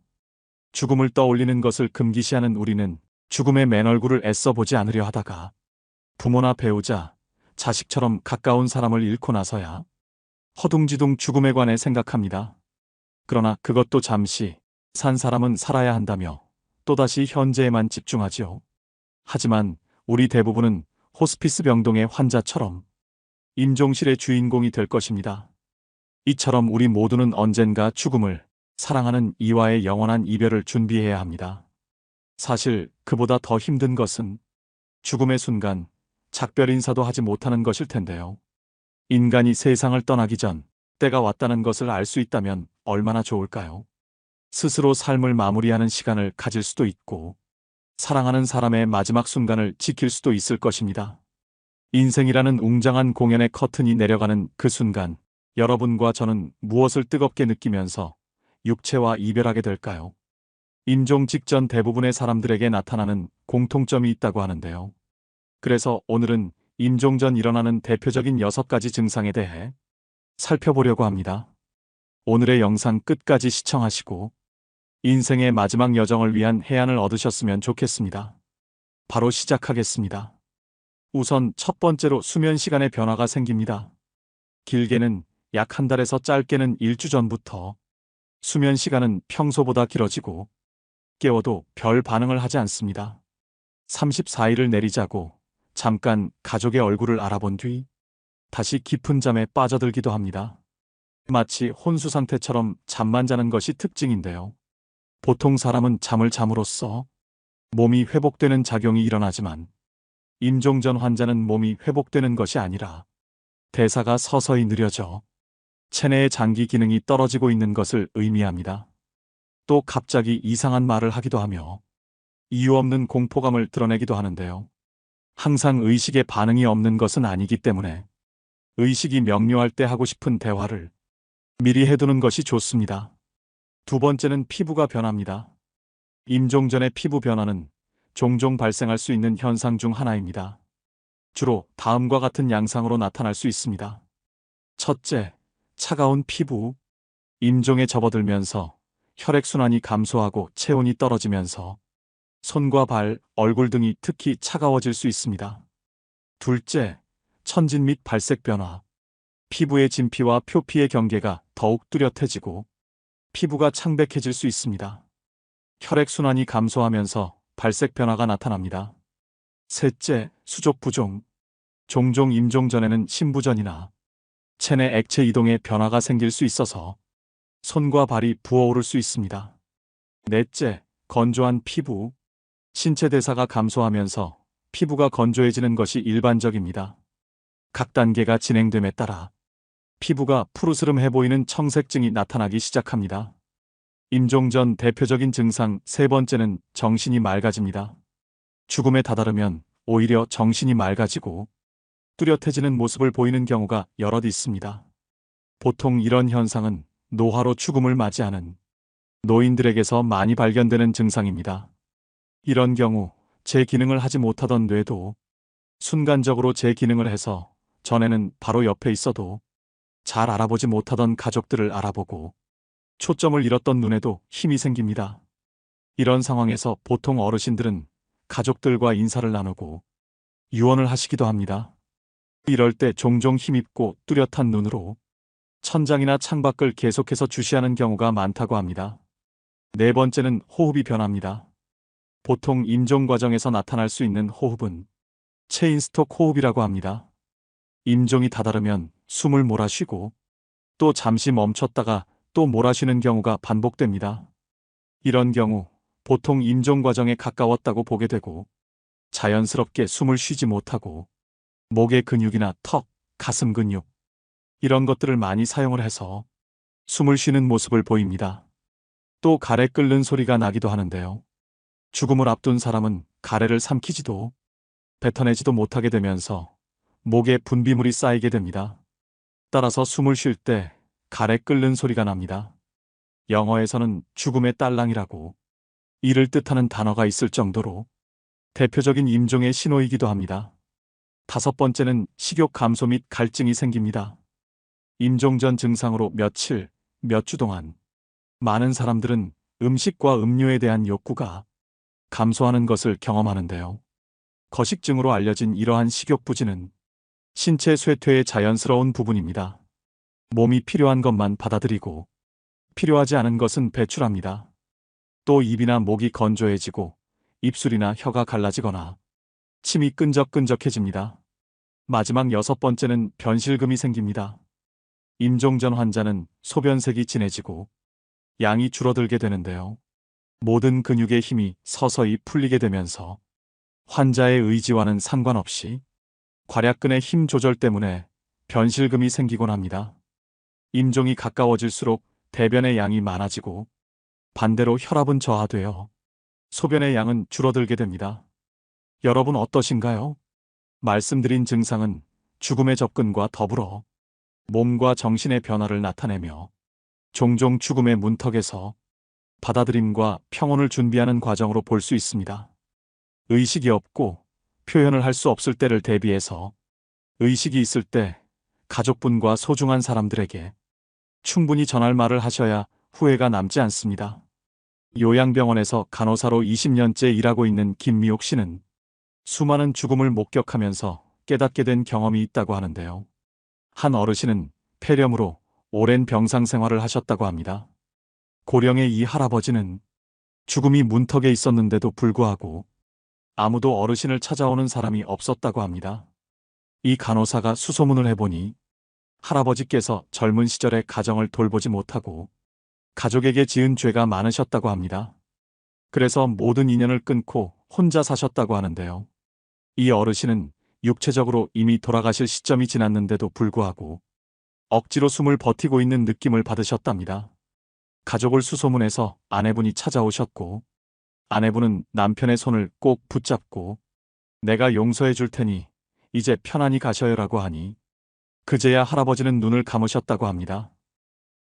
죽음을 떠올리는 것을 금기시하는 우리는 죽음의 맨 얼굴을 애써 보지 않으려 하다가 부모나 배우자, 자식처럼 가까운 사람을 잃고 나서야 허둥지둥 죽음에 관해 생각합니다. 그러나 그것도 잠시 산 사람은 살아야 한다며 또다시 현재에만 집중하지요. 하지만 우리 대부분은 호스피스 병동의 환자처럼 임종실의 주인공이 될 것입니다. 이처럼 우리 모두는 언젠가 죽음을 사랑하는 이와의 영원한 이별을 준비해야 합니다. 사실 그보다 더 힘든 것은 죽음의 순간 작별 인사도 하지 못하는 것일 텐데요. 인간이 세상을 떠나기 전 때가 왔다는 것을 알 수 있다면 얼마나 좋을까요? 스스로 삶을 마무리하는 시간을 가질 수도 있고 사랑하는 사람의 마지막 순간을 지킬 수도 있을 것입니다. 인생이라는 웅장한 공연의 커튼이 내려가는 그 순간 여러분과 저는 무엇을 뜨겁게 느끼면서 육체와 이별하게 될까요? 임종 직전 대부분의 사람들에게 나타나는 공통점이 있다고 하는데요. 그래서 오늘은 임종 전 일어나는 대표적인 6가지 증상에 대해 살펴보려고 합니다. 오늘의 영상 끝까지 시청하시고 인생의 마지막 여정을 위한 해안을 얻으셨으면 좋겠습니다. 바로 시작하겠습니다. 우선 첫 번째로 수면 시간의 변화가 생깁니다. 길게는 약 1달에서 짧게는 1주 전부터 수면 시간은 평소보다 길어지고 깨워도 별 반응을 하지 않습니다. 34일을 내리자고 잠깐 가족의 얼굴을 알아본 뒤 다시 깊은 잠에 빠져들기도 합니다. 마치 혼수 상태처럼 잠만 자는 것이 특징인데요. 보통 사람은 잠을 잠으로써 몸이 회복되는 작용이 일어나지만 임종 전 환자는 몸이 회복되는 것이 아니라 대사가 서서히 느려져 체내의 장기 기능이 떨어지고 있는 것을 의미합니다. 또 갑자기 이상한 말을 하기도 하며 이유 없는 공포감을 드러내기도 하는데요. 항상 의식에 반응이 없는 것은 아니기 때문에 의식이 명료할 때 하고 싶은 대화를 미리 해두는 것이 좋습니다. 두 번째는 피부가 변합니다. 임종 전의 피부 변화는 종종 발생할 수 있는 현상 중 하나입니다. 주로 다음과 같은 양상으로 나타날 수 있습니다. 첫째, 차가운 피부. 임종에 접어들면서 혈액순환이 감소하고 체온이 떨어지면서 손과 발, 얼굴 등이 특히 차가워질 수 있습니다. 둘째, 천진 및 발색 변화. 피부의 진피와 표피의 경계가 더욱 뚜렷해지고 피부가 창백해질 수 있습니다. 혈액순환이 감소하면서 발색 변화가 나타납니다. 셋째, 수족 부종. 종종 임종 전에는 심부전이나 체내 액체 이동에 변화가 생길 수 있어서 손과 발이 부어오를 수 있습니다. 넷째, 건조한 피부. 신체 대사가 감소하면서 피부가 건조해지는 것이 일반적입니다. 각 단계가 진행됨에 따라 피부가 푸르스름해 보이는 청색증이 나타나기 시작합니다. 임종 전 대표적인 증상 세 번째는 정신이 맑아집니다. 죽음에 다다르면 오히려 정신이 맑아지고 뚜렷해지는 모습을 보이는 경우가 여럿 있습니다. 보통 이런 현상은 노화로 죽음을 맞이하는 노인들에게서 많이 발견되는 증상입니다. 이런 경우 제 기능을 하지 못하던 뇌도 순간적으로 제 기능을 해서 전에는 바로 옆에 있어도 잘 알아보지 못하던 가족들을 알아보고 초점을 잃었던 눈에도 힘이 생깁니다. 이런 상황에서 보통 어르신들은 가족들과 인사를 나누고 유언을 하시기도 합니다. 이럴 때 종종 힘있고 뚜렷한 눈으로 천장이나 창밖을 계속해서 주시하는 경우가 많다고 합니다. 네 번째는 호흡이 변합니다. 보통 임종 과정에서 나타날 수 있는 호흡은 체인스톡 호흡이라고 합니다. 임종이 다다르면 숨을 몰아쉬고 또 잠시 멈췄다가 또 몰아쉬는 경우가 반복됩니다. 이런 경우 보통 임종 과정에 가까웠다고 보게 되고 자연스럽게 숨을 쉬지 못하고 목의 근육이나 턱, 가슴 근육 이런 것들을 많이 사용을 해서 숨을 쉬는 모습을 보입니다. 또 가래 끓는 소리가 나기도 하는데요. 죽음을 앞둔 사람은 가래를 삼키지도 뱉어내지도 못하게 되면서 목에 분비물이 쌓이게 됩니다. 따라서 숨을 쉴 때 가래 끓는 소리가 납니다. 영어에서는 죽음의 딸랑이라고 이를 뜻하는 단어가 있을 정도로 대표적인 임종의 신호이기도 합니다. 다섯 번째는 식욕 감소 및 갈증이 생깁니다. 임종 전 증상으로 며칠, 몇 주 동안 많은 사람들은 음식과 음료에 대한 욕구가 감소하는 것을 경험하는데요. 거식증으로 알려진 이러한 식욕 부진은 신체 쇠퇴의 자연스러운 부분입니다. 몸이 필요한 것만 받아들이고 필요하지 않은 것은 배출합니다. 또 입이나 목이 건조해지고 입술이나 혀가 갈라지거나 침이 끈적끈적해집니다. 마지막 여섯 번째는 변실금이 생깁니다. 임종 전 환자는 소변색이 진해지고 양이 줄어들게 되는데요. 모든 근육의 힘이 서서히 풀리게 되면서 환자의 의지와는 상관없이 괄약근의 힘 조절 때문에 변실금이 생기곤 합니다. 임종이 가까워질수록 대변의 양이 많아지고 반대로 혈압은 저하되어 소변의 양은 줄어들게 됩니다. 여러분 어떠신가요? 말씀드린 증상은 죽음의 접근과 더불어 몸과 정신의 변화를 나타내며 종종 죽음의 문턱에서 받아들임과 평온을 준비하는 과정으로 볼 수 있습니다. 의식이 없고 표현을 할 수 없을 때를 대비해서 의식이 있을 때 가족분과 소중한 사람들에게 충분히 전할 말을 하셔야 후회가 남지 않습니다. 요양병원에서 간호사로 20년째 일하고 있는 김미옥 씨는 수많은 죽음을 목격하면서 깨닫게 된 경험이 있다고 하는데요. 한 어르신은 폐렴으로 오랜 병상 생활을 하셨다고 합니다. 고령의 이 할아버지는 죽음이 문턱에 있었는데도 불구하고 아무도 어르신을 찾아오는 사람이 없었다고 합니다. 이 간호사가 수소문을 해보니 할아버지께서 젊은 시절에 가정을 돌보지 못하고 가족에게 지은 죄가 많으셨다고 합니다. 그래서 모든 인연을 끊고 혼자 사셨다고 하는데요. 이 어르신은 육체적으로 이미 돌아가실 시점이 지났는데도 불구하고 억지로 숨을 버티고 있는 느낌을 받으셨답니다. 가족을 수소문해서 아내분이 찾아오셨고, 아내분은 남편의 손을 꼭 붙잡고 내가 용서해 줄 테니 이제 편안히 가셔요라고 하니 그제야 할아버지는 눈을 감으셨다고 합니다.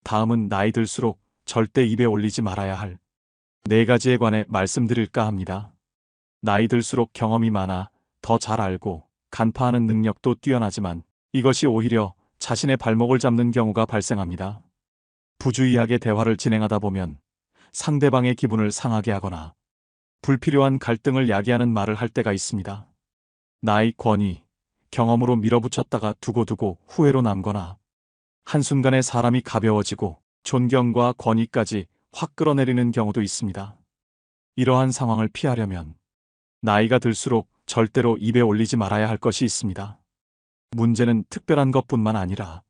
다음은 나이 들수록 절대 입에 올리지 말아야 할 4가지에 관해 말씀드릴까 합니다. 나이 들수록 경험이 많아 더 잘 알고 간파하는 능력도 뛰어나지만 이것이 오히려 자신의 발목을 잡는 경우가 발생합니다. 부주의하게 대화를 진행하다 보면 상대방의 기분을 상하게 하거나 불필요한 갈등을 야기하는 말을 할 때가 있습니다. 나이, 권위, 경험으로 밀어붙였다가 두고두고 후회로 남거나 한순간에 사람이 가벼워지고 존경과 권위까지 확 끌어내리는 경우도 있습니다. 이러한 상황을 피하려면 나이가 들수록 절대로 입에 올리지 말아야 할 것이 있습니다. 문제는 특별한 것뿐만 아니라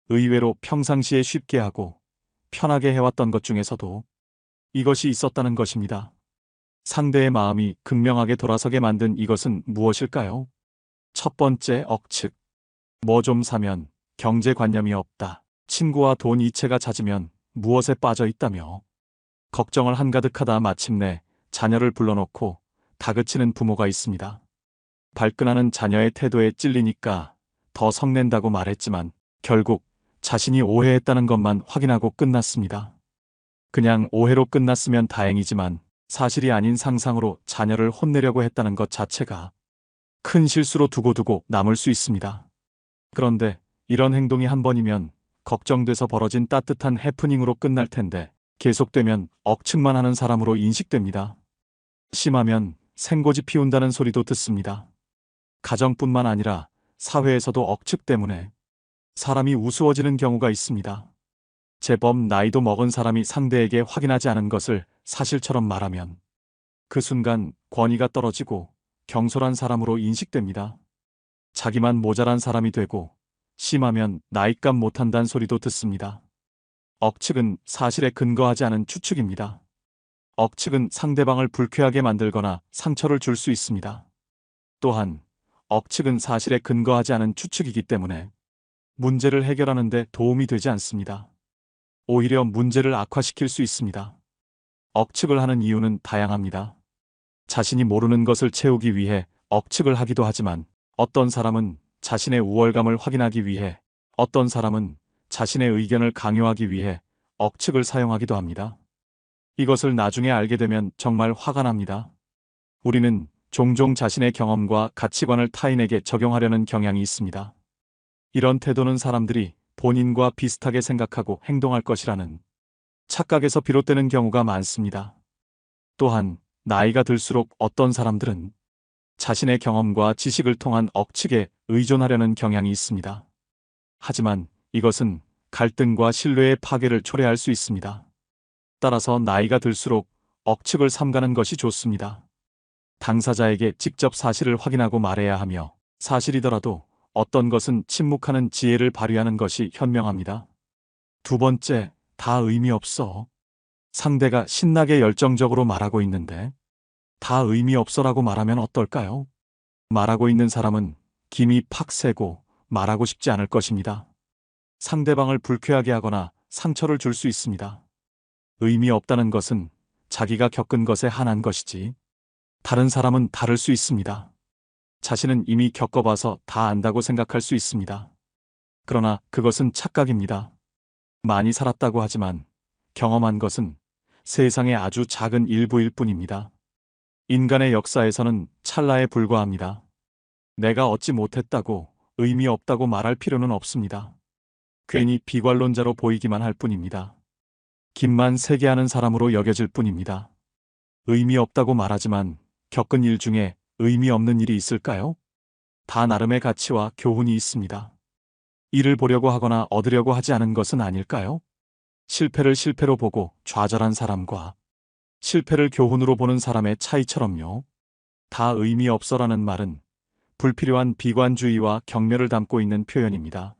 의외로 평상시에 쉽게 하고 편하게 해왔던 것 중에서도 이것이 있었다는 것입니다. 상대의 마음이 극명하게 돌아서게 만든 이것은 무엇일까요? 첫 번째, 억측. 뭐 좀 사면 경제관념이 없다. 친구와 돈 이체가 잦으면 무엇에 빠져 있다며. 걱정을 한가득하다 마침내 자녀를 불러놓고 다그치는 부모가 있습니다. 발끈하는 자녀의 태도에 찔리니까 더 성낸다고 말했지만 결국 자신이 오해했다는 것만 확인하고 끝났습니다. 그냥 오해로 끝났으면 다행이지만 사실이 아닌 상상으로 자녀를 혼내려고 했다는 것 자체가 큰 실수로 두고두고 남을 수 있습니다. 그런데 이런 행동이 한 번이면 걱정돼서 벌어진 따뜻한 해프닝으로 끝날 텐데 계속되면 억측만 하는 사람으로 인식됩니다. 심하면 생고지 피운다는 소리도 듣습니다. 가정뿐만 아니라 사회에서도 억측 때문에 사람이 우스워지는 경우가 있습니다. 제법 나이도 먹은 사람이 상대에게 확인하지 않은 것을 사실처럼 말하면 그 순간 권위가 떨어지고 경솔한 사람으로 인식됩니다. 자기만 모자란 사람이 되고 심하면 나이값 못한다는 소리도 듣습니다. 억측은 사실에 근거하지 않은 추측입니다. 억측은 상대방을 불쾌하게 만들거나 상처를 줄 수 있습니다. 또한 억측은 사실에 근거하지 않은 추측이기 때문에 문제를 해결하는 데 도움이 되지 않습니다. 오히려 문제를 악화시킬 수 있습니다. 억측을 하는 이유는 다양합니다. 자신이 모르는 것을 채우기 위해 억측을 하기도 하지만 어떤 사람은 자신의 우월감을 확인하기 위해, 어떤 사람은 자신의 의견을 강요하기 위해 억측을 사용하기도 합니다. 이것을 나중에 알게 되면 정말 화가 납니다. 우리는 종종 자신의 경험과 가치관을 타인에게 적용하려는 경향이 있습니다. 이런 태도는 사람들이 본인과 비슷하게 생각하고 행동할 것이라는 착각에서 비롯되는 경우가 많습니다. 또한 나이가 들수록 어떤 사람들은 자신의 경험과 지식을 통한 억측에 의존하려는 경향이 있습니다. 하지만 이것은 갈등과 신뢰의 파괴를 초래할 수 있습니다. 따라서 나이가 들수록 억측을 삼가는 것이 좋습니다. 당사자에게 직접 사실을 확인하고 말해야 하며 사실이더라도 어떤 것은 침묵하는 지혜를 발휘하는 것이 현명합니다. 두 번째, 다 의미 없어. 상대가 신나게 열정적으로 말하고 있는데 다 의미 없어라고 말하면 어떨까요? 말하고 있는 사람은 김이 팍 새고 말하고 싶지 않을 것입니다. 상대방을 불쾌하게 하거나 상처를 줄 수 있습니다. 의미 없다는 것은 자기가 겪은 것에 한한 것이지 다른 사람은 다를 수 있습니다. 자신은 이미 겪어봐서 다 안다고 생각할 수 있습니다. 그러나 그것은 착각입니다. 많이 살았다고 하지만 경험한 것은 세상의 아주 작은 일부일 뿐입니다. 인간의 역사에서는 찰나에 불과합니다. 내가 얻지 못했다고 의미 없다고 말할 필요는 없습니다. 괜히 비관론자로 보이기만 할 뿐입니다. 김만 세게 하는 사람으로 여겨질 뿐입니다. 의미 없다고 말하지만 겪은 일 중에 의미 없는 일이 있을까요? 다 나름의 가치와 교훈이 있습니다. 이를 보려고 하거나 얻으려고 하지 않은 것은 아닐까요? 실패를 실패로 보고 좌절한 사람과 실패를 교훈으로 보는 사람의 차이처럼요. 다 의미 없어라는 말은 불필요한 비관주의와 경멸을 담고 있는 표현입니다.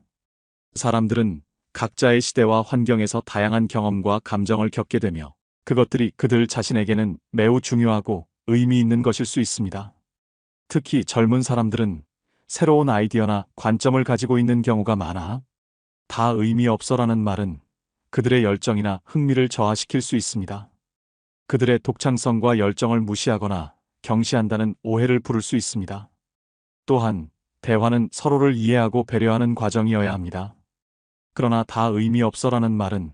사람들은 각자의 시대와 환경에서 다양한 경험과 감정을 겪게 되며 그것들이 그들 자신에게는 매우 중요하고 의미 있는 것일 수 있습니다. 특히 젊은 사람들은 새로운 아이디어나 관점을 가지고 있는 경우가 많아 다 의미 없어라는 말은 그들의 열정이나 흥미를 저하시킬 수 있습니다. 그들의 독창성과 열정을 무시하거나 경시한다는 오해를 부를 수 있습니다. 또한 대화는 서로를 이해하고 배려하는 과정이어야 합니다. 그러나 다 의미 없어라는 말은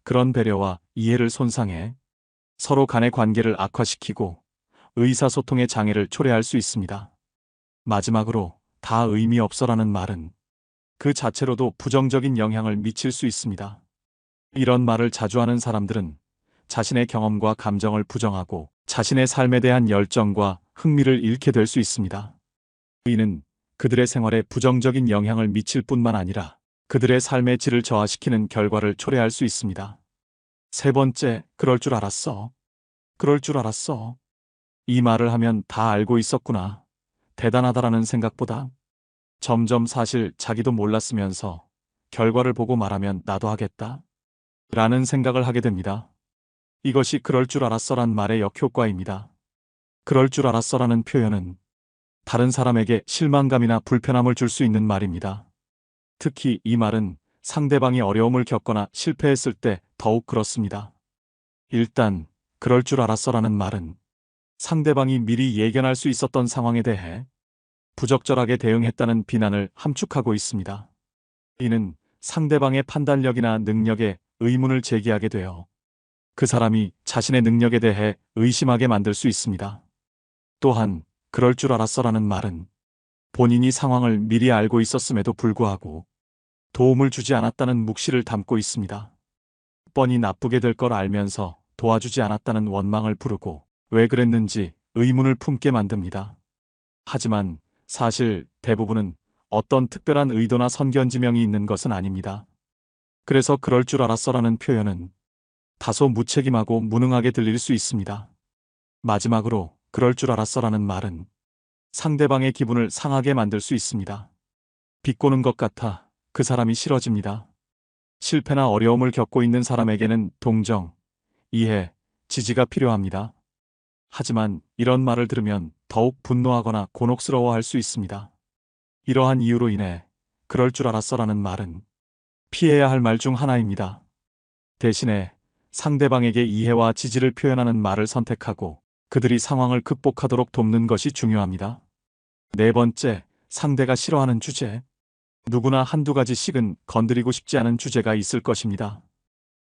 그런 배려와 이해를 손상해 서로 간의 관계를 악화시키고 의사소통의 장애를 초래할 수 있습니다. 마지막으로 다 의미 없어라는 말은 그 자체로도 부정적인 영향을 미칠 수 있습니다. 이런 말을 자주 하는 사람들은 자신의 경험과 감정을 부정하고 자신의 삶에 대한 열정과 흥미를 잃게 될 수 있습니다. 이는 그들의 생활에 부정적인 영향을 미칠 뿐만 아니라 그들의 삶의 질을 저하시키는 결과를 초래할 수 있습니다. 세 번째, 그럴 줄 알았어. 그럴 줄 알았어. 이 말을 하면 다 알고 있었구나. 대단하다라는 생각보다 점점 사실 자기도 몰랐으면서 결과를 보고 말하면 나도 하겠다. 라는 생각을 하게 됩니다. 이것이 그럴 줄 알았어란 말의 역효과입니다. 그럴 줄 알았어라는 표현은 다른 사람에게 실망감이나 불편함을 줄 수 있는 말입니다. 특히 이 말은 상대방이 어려움을 겪거나 실패했을 때 더욱 그렇습니다. 일단, 그럴 줄 알았어라는 말은 상대방이 미리 예견할 수 있었던 상황에 대해 부적절하게 대응했다는 비난을 함축하고 있습니다. 이는 상대방의 판단력이나 능력에 의문을 제기하게 되어 그 사람이 자신의 능력에 대해 의심하게 만들 수 있습니다. 또한 그럴 줄 알았어라는 말은 본인이 상황을 미리 알고 있었음에도 불구하고 도움을 주지 않았다는 묵시를 담고 있습니다. 뻔히 나쁘게 될 걸 알면서 도와주지 않았다는 원망을 부르고 왜 그랬는지 의문을 품게 만듭니다. 하지만 사실 대부분은 어떤 특별한 의도나 선견지명이 있는 것은 아닙니다. 그래서 그럴 줄 알았어라는 표현은 다소 무책임하고 무능하게 들릴 수 있습니다. 마지막으로 그럴 줄 알았어라는 말은 상대방의 기분을 상하게 만들 수 있습니다. 비꼬는 것 같아 그 사람이 싫어집니다. 실패나 어려움을 겪고 있는 사람에게는 동정, 이해, 지지가 필요합니다. 하지만 이런 말을 들으면 더욱 분노하거나 곤혹스러워할 수 있습니다. 이러한 이유로 인해 그럴 줄 알았어라는 말은 피해야 할 말 중 하나입니다. 대신에 상대방에게 이해와 지지를 표현하는 말을 선택하고 그들이 상황을 극복하도록 돕는 것이 중요합니다. 네 번째, 상대가 싫어하는 주제. 누구나 한두 가지씩은 건드리고 싶지 않은 주제가 있을 것입니다.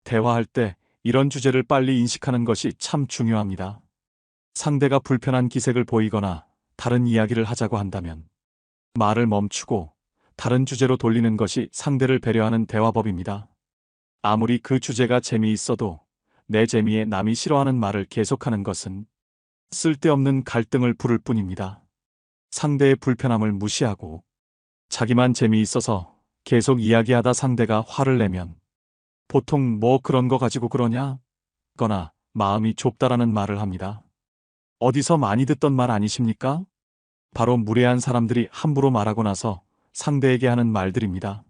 대화할 때 이런 주제를 빨리 인식하는 것이 참 중요합니다. 상대가 불편한 기색을 보이거나 다른 이야기를 하자고 한다면 말을 멈추고 다른 주제로 돌리는 것이 상대를 배려하는 대화법입니다. 아무리 그 주제가 재미있어도 내 재미에 남이 싫어하는 말을 계속하는 것은 쓸데없는 갈등을 부를 뿐입니다. 상대의 불편함을 무시하고 자기만 재미있어서 계속 이야기하다 상대가 화를 내면 보통 뭐 그런 거 가지고 그러냐? 거나 마음이 좁다라는 말을 합니다. 어디서 많이 듣던 말 아니십니까? 바로 무례한 사람들이 함부로 말하고 나서 상대에게 하는 말들입니다.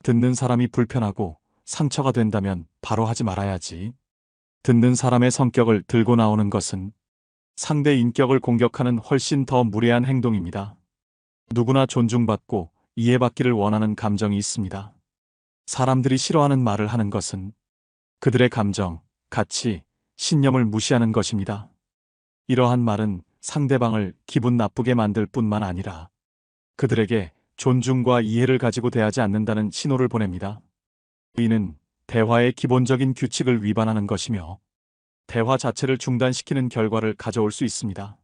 듣는 사람이 불편하고 상처가 된다면 바로 하지 말아야지. 듣는 사람의 성격을 들고 나오는 것은 상대 인격을 공격하는 훨씬 더 무례한 행동입니다. 누구나 존중받고 이해받기를 원하는 감정이 있습니다. 사람들이 싫어하는 말을 하는 것은 그들의 감정, 가치, 신념을 무시하는 것입니다. 이러한 말은 상대방을 기분 나쁘게 만들 뿐만 아니라 그들에게 존중과 이해를 가지고 대하지 않는다는 신호를 보냅니다. 이는 대화의 기본적인 규칙을 위반하는 것이며 대화 자체를 중단시키는 결과를 가져올 수 있습니다.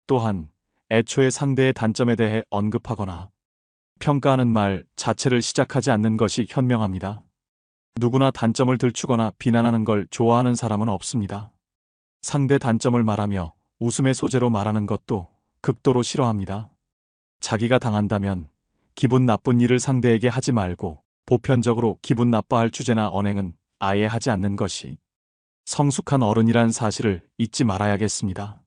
또한 애초에 상대의 단점에 대해 언급하거나 평가하는 말 자체를 시작하지 않는 것이 현명합니다. 누구나 단점을 들추거나 비난하는 걸 좋아하는 사람은 없습니다. 상대 단점을 말하며 웃음의 소재로 말하는 것도 극도로 싫어합니다. 자기가 당한다면 기분 나쁜 일을 상대에게 하지 말고 보편적으로 기분 나빠할 주제나 언행은 아예 하지 않는 것이 성숙한 어른이란 사실을 잊지 말아야겠습니다.